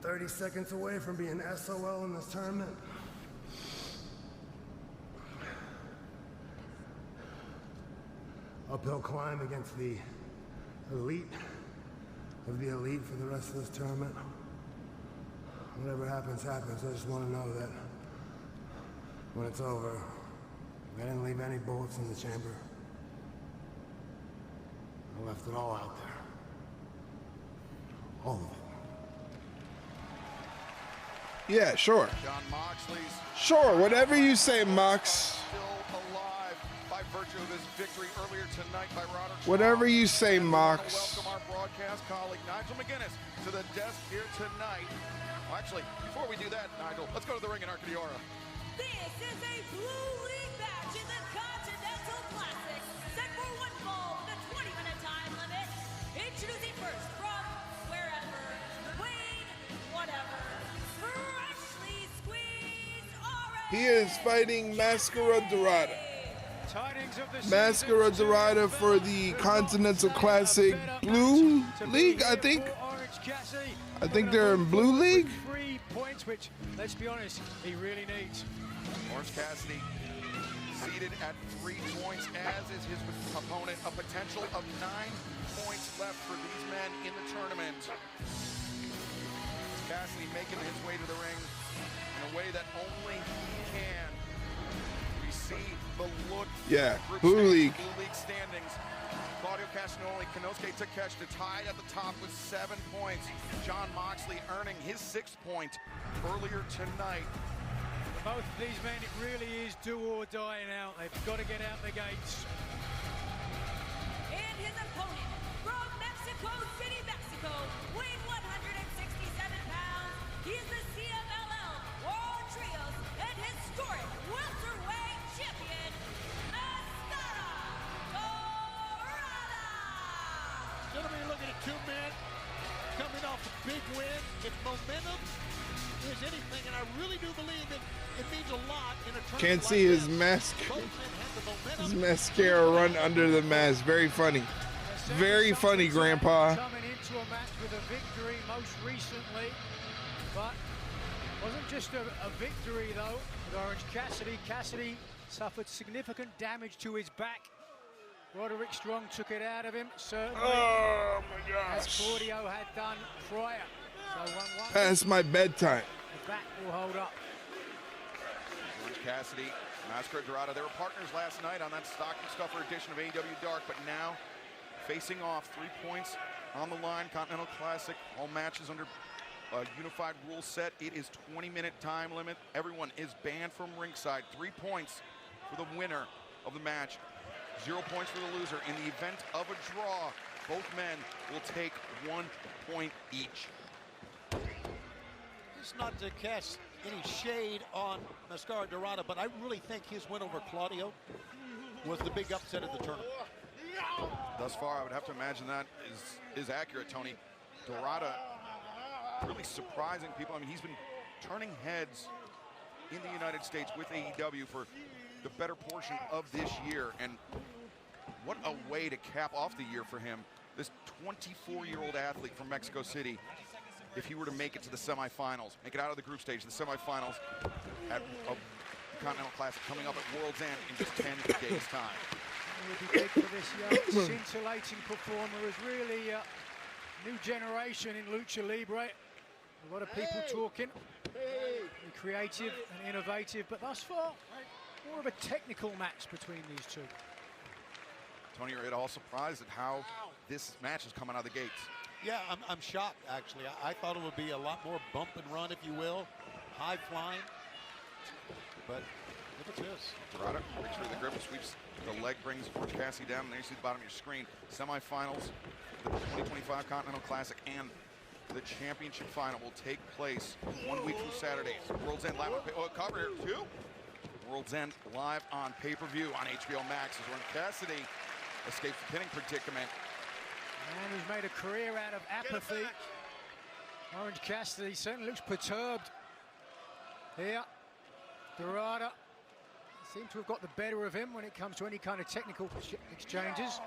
30 seconds away from being SOL in this tournament. Uphill climb against the elite of the elite for the rest of this tournament. Whatever happens, happens. I just want to know that when it's over, I didn't leave any bullets in the chamber. I left it all out there. All of it. Yeah, sure. Jon Moxley's Sure, whatever you say, Mox. still alive by virtue of his victory earlier tonight by Roderick Strong. Whatever you say, And we wanna Mox. welcome our broadcast colleague Nigel McGuinness to the desk here tonight. Well, actually, before we do that, Nigel, let's go to the ring in Arcadiora. This is a Blue League match in the Continental Classic, set for one fall with a 20-minute time limit. Introducing first from wherever, Wayne, whatever, freshly squeezed orange. He is fighting Mascara Dorada. Mascara Dorada for the Continental Classic Blue League, I think. I think they're in Blue League. 3 points, which, let's be honest, he really needs. Orange Cassidy seated at 3 points, as is his opponent. A potential of 9 points left for these men in the tournament. Cassidy making his way to the ring in a way that only he can. We see the look. Yeah, Group Blue League. Blue League standings. Claudio Castagnoli, Konosuke Takeshita tied at the top with 7 points. Jon Moxley earning his 6th point earlier tonight. For both of these men, it really is do or die now. They've got to get out the gates. And his opponent from Mexico City, Mexico, weighing 167 pounds. He is the CMLL World Trios and historic welterweight champion, Mascara Dorada. Gentlemen, you're looking at 2 men coming off a big win. If momentum is anything, and I really do believe it means a lot in a tournament. Can't like see his this. mask. Both men have the momentum. His mascara run under the mask. Very funny. Very funny, Grandpa. Coming into a match with a victory most recently, but wasn't just a victory though with Orange Cassidy. Cassidy suffered significant damage to his back. Roderick Strong took it out of him, certainly, Oh my as gosh. Claudio had done prior. So 1-1. Past my bedtime. The back will hold up. Orange Cassidy, Mascara Dorada, they were partners last night on that stocking stuffer edition of AEW Dark, but now facing off, 3 points on the line. Continental Classic, all matches under a unified rule set. It is 20-minute time limit. Everyone is banned from ringside. 3 points for the winner of the match. 0 points for the loser. In the event of a draw, both men will take 1 point each. It's not to cast any shade on Mascara Dorada, but I really think his win over Claudio was the big upset of the tournament. Thus far, I would have to imagine that is accurate, Tony. Dorada really surprising people. I mean, he's been turning heads in the United States with AEW for the better portion of this year, and what a way to cap off the year for him. This 24-year-old athlete from Mexico City, if he were to make it to the semifinals, make it out of the group stage, the semifinals at a Continental Classic coming up at World's End in just 10 days' time. It would be big for this young, scintillating performer. Is really a new generation in Lucha Libre. A lot of people talking, creative and innovative, but thus far, more of a technical match between these two. Tony, are you at all surprised at how this match is coming out of the gates? Yeah, I'm shocked, actually. I thought it would be a lot more bump and run, if you will, high flying. But look at this. Dorada breaks through the grip, sweeps the leg, brings Orange Cassidy down, and there you see the bottom of your screen. Semifinals, the 2025 Continental Classic and The championship final will take place 1 week from Saturday. World's End live on cover here too. World's End live on pay-per-view on HBO Max as Orange Cassidy escapes the pinning predicament. And he's made a career out of apathy. Orange Cassidy certainly looks perturbed here. Dorada seems to have got the better of him when it comes to any kind of technical exchanges.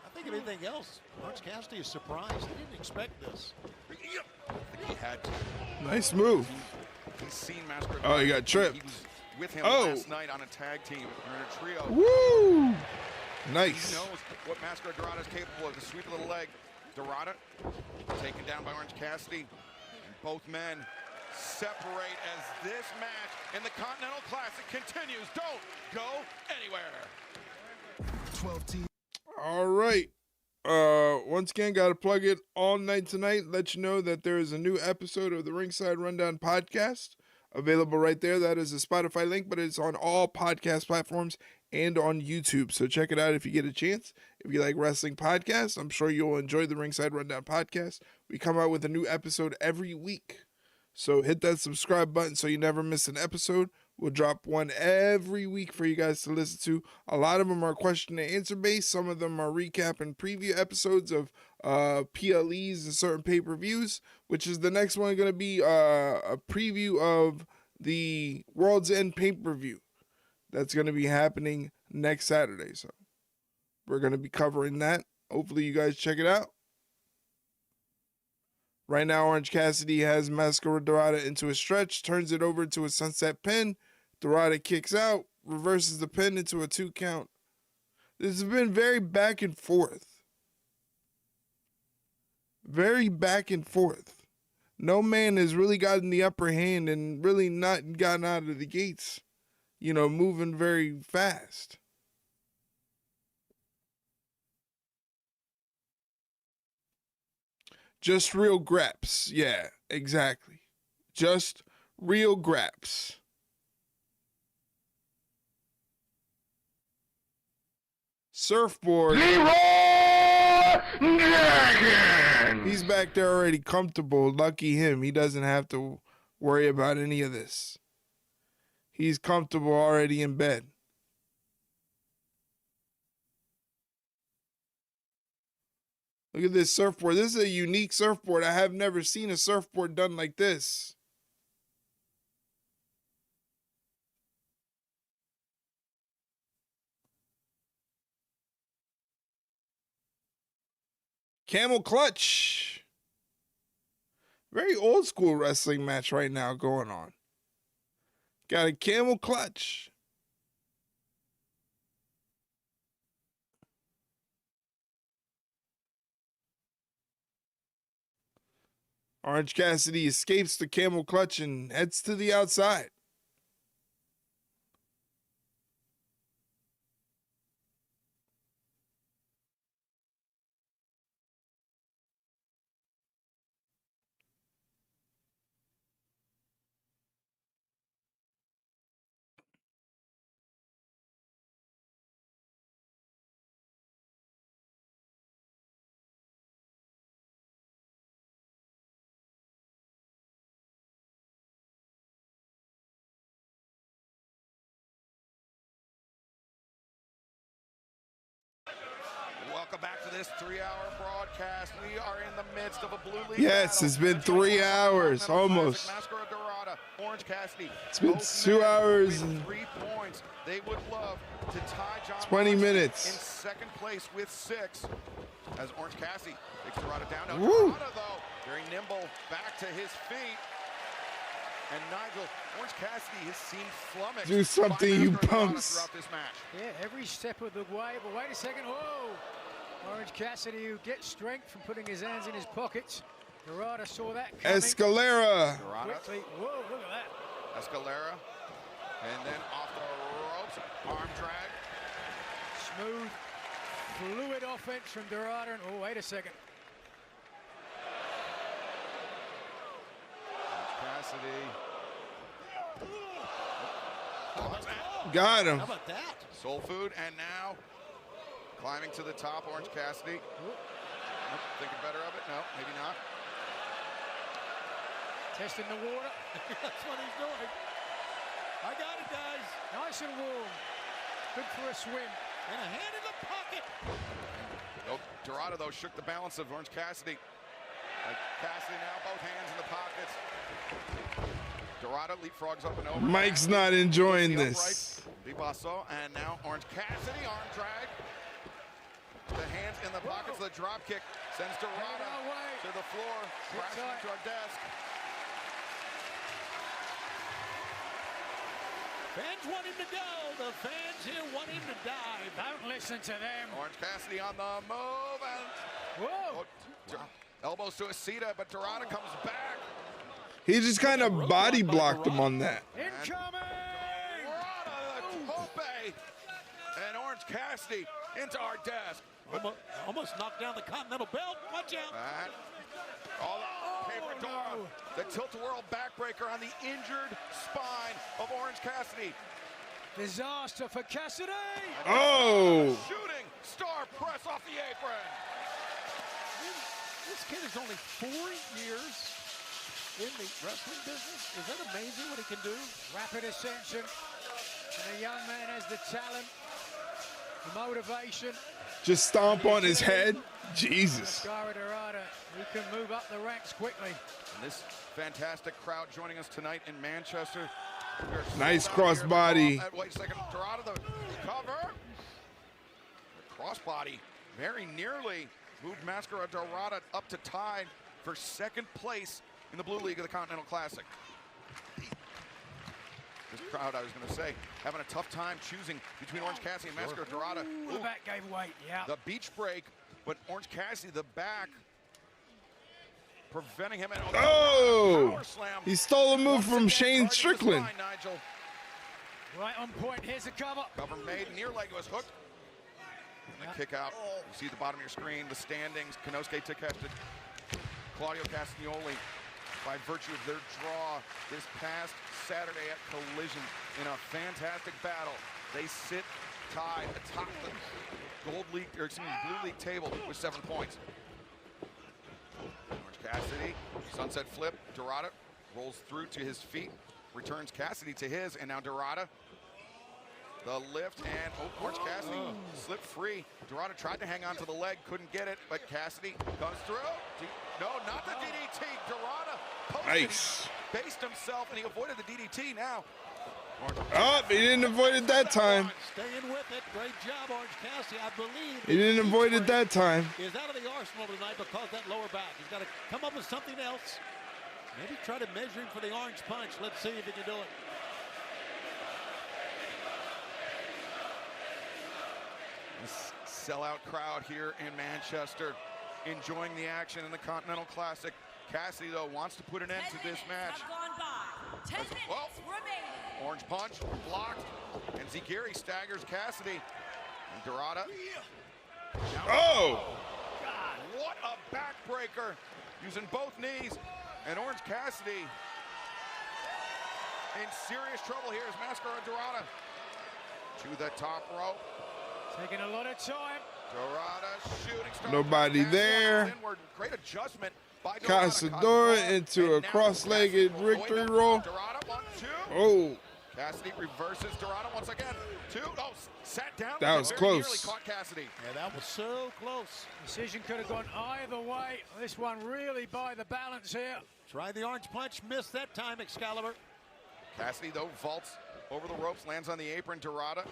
I think if anything else, Orange Cassidy is surprised. He didn't expect this. I think he had to. Nice move. He's seen Masquerade. Oh, he got tripped. He was with him last night on a tag team. They're in a trio. Woo! Nice. He knows what Masquerade Dorada is capable of. The sweet little leg. Dorada taken down by Orange Cassidy. And both men separate as this match in the Continental Classic continues. Don't go anywhere. 12 teams. All right. Once again, got to plug it all night tonight. Let you know that there is a new episode of the Ringside Rundown podcast available right there. That is a Spotify link, but it's on all podcast platforms and on YouTube. So check it out if you get a chance. If you like wrestling podcasts, I'm sure you'll enjoy the Ringside Rundown podcast. We come out with a new episode every week. So hit that subscribe button so you never miss an episode. We'll drop one every week for you guys to listen to. A lot of them are question and answer based. Some of them are recap and preview episodes of PLEs and certain pay-per-views, which is the next one going to be a preview of the World's End pay-per-view. That's going to be happening next Saturday. So we're going to be covering that. Hopefully you guys check it out. Right now, Orange Cassidy has Masquerade Dorada into a stretch, turns it over to a sunset pin. Dorada kicks out, reverses the pin into a 2 count. This has been very back and forth. Very back and forth. No man has really gotten the upper hand and really not gotten out of the gates, moving very fast. Just real graps. Yeah, exactly. Just real graps. Surfboard. He's back there already comfortable. Lucky him. He doesn't have to worry about any of this. He's comfortable already in bed. Look at this surfboard. This is a unique surfboard. I have never seen a surfboard done like this. Camel clutch. Very old school wrestling match right now going on. Got a camel clutch. Orange Cassidy escapes the camel clutch and heads to the outside. Welcome back to this 3-hour broadcast. We are in the midst of a blue league Yes, battle. it's been 3 hours, almost. Masquerade Dorada, Orange Cassidy. It's been 2 hours and 3 points. They would love to tie John 20 Moxley minutes. in second place with 6. As Orange Cassidy takes Dorada down. Now Woo. Dorada, though, very nimble, back to his feet. And Nigel, Orange Cassidy has seen flummoxed. Do something, you by Masquerade Dorada punks. throughout this match. Yeah, every step of the way. But wait a second. Whoa! Orange Cassidy, who gets strength from putting his hands in his pockets. Dorada saw that coming. Escalera. Quickly. Whoa, look at that. Escalera. And then off the ropes. Arm drag. Smooth, fluid offense from Dorada. And oh, wait a second. Cassidy. Got him. How about that? Soul food, and now climbing to the top, Orange Cassidy. Nope, thinking better of it? No, maybe not. Testing the water. That's what he's doing. I got it, guys. Nice and warm. Good for a swim. And a hand in the pocket. Dorado, though, shook the balance of Orange Cassidy. Cassidy now, both hands in the pockets. Dorado leapfrogs up and over. Mike's not enjoying this. Bibasso, and now Orange Cassidy, arm drag. The hands in the pockets of the drop kick sends Dorado to the floor, crashing to our desk. Fans want him to go. The fans here want him to dive. Don't listen to them. Orange Cassidy on the move, and elbows to Asita, but Dorado comes back. He just kind of body blocked him on that. Incoming! Dorado, the tope, and Orange Cassidy into our desk. Almost knocked down the Continental belt. Watch out. The tilt-a-whirl backbreaker on the injured spine of Orange Cassidy. Disaster for Cassidy. Oh! Shooting star press off the apron. This kid is only 4 years in the wrestling business. Is that amazing what he can do? Rapid ascension. And the young man has the talent, the motivation. Just stomp on his head. Jesus. Dorado, he can move up the ranks quickly. And this fantastic crowd joining us tonight in Manchester. Nice crossbody. Wait a second, Dorado, the cover. The crossbody very nearly moved Mascara Dorado up to tie for second place in the Blue League of the Continental Classic. This crowd, I was going to say, having a tough time choosing between Orange Cassidy and Mascara Dorado. The back gave weight, yeah. The beach break, but Orange Cassidy, the back, preventing him. And power slam. He stole a move from Shane Strickland. Nigel. Right on point. Here's a cover. Cover made. Near leg was hooked. And the kick out. You see the bottom of your screen, the standings. Konosuke Takeshita, Claudio Castagnoli, by virtue of their draw this past Saturday at Collision in a fantastic battle. They sit tied atop the Blue League table with 7 points. Orange Cassidy, sunset flip. Dorado rolls through to his feet, returns Cassidy to his, and now Dorado. The lift, and Orange Cassidy slipped free. Dorado tried to hang on to the leg, couldn't get it, but Cassidy comes through. No, not the DDT. Dorado nice. Based himself, and he avoided the DDT now. Oh, he didn't avoid it that time. Staying with it. Great job, Orange Cassidy. I believe he didn't avoid it that time. Is out of the arsenal tonight because that lower back. He's got to come up with something else. Maybe try to measure him for the orange punch. Let's see if he can do it. This sellout crowd here in Manchester, enjoying the action in the Continental Classic. Cassidy, though, wants to put an end to this match. Gone by. 10 minutes remaining. Orange punch blocked, and Zigiri staggers Cassidy. And Dorado. Oh! God, what a backbreaker, using both knees. And Orange Cassidy in serious trouble here as Mascara Dorado to the top rope. Taking a lot of time. Dorado shooting star. Nobody there. Inward. Great adjustment by Casadora into a cross-legged victory roll. Dorado 1, 2. Oh. Cassidy reverses Dorado once again. 2. Oh, sat down. That was close. Nearly caught Cassidy. Yeah, that was so close. Decision could have gone either way. This one really by the balance here. Tried the orange punch, missed that time, Excalibur. Cassidy, though, vaults over the ropes, lands on the apron. Dorado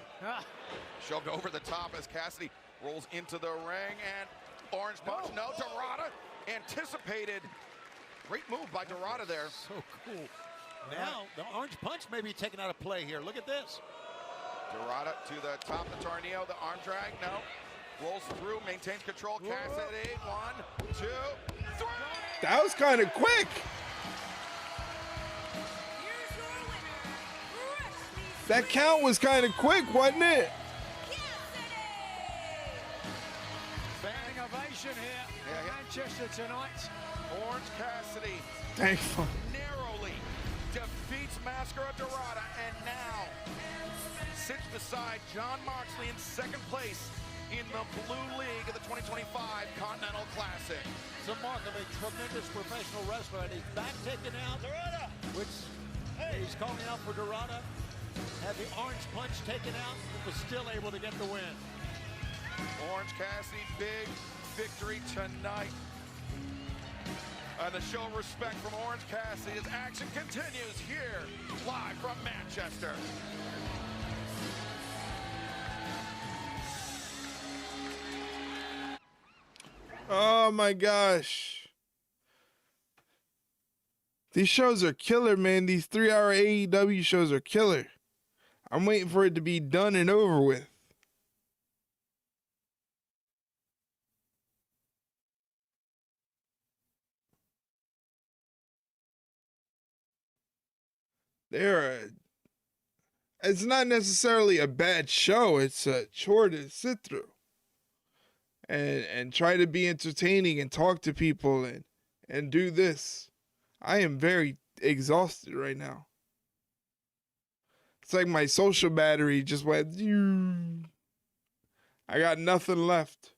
shoved over the top as Cassidy rolls into the ring, and orange punch. No, Dorado anticipated. Great move by Dorado there. So cool. Now, the orange punch may be taken out of play here. Look at this. Dorado to the top of the tornado, the arm drag, no. Rolls through, maintains control. Cassidy, 1, 2, 3. That was kind of quick. That count was kind of quick, wasn't it? Standing ovation here in Manchester tonight. Orange Cassidy Thankful. narrowly defeats Mascara Dorado, and now sits beside John Moxley in second place in the Blue League of the 2025 Continental Classic. It's a mark of a tremendous professional wrestler, and he's back taken out, which he's calling out for Dorada. Had the orange punch taken out, but was still able to get the win. Orange Cassidy, big victory tonight. And to show respect from Orange Cassidy as action continues here, live from Manchester. Oh my gosh. These shows are killer, man. These 3-hour AEW shows are killer. I'm waiting for it to be done and over with. It's not necessarily a bad show. It's a chore to sit through. And try to be entertaining and talk to people and do this. I am very exhausted right now. It's like my social battery just went. I got nothing left.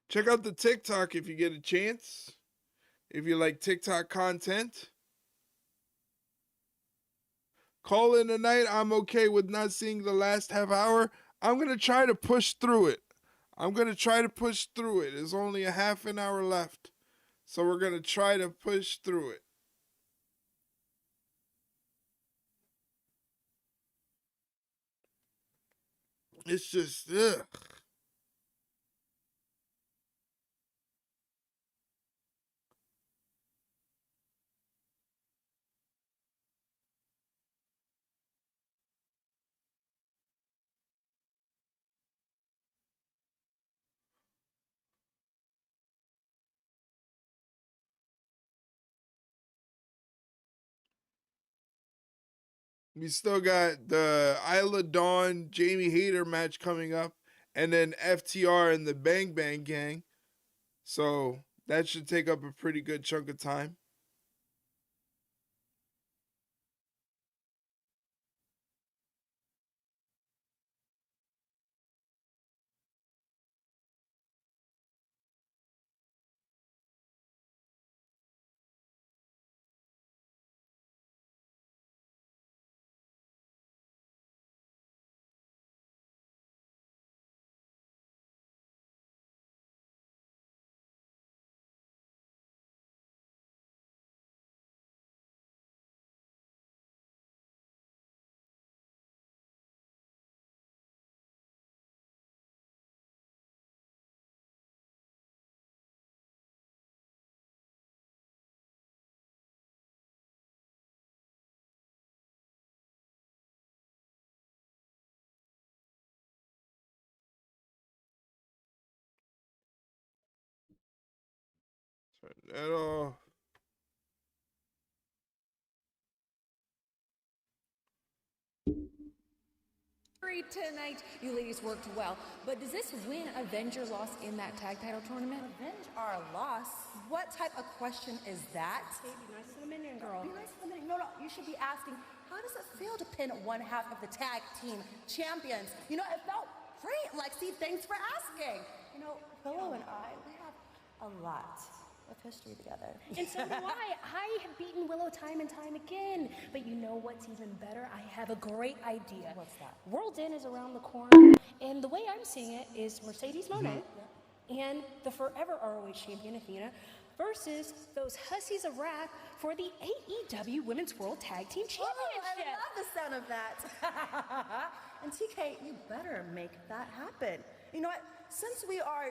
Check out the TikTok if you get a chance. If you like TikTok content. Call in tonight. I'm okay with not seeing the last half hour. I'm going to try to push through it. There's only a half an hour left. So we're going to try to push through it. It's just, ugh. We still got the Isla Dawn Jamie Hayter match coming up, and then FTR and the Bang Bang Gang. So that should take up a pretty good chunk of time. Turn that off. Tonight, you ladies worked well, but does this win avenge your loss in that tag title tournament? Avenge our loss? What type of question is that? Hey, be nice to the minion, girl. Be nice to the minion. No, you should be asking, how does it feel to pin one half of the tag team champions? You know, it felt great, Lexi. Thanks for asking. You know, Willow and I, we have a lot of history together. And so do I. I have beaten Willow time and time again. But you know what's even better? I have a great idea. What's that? World's End is around the corner. And the way I'm seeing it is Mercedes Moné and the forever ROH champion, Athena, versus those hussies of wrath for the AEW Women's World Tag Team Championship. I love the sound of that. And TK, you better make that happen. You know what? Since we are,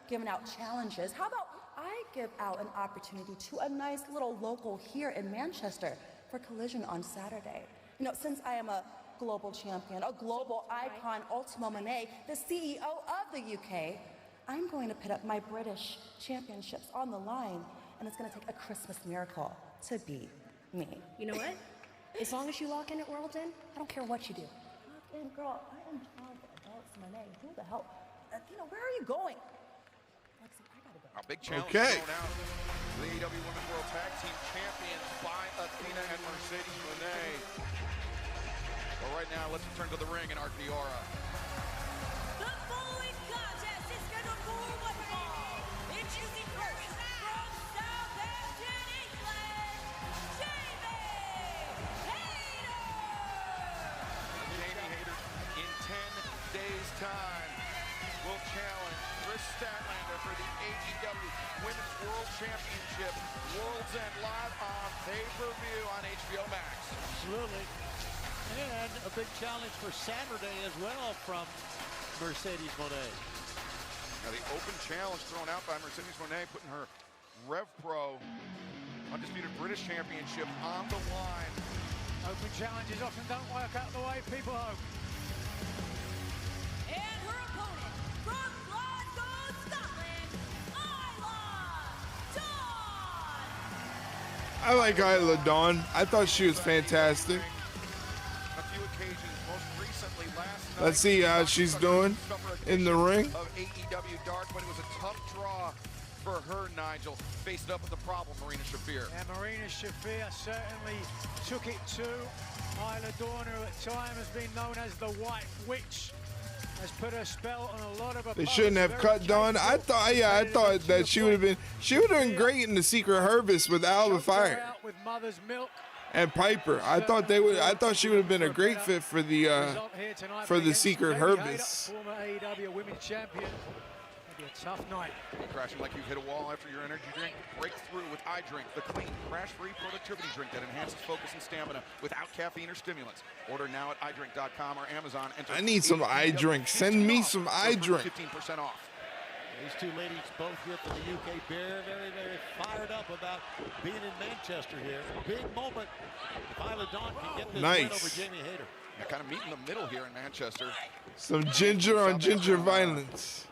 giving out challenges, how about I give out an opportunity to a nice little local here in Manchester for Collision on Saturday. Since I am a global champion, a global icon, Ultimo Monet, the CEO of the UK, I'm going to put up my British championships on the line, and it's going to take a Christmas miracle to beat Me. You know what? As long as you lock in at World's End, I don't care what you do. Lock in, girl. I am Alex Monet. Who the hell? Where are you going? Lexi, I gotta go. A big challenge Okay. thrown out. The AEW Women's World Tag Team Champions by Athena and Mercedes Moné. But right now, let's return to the ring in Archiora. The following contest is scheduled for one fall. Introducing first from Southampton, England, Jamie Hayter. Jamie Hayter, in 10 days' time, will challenge Chris Statlander for the AEW Women's World Championship. World's End live on pay-per-view on HBO Max. Absolutely. And a big challenge for Saturday as well from Mercedes Moné. Now the open challenge thrown out by Mercedes Moné, putting her Rev Pro Undisputed British Championship on the line. Open challenges often don't work out the way people hope. And her opponent from Glasgow, Scotland, Isla Dawn. I like Isla Dawn. I thought she was fantastic. A few occasions, most recently last night. Let's see how she's doing in the ring. Of AEW Dark, but it was a tough draw for her, Nigel. Faced up with the problem, Marina Shafir. And Marina Shafir certainly took it to Isla Dawn, who at time has been known as the White Witch. Has put a spell on a lot of They shouldn't have cut Dawn. I thought that she would have been great in the Secret Harvest with Alba Fire with Mother's Milk. and Piper. I thought she would have been a great fit for the Secret Harvest. Former AEW Women's Champion. It'll be a tough night. Crashing like you've hit a wall after your energy drink? Break through with iDrink, the clean, crash-free productivity drink that enhances focus and stamina without caffeine or stimulants. Order now at iDrink.com or Amazon. I need some iDrink. Send me some iDrink. 15% off. These two ladies both here from the UK, very, very, very fired up about being in Manchester here. Big moment if Isla Dawn can get this win over Jamie Hayter. Yeah, kind of meet in the middle here in Manchester. Some ginger on ginger violence.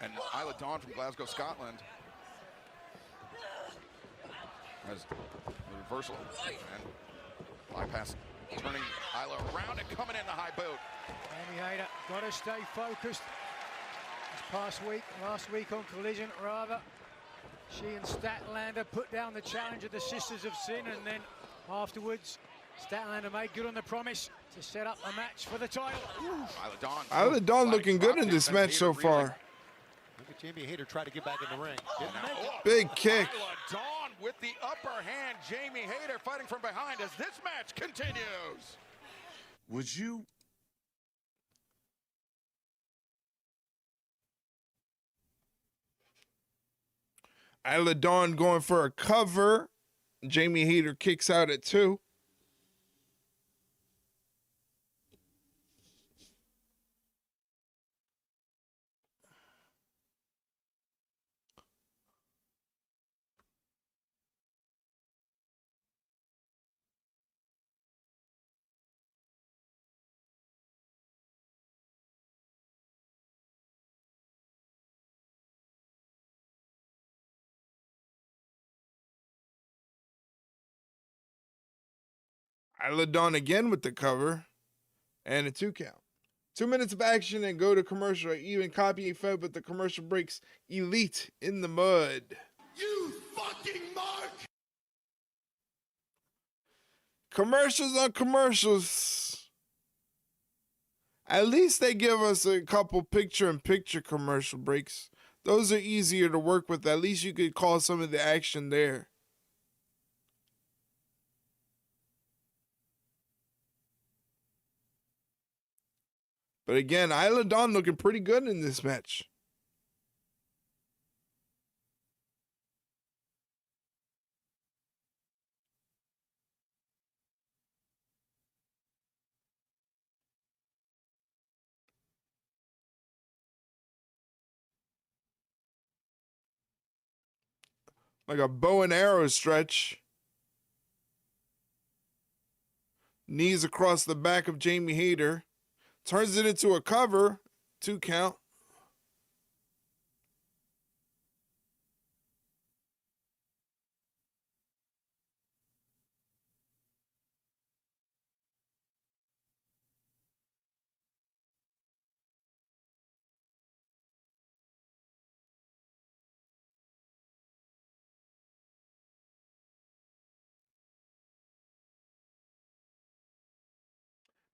And Isla Dawn from Glasgow, Scotland. Has the reversal and bypass, turning Isla around and coming in the high boot. Jamie Hayter got to stay focused. Last week on Collision, rather, she and Statlander put down the challenge of the Sisters of Sin, and then afterwards, Statlander made good on the promise to set up a match for the title. Isla Dawn looking good in this match so far. Look at Jamie Hayter try to get back in the ring. Big kick. Isla Dawn with the upper hand. Jamie Hayter fighting from behind as this match continues. Would you? Isla Dawn going for a cover. Jamie Hayter kicks out at 2. Isla Dawn again with the cover and a 2 count. 2 minutes of action and go to commercial. Even copy ain't fed, but the commercial breaks Elite in the mud. You fucking mark! Commercials on commercials. At least they give us a couple picture-in-picture commercial breaks. Those are easier to work with. At least you could call some of the action there. But again, Isla Dawn looking pretty good in this match. Like a bow and arrow stretch. Knees across the back of Jamie Hayter. Turns it into a cover. 2 count.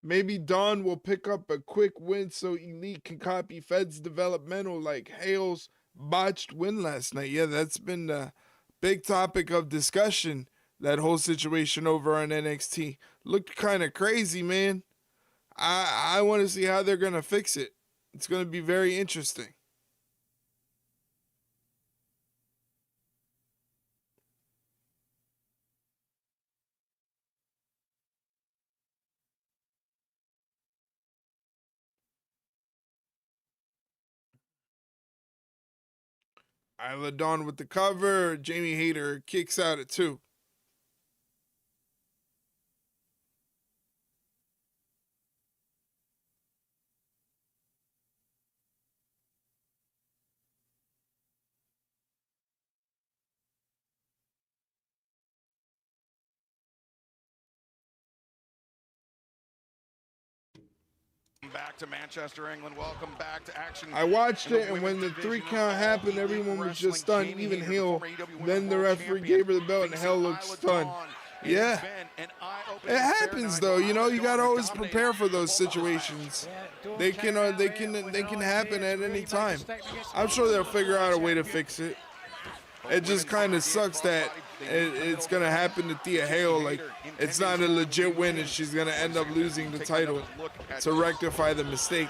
Maybe Dawn will pick up a quick win so Elite can copy Fed's developmental like Hale's botched win last night. Yeah, that's been the big topic of discussion, that whole situation over on NXT. Looked kind of crazy, man. I want to see how they're going to fix it. It's going to be very interesting. Isla Dawn with the cover. Jamie Hayter kicks out at 2. Back to Manchester, England. Welcome back to action. I watched it, and when the 3 count happened, everyone was just stunned. Even Hale. Then the referee gave her the belt, and Hale looked stunned. Yeah. It happens, though. You know, you gotta always prepare for those situations. They can happen at any time. I'm sure they'll figure out a way to fix it. It just kind of sucks that it's going to happen to Thea Hale. Like, it's not a legit win, and she's going to end up losing the title to rectify the mistake.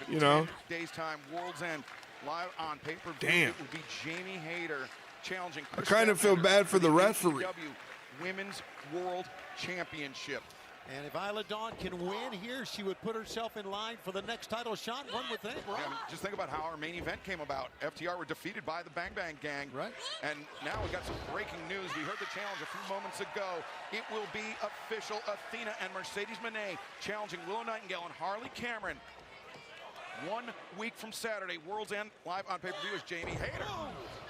You know? Days time, World's End, live on pay-per-view. Damn. It would be Jamie Hayter challenging. I kind of feel bad for the referee. Women's World Championship. And if Isla Dawn can win here, she would put herself in line for the next title shot. One would think, right? Yeah, just think about how our main event came about. FTR were defeated by the Bang Bang Gang. Right. And now we got some breaking news. We heard the challenge a few moments ago. It will be official. Athena and Mercedes Moné challenging Willow Nightingale and Harley Cameron. 1 week from Saturday, World's End live on pay-per-view is Jamie Hayter.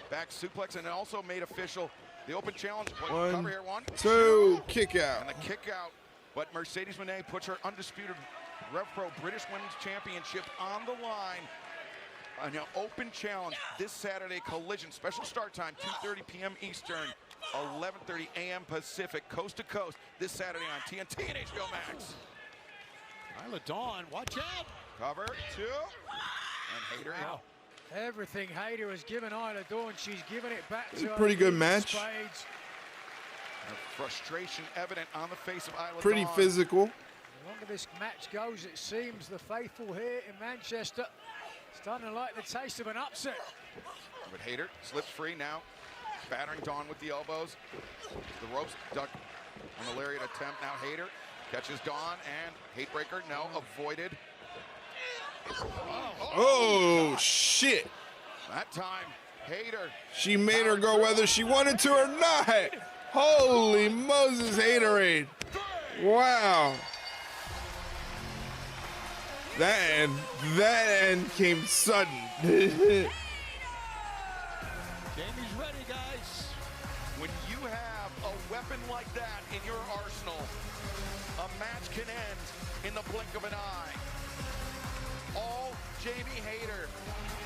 Back suplex, and it also made official the open challenge. Cover here, 1, 2, kick out. And the kick out. But Mercedes Moné puts her undisputed RevPro British Women's Championship on the line. An open challenge this Saturday, Collision. Special start time, 2:30 p.m. Eastern, 11:30 a.m. Pacific, coast to coast, this Saturday on TNT and HBO Max. Isla Dawn, watch out. Cover 2. And Hayter out. Everything Hayter has given Isla Dawn, she's given it back to her. Pretty good match. Spades. Frustration evident on the face of Isla Pretty Dawn. physical. The longer this match goes, it seems the faithful here in Manchester starting to like the taste of an upset. But Hayter slips free now, battering Dawn with the elbows. The ropes duck on the lariat attempt. Now Hayter catches Dawn and Hatebreaker, no, avoided. Oh, shit. That time, Hayter. She made her go whether she wanted to or not. Holy Moses, Haterade. Wow. That end came sudden. Jamie's ready, guys. When you have a weapon like that in your arsenal, a match can end in the blink of an eye. All Jamie Hayter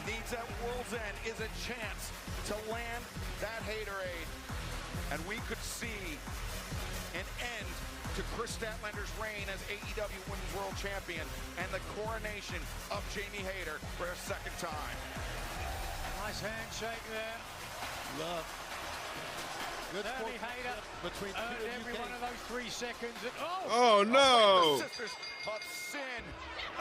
needs at World's End is a chance to land that Haterade. And we could see an end to Chris Statlander's reign as AEW Women's World Champion and the coronation of Jamie Hayter for a second time. Nice handshake there. Love. Good Jamie Hayter between every one of those 3 seconds. And, Oh, no. The Sisters of Sin.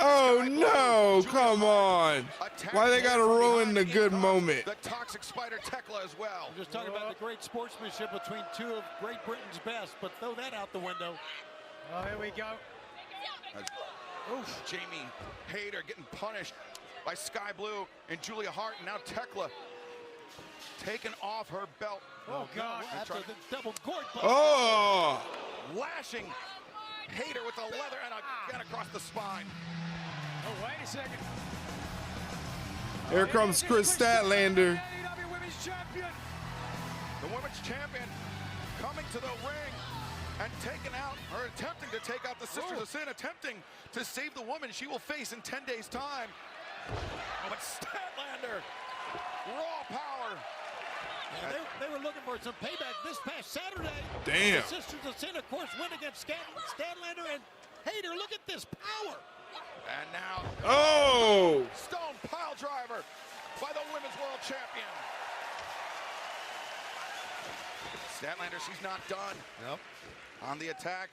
Oh, no. Come on. Why they got to ruin the good moment? The Toxic Spider Tekla as well. We're just talking about the great sportsmanship between 2 of Great Britain's best, but throw that out the window. Oh, here we go. Oof. Jamie Hayter getting punished by Sky Blue and Julia Hart, and now Tekla taken off her belt. Oh, God. After the double gourd bust. Oh. Lashing Hayter with the leather and again across the spine. Oh, wait a second. Here comes Chris Statlander. AEW Women's Champion. The Women's Champion coming to the ring and taking out, or attempting to take out the Sisters of Sin, attempting to save the woman she will face in 10 days' time. But Statlander, raw power. Yeah, they were looking for some payback this past Saturday. Damn. The Sisters of Sin, of course, went against Statlander, and Hayter, look at this power. And now, Oh! Stone pile driver by the Women's World Champion. Statlander, she's not done. Nope. On the attack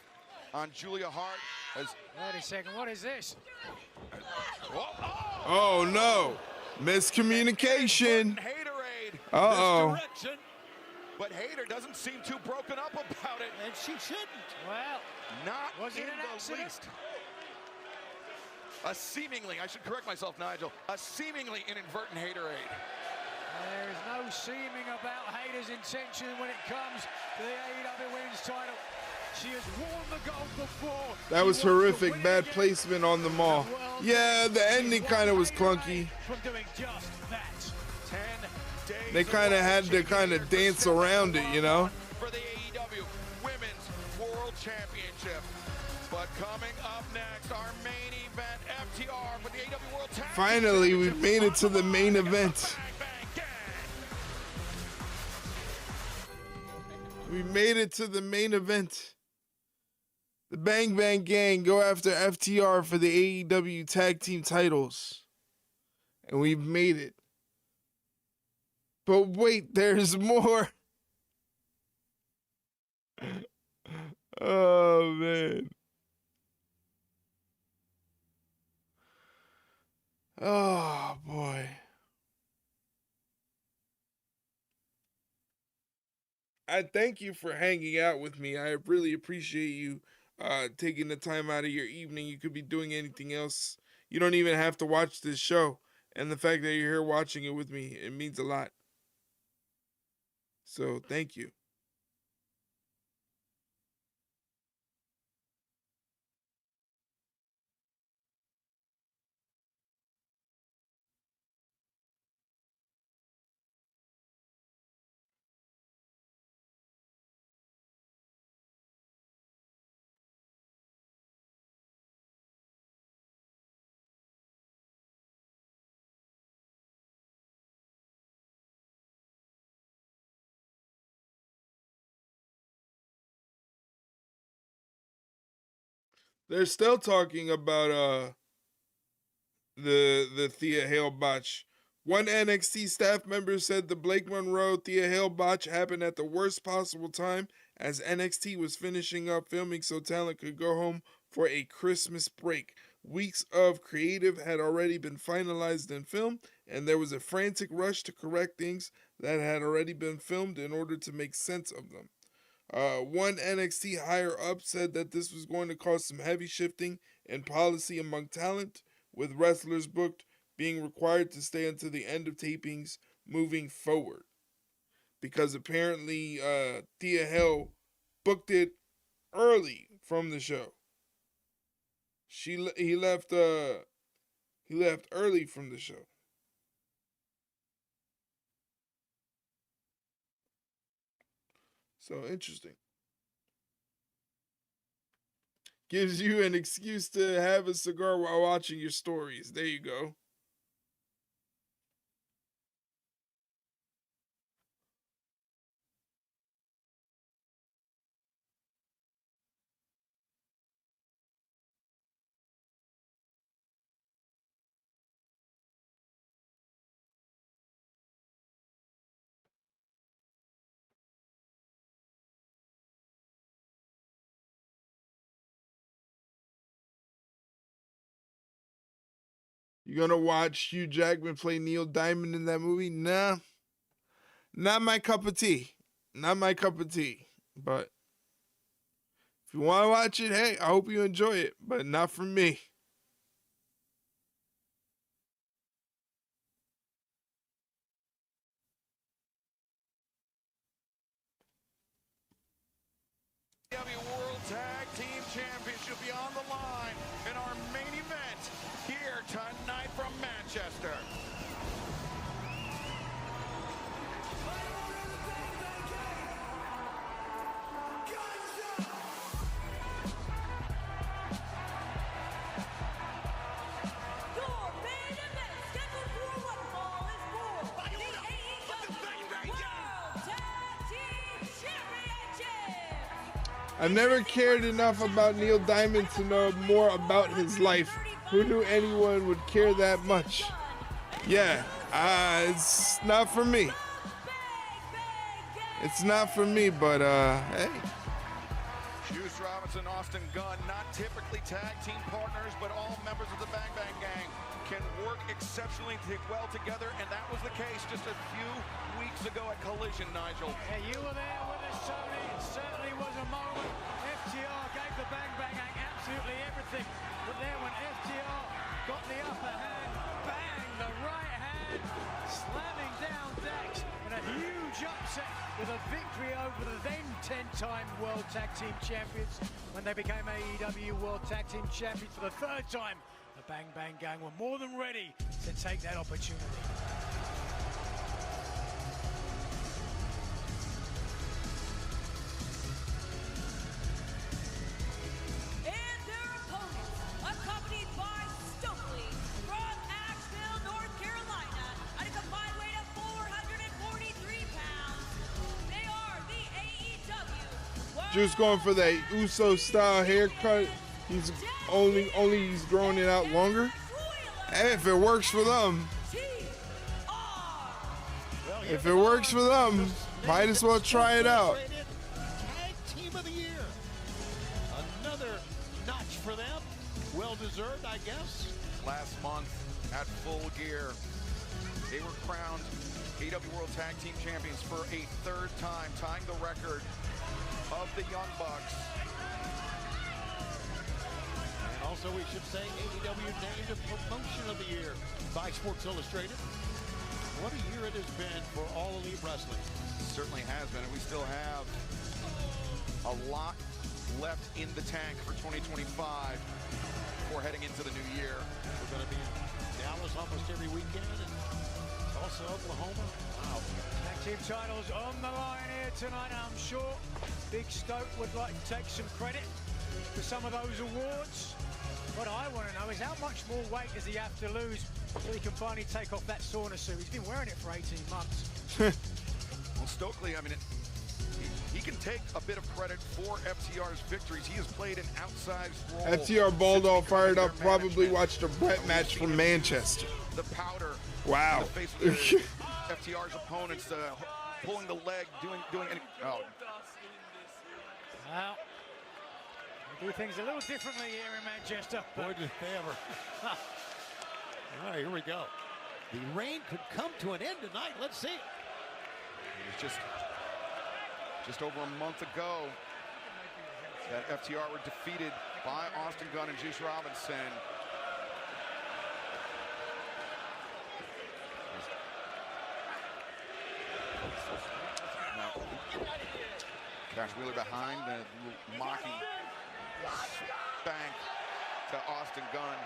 on Julia Hart. Wait a second, what is this? Oh no! Miscommunication. Haterade. Uh-oh. But Hayter doesn't seem too broken up about it. And she shouldn't. Well, not was it in an the accident? least. A seemingly, I should correct myself, Nigel, a seemingly inadvertent haterade. There is no seeming about Hayter's intention when it comes to the AEW Women's title. She has worn the gold before. That was horrific. Bad placement on the mall. Yeah, the ending kind of was clunky. From doing just that. 10 days They kind of had to kind of dance around it, you know? for the AEW Women's World Championship. But coming up next, our main event, FTR for the AEW World Tag. Finally, we've made it to the main event. We made it to the main event. The Bang Bang Gang go after FTR for the AEW Tag Team titles. And we've made it. But wait, there's more. Oh, man. Oh, boy. I thank you for hanging out with me. I really appreciate you taking the time out of your evening. You could be doing anything else. You don't even have to watch this show. And the fact that you're here watching it with me, it means a lot. So thank you. They're still talking about the Thea Hale botch. One NXT staff member said the Blake Monroe Thea Hale botch happened at the worst possible time as NXT was finishing up filming so talent could go home for a Christmas break. Weeks of creative had already been finalized and filmed, and there was a frantic rush to correct things that had already been filmed in order to make sense of them. One NXT higher up said that this was going to cause some heavy shifting in policy among talent, with wrestlers booked being required to stay until the end of tapings moving forward. Because apparently Thea Hale booked it early from the show. He left early from the show. So interesting. Gives you an excuse to have a cigar while watching your stories. There you go. You gonna watch Hugh Jackman play Neil Diamond in that movie? Nah. Not my cup of tea. Not my cup of tea. But if you want to watch it, hey, I hope you enjoy it. But not from me. World Tag Team Championship be on the line in our main event here tonight from Manchester. Your main event scheduled for one fall is for the AEW World Tag Team Championship. I never cared enough about Neil Diamond to know more about his life. Who knew anyone would care that much? Yeah, it's not for me. It's not for me, but hey. Juice Robinson, Austin Gunn, not typically tag team partners, but all members of the Bang Bang Gang can work exceptionally well together, and that was the case just a few weeks ago at Collision, Nigel. Yeah, you were there with us, Tony. It certainly was a moment. FTR gave the Bang Bang Gang absolutely everything, but then when FTR got the upper hand, bang, the right hand, slamming down Dax, and a huge upset with a victory over the then 10-time World Tag Team Champions when they became AEW World Tag Team Champions for the third time. The Bang Bang Gang were more than ready to take that opportunity. And their opponents, accompanied by Stokely from Asheville, North Carolina, at a combined weight of 443 pounds. They are the AEW Juice going for the Uso style haircut. He's he's growing it out longer. Hey, if it works for them. If it works for them, might as well try it out. Tag Team of the Year. Another notch for them. Well deserved, I guess. Last month at Full Gear, they were crowned AEW World Tag Team Champions for a third time, tying the record of the Young Bucks. And also we should say AEW named a Promotion of the Year by Sports Illustrated. What a year it has been for All Elite Wrestling. Certainly has been, and we still have a lot left in the tank for 2025 before heading into the new year. We're going to be in Dallas almost every weekend, and also Oklahoma. Wow. Tag team titles on the line here tonight. I'm sure Big Stoke would like to take some credit for some of those awards. What I want to know is how much more weight does he have to lose so he can finally take off that sauna suit? He's been wearing it for 18 months. Well, Stokely, I mean, he can take a bit of credit for FTR's victories. He has played an outsized role. FTR balled all fired up, probably watched a Brett match from Manchester. The powder. Wow. In the face of FTR's opponents, pulling the leg, doing any. Oh. Well, we do things a little differently here in Manchester. Boy, did they ever. All right, here we go. The reign could come to an end tonight. Let's see. It was just over a month ago that FTR were defeated by Austin Gunn and Juice Robinson. Now, Cash Wheeler behind, the mocking spank to Austin Gunn.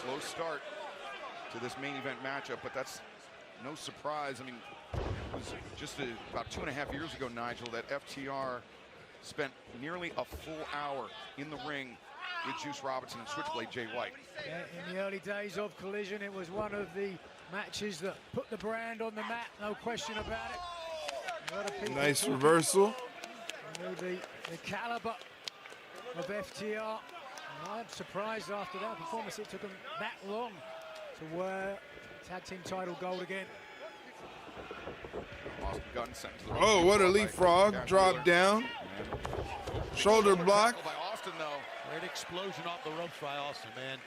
Slow start to this main event matchup, but that's no surprise. I mean, it was just about 2.5 years ago, Nigel, that FTR spent nearly a full hour in the ring with Juice Robinson and Switchblade Jay White. Yeah, in the early days of Collision, it was one of the matches that put the brand on the map, no question about it. A lot of people Nice reversal. The caliber of FTR. I'm surprised after that performance it took them that long to wear tag team title gold again. Austin Gunn sent to the Oh, what a leapfrog. Drop down. Shoulder block. By Austin, though. Great explosion off the ropes by Austin, man.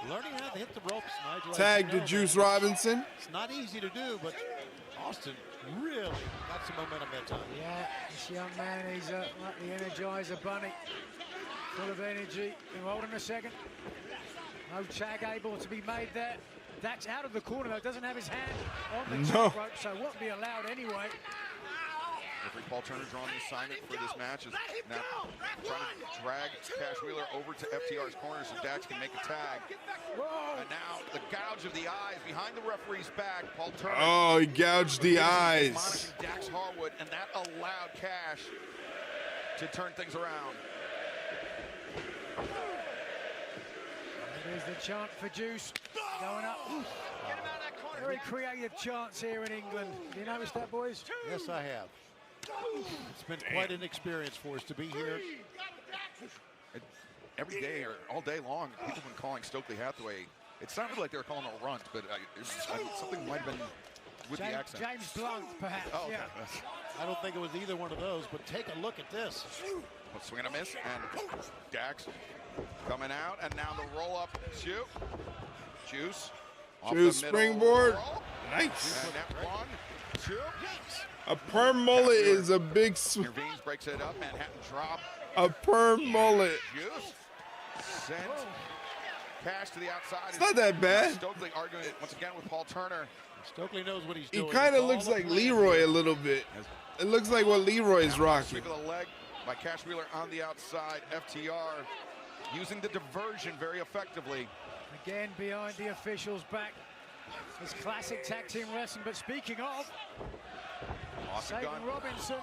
Learning how to hit the ropes, Nigel. Tag to Juice Robinson. It's not easy to do, but Austin really got some momentum that time. Yeah, this young man, he's like the Energizer Bunny. Full of energy. Hold on a second. No tag able to be made there. That's out of the corner, though. Doesn't have his hand on the top rope, so won't be allowed anyway. Referee Paul Turner drawing the assignment for this match is now trying to drag Cash Wheeler over to FTR's corner so Dax can make a tag. And now the gouge of the eyes behind the referee's back. Paul Turner. Oh, he gouged the eyes. Admonishing Dax Harwood, and that allowed Cash to turn things around. There's the chant for Juice going up. Very creative chants here in England. Have you noticed that, boys? Yes, I have. It's been quite an experience for us to be here. Every day or all day long, people have been calling Stokely Hathaway. It sounded like they were calling a runt, but something might have been with the accent. James Blunt, perhaps. Oh, okay. Yeah. I don't think it was either one of those, but take a look at this. Swing and a miss, and Dax coming out, and now the roll-up shoot. Juice. Juice springboard. Nice. And that one, two. A perm mullet is a big Nervines breaks it up. Manhattan drop. A perm mullet. Juice. Sent. Cash to the outside. It's not that bad. Stokely arguing once again with Paul Turner. Stokely knows what he's He doing. kind of looks like Leroy a little bit. It looks like what Leroy's rocking. Sweep of the leg by Cash Wheeler on the outside. FTR using the diversion very effectively. Again, behind the officials' back. It's classic tag team wrestling. But speaking of, Austin saving Gunn. Robinson.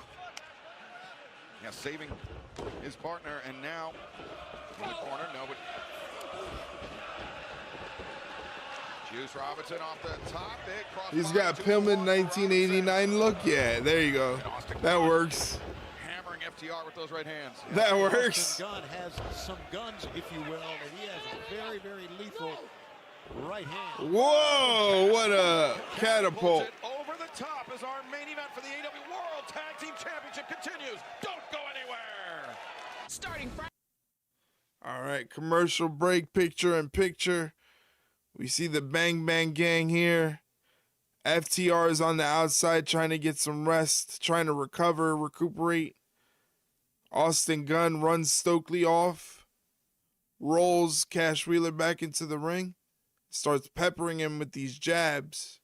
Yeah, saving his partner, and now in the corner. No, but Juice Robinson off the top. Big cross. He's got Pillman 1989 look. Yeah, there you go. That works. Hammering FTR with those right hands. That works. Austin Gunn has some guns, if you will, and he has a very, very lethal right hand. Whoa, what a catapult. Over the top as our main event for the AEW World Tag Team Championship continues. Don't go anywhere. Starting Friday. All right, commercial break, picture in picture. We see the Bang Bang Gang here. FTR is on the outside trying to get some rest, trying to recuperate. Austin Gunn runs Stokely off, rolls Cash Wheeler back into the ring, starts peppering him with these jabs.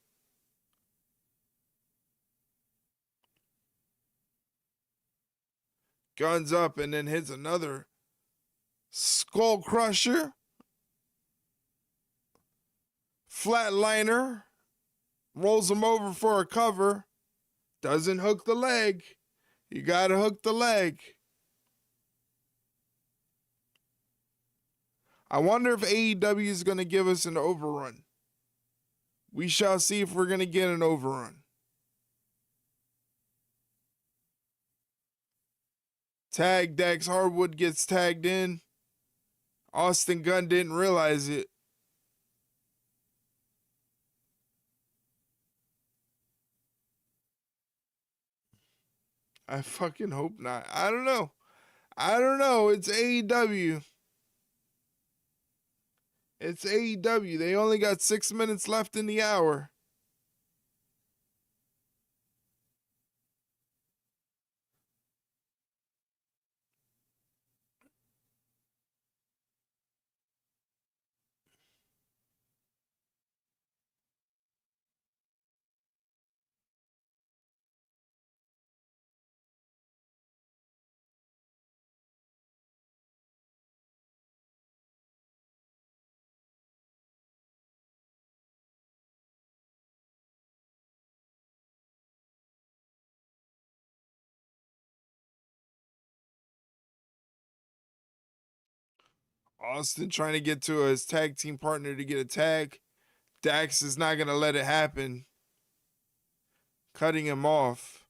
Guns up and then hits another skull crusher. Flatliner. Rolls him over for a cover. Doesn't hook the leg. You gotta hook the leg. I wonder if AEW is gonna give us an overrun. We shall see if we're gonna get an overrun. Tag Dax Hardwood gets tagged in. Austin Gunn didn't realize it. I fucking hope not. I don't know. It's AEW. It's AEW. They only got 6 minutes left in the hour. Austin trying to get to his tag team partner to get a tag. Dax is not going to let it happen. Cutting him off.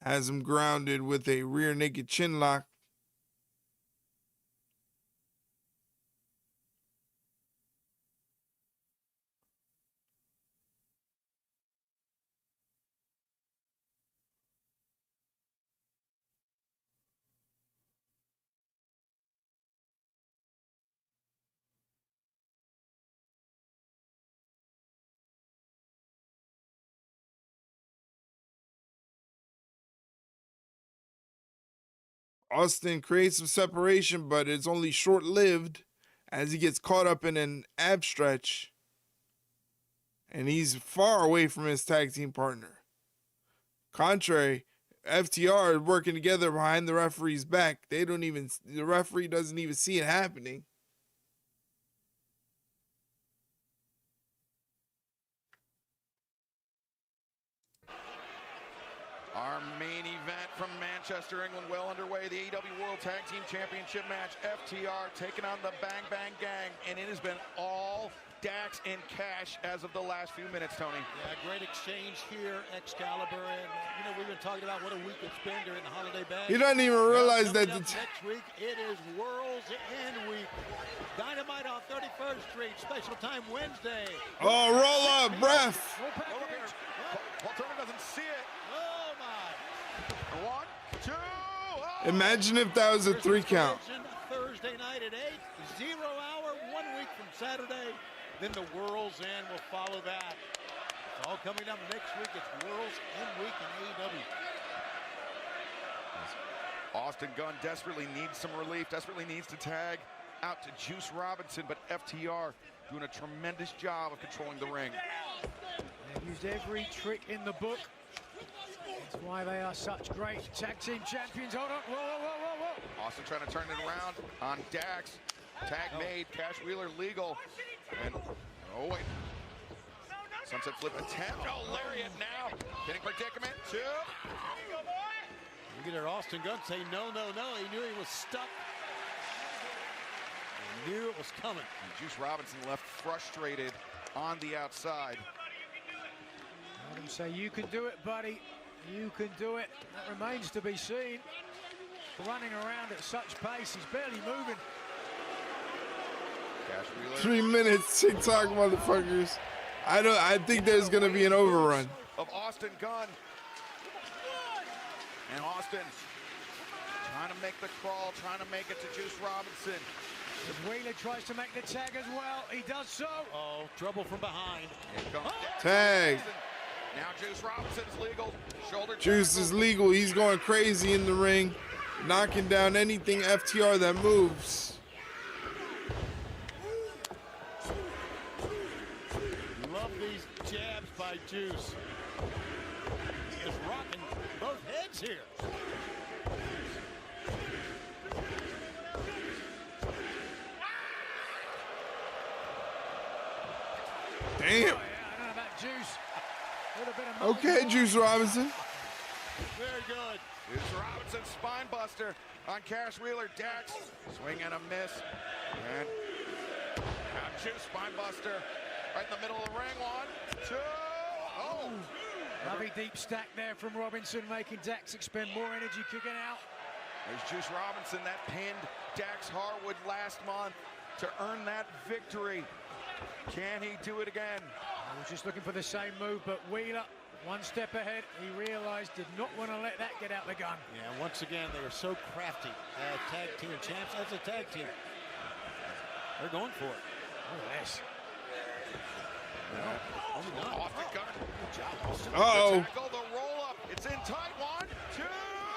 Has him grounded with a rear naked chin lock. Austin creates some separation, but it's only short-lived as he gets caught up in an ab stretch. And he's far away from his tag team partner. Contrary, FTR are working together behind the referee's back. The referee doesn't even see it happening. Our main event from Manchester. Manchester, England, well underway. The AEW World Tag Team Championship match. FTR taking on the Bang Bang Gang, and it has been all Dax and Cash as of the last few minutes, Tony. Yeah, great exchange here, Excalibur, and you know, we've been talking about what a week it's been during the holiday bag. He doesn't even realize that next week it is World's End Week. Dynamite on 31st Street, special time Wednesday. Oh, roll up, ref. Paul Turner doesn't see it. Oh my. 1, 2. Oh. Imagine if that was a 3 count. Thursday night at 8, 0 hour, 1 week from Saturday. Then the World's End will follow that. It's all coming up next week. It's World's End Week in AEW. Austin Gunn desperately needs some relief, desperately needs to tag out to Juice Robinson, but FTR doing a tremendous job of controlling the ring. They've used every trick in the book. That's why they are such great tag team champions. Hold on, whoa, whoa, whoa, whoa. Austin trying to turn it around on Dax. Tag made, Cash Wheeler legal. And, oh wait. Sunset flip attempt. Oh, lariat now. Hitting predicament, 2. You get Austin Gunn say no, no, no. He knew he was stuck. He knew it was coming. And Juice Robinson left frustrated on the outside. Let him say, you can do it, buddy. You can do it. That remains to be seen. Running around at such pace, he's barely moving. 3 minutes, TikTok motherfuckers. I think there's gonna be an overrun. Of Austin Gunn. And Austin trying to make the crawl, trying to make it to Juice Robinson. As Wheeler tries to make the tag as well, he does so. Oh, trouble from behind. Tag. Now Juice Robinson's legal. Shoulder Juice is legal. He's going crazy in the ring, knocking down anything FTR that moves. Love these jabs by Juice. He is rocking both heads here. Damn. Oh, yeah, I don't know about Juice. Okay, Juice Robinson. Very good. Juice Robinson spine buster on Cash Wheeler. Dax swing and a miss. And now Juice spine buster right in the middle of the ring. 1, 2. Oh. Lovely deep stack there from Robinson, making Dax expend more energy kicking out. There's Juice Robinson that pinned Dax Harwood last month to earn that victory. Can he do it again? He was just looking for the same move, but Wheeler, one step ahead, he realized did not want to let that get out the gun. Yeah, once again, they are so crafty. Tag team champs, as a tag team. They're going for it. Look at this. Austin Gunn. Uh-oh. The tackle, the roll up. It's in tight. 1,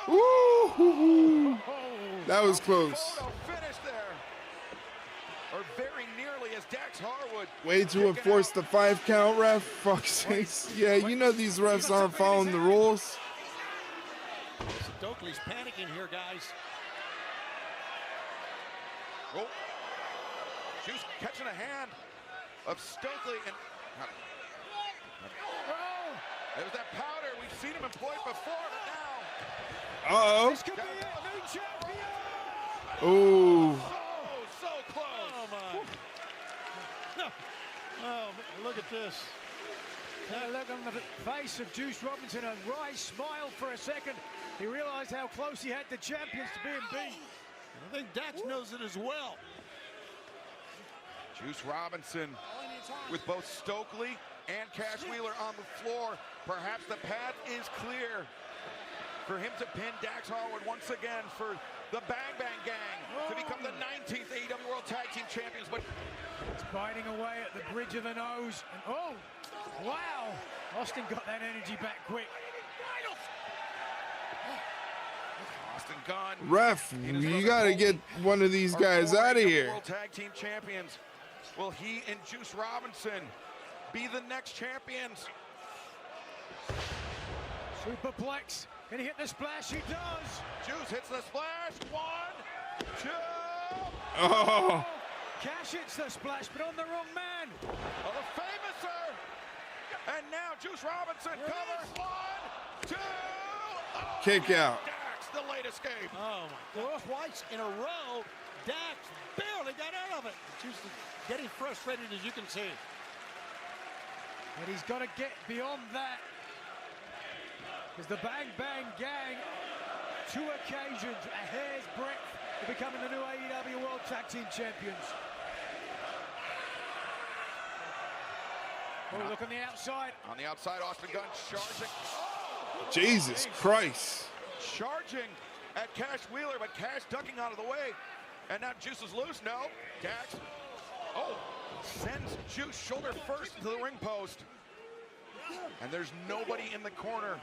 2. Woo! That was close. Photo finish there. Or very nearly as Dax Harwood. Way to enforce the 5 count, ref. Fuck's sakes. Yeah, you know these refs aren't following the rules. Stokely's panicking here, guys. Oh. Juice catching a hand of Stokely. And there's that powder. We've seen him employed before, but now. Uh-oh. This could be it. New champion. Ooh. So close. Oh, my. No. Oh, look at this. Now look on the face of Juice Robinson, a wry smile for a second. He realized how close he had the champions to being beat. I think Dax knows it as well. Juice Robinson with both Stokely and Cash Wheeler on the floor. Perhaps the path is clear for him to pin Dax Harwood once again for the Bang Bang Gang to become the 19th AEW World Tag Team Champions. But it's biting away at the bridge of the nose. And oh, wow. Austin got that energy back quick. Austin Gunn. Ref, you got to get one of these guys out of here. World Tag Team Champions. Will he and Juice Robinson be the next champions? Superplex. Can he hit the splash? He does. Juice hits the splash. 1, 2. Oh. Cash hits the splash, but on the wrong man. Oh, the famouser. And now Juice Robinson covers. 1, 2. Oh, Kick out. Dax, the great escape. Oh, my God. Twice in a row, Dax barely got out of it. Just getting frustrated, as you can see. But he's got to get beyond that. Because the Bang Bang Gang, 2 occasions, a hair's breadth of becoming the new AEW World Tag Team Champions. Oh, look on the outside. On the outside, Austin Gunn charging. Oh! Jesus Christ. Charging at Cash Wheeler, but Cash ducking out of the way. And now Juice is loose. No. Dax. Oh, sends Juice shoulder first into the ring post. And there's nobody in the corner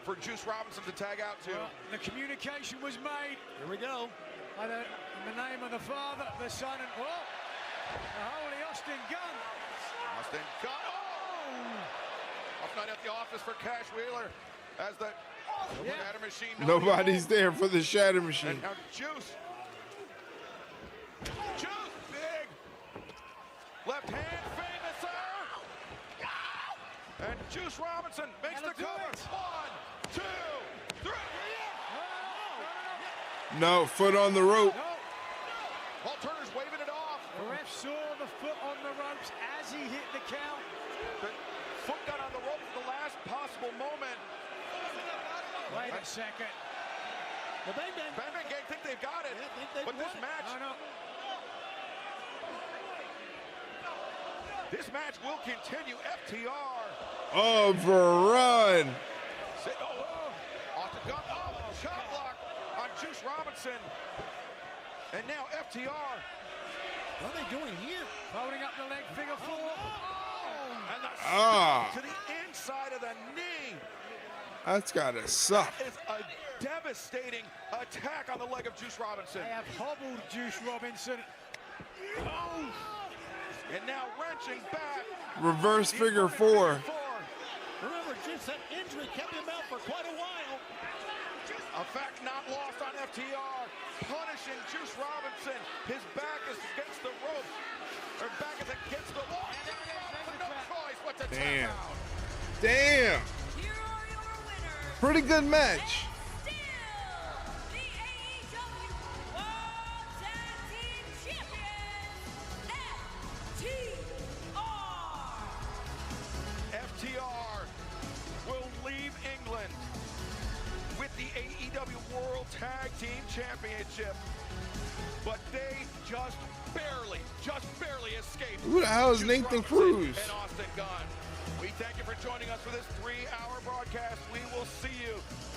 for Juice Robinson to tag out to. Well, the communication was made. Here we go. In the name of the Father, the Son, and the Holy Austin Gunn. Austin Gunn. Oh! Off night at the office for Cash Wheeler as the Shatter Machine. Nobody's there for the Shatter Machine. And now Juice. Juice, big. Left hand, famous. And Juice Robinson makes the cover. 1, 2, 3. No, foot on the rope. Paul Turner's waving it off. The ref saw the foot on the ropes as he hit the count. The foot got on the rope at the last possible moment. Wait a second. The Bang Bang Gang think they've got it. But this match. This match will continue. FTR. Overrun. Off the gun. Oh, shot block on Juice Robinson. And now FTR. What are they doing here? Holding up the leg, figure 4. And the to the inside of the knee. That's gotta suck. That is a devastating attack on the leg of Juice Robinson. They have hobbled Juice Robinson. Oh! And now wrenching back. Reverse figure 4. Remember, Juice, that injury kept him out for quite a while. A fact not lost on FTR. Punishing Juice Robinson. His back is against the rope. Or back is against the wall. And no choice but to Damn. tap out. Damn. Pretty good match. FTR will leave England with the AEW World Tag Team Championship, but they just barely escaped. Who the hell is Juice Nathan Robinson Cruz? and Austin Gunn. We thank you for joining us for this 3-hour broadcast. We will see you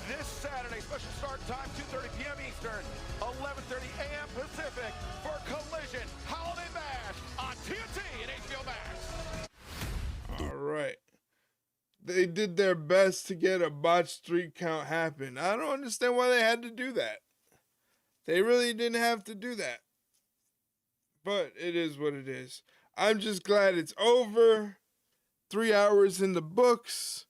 this Saturday. Special start time, 2:30 p.m. Eastern, 11:30 a.m. Pacific for Collision Holiday Bash on TNT and HBO Max. All right. They did their best to get a botched 3 count happen. I don't understand why they had to do that. They really didn't have to do that. But it is what it is. I'm just glad it's over. 3 hours in the books.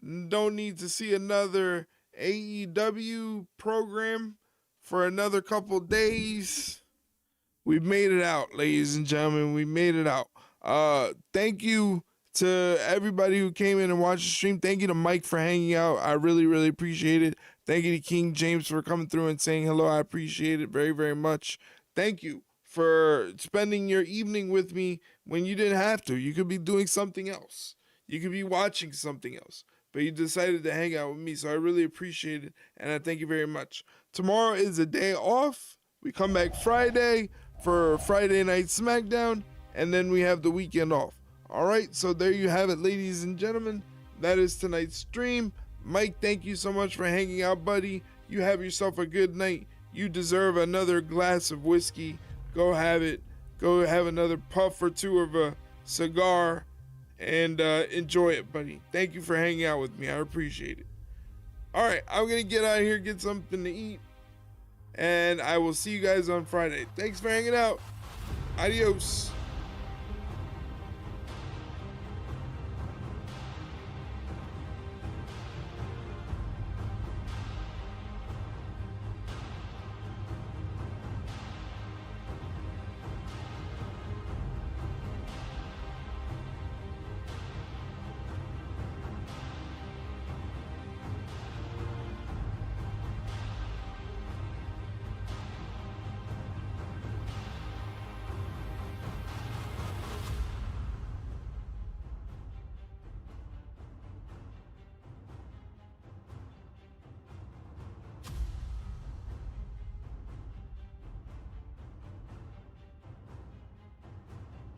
Don't need to see another AEW program for another couple days. We made it out, ladies and gentlemen. We made it out. Thank you to everybody who came in and watched the stream. Thank you to Mike for hanging out. I really, really appreciate it. Thank you to King James for coming through and saying hello. I appreciate it very, very much. Thank you for spending your evening with me when you didn't have to. You could be doing something else. You could be watching something else. But you decided to hang out with me, so I really appreciate it, and I thank you very much. Tomorrow is a day off. We come back Friday for Friday Night SmackDown, and then we have the weekend off. All right, so there you have it, ladies and gentlemen. That is tonight's stream. Mike, thank you so much for hanging out, buddy. You have yourself a good night. You deserve another glass of whiskey. Go have it. Go have another puff or 2 of a cigar and enjoy it, buddy. Thank you for hanging out with me. I appreciate it. All right, I'm going to get out of here, get something to eat, and I will see you guys on Friday. Thanks for hanging out. Adios.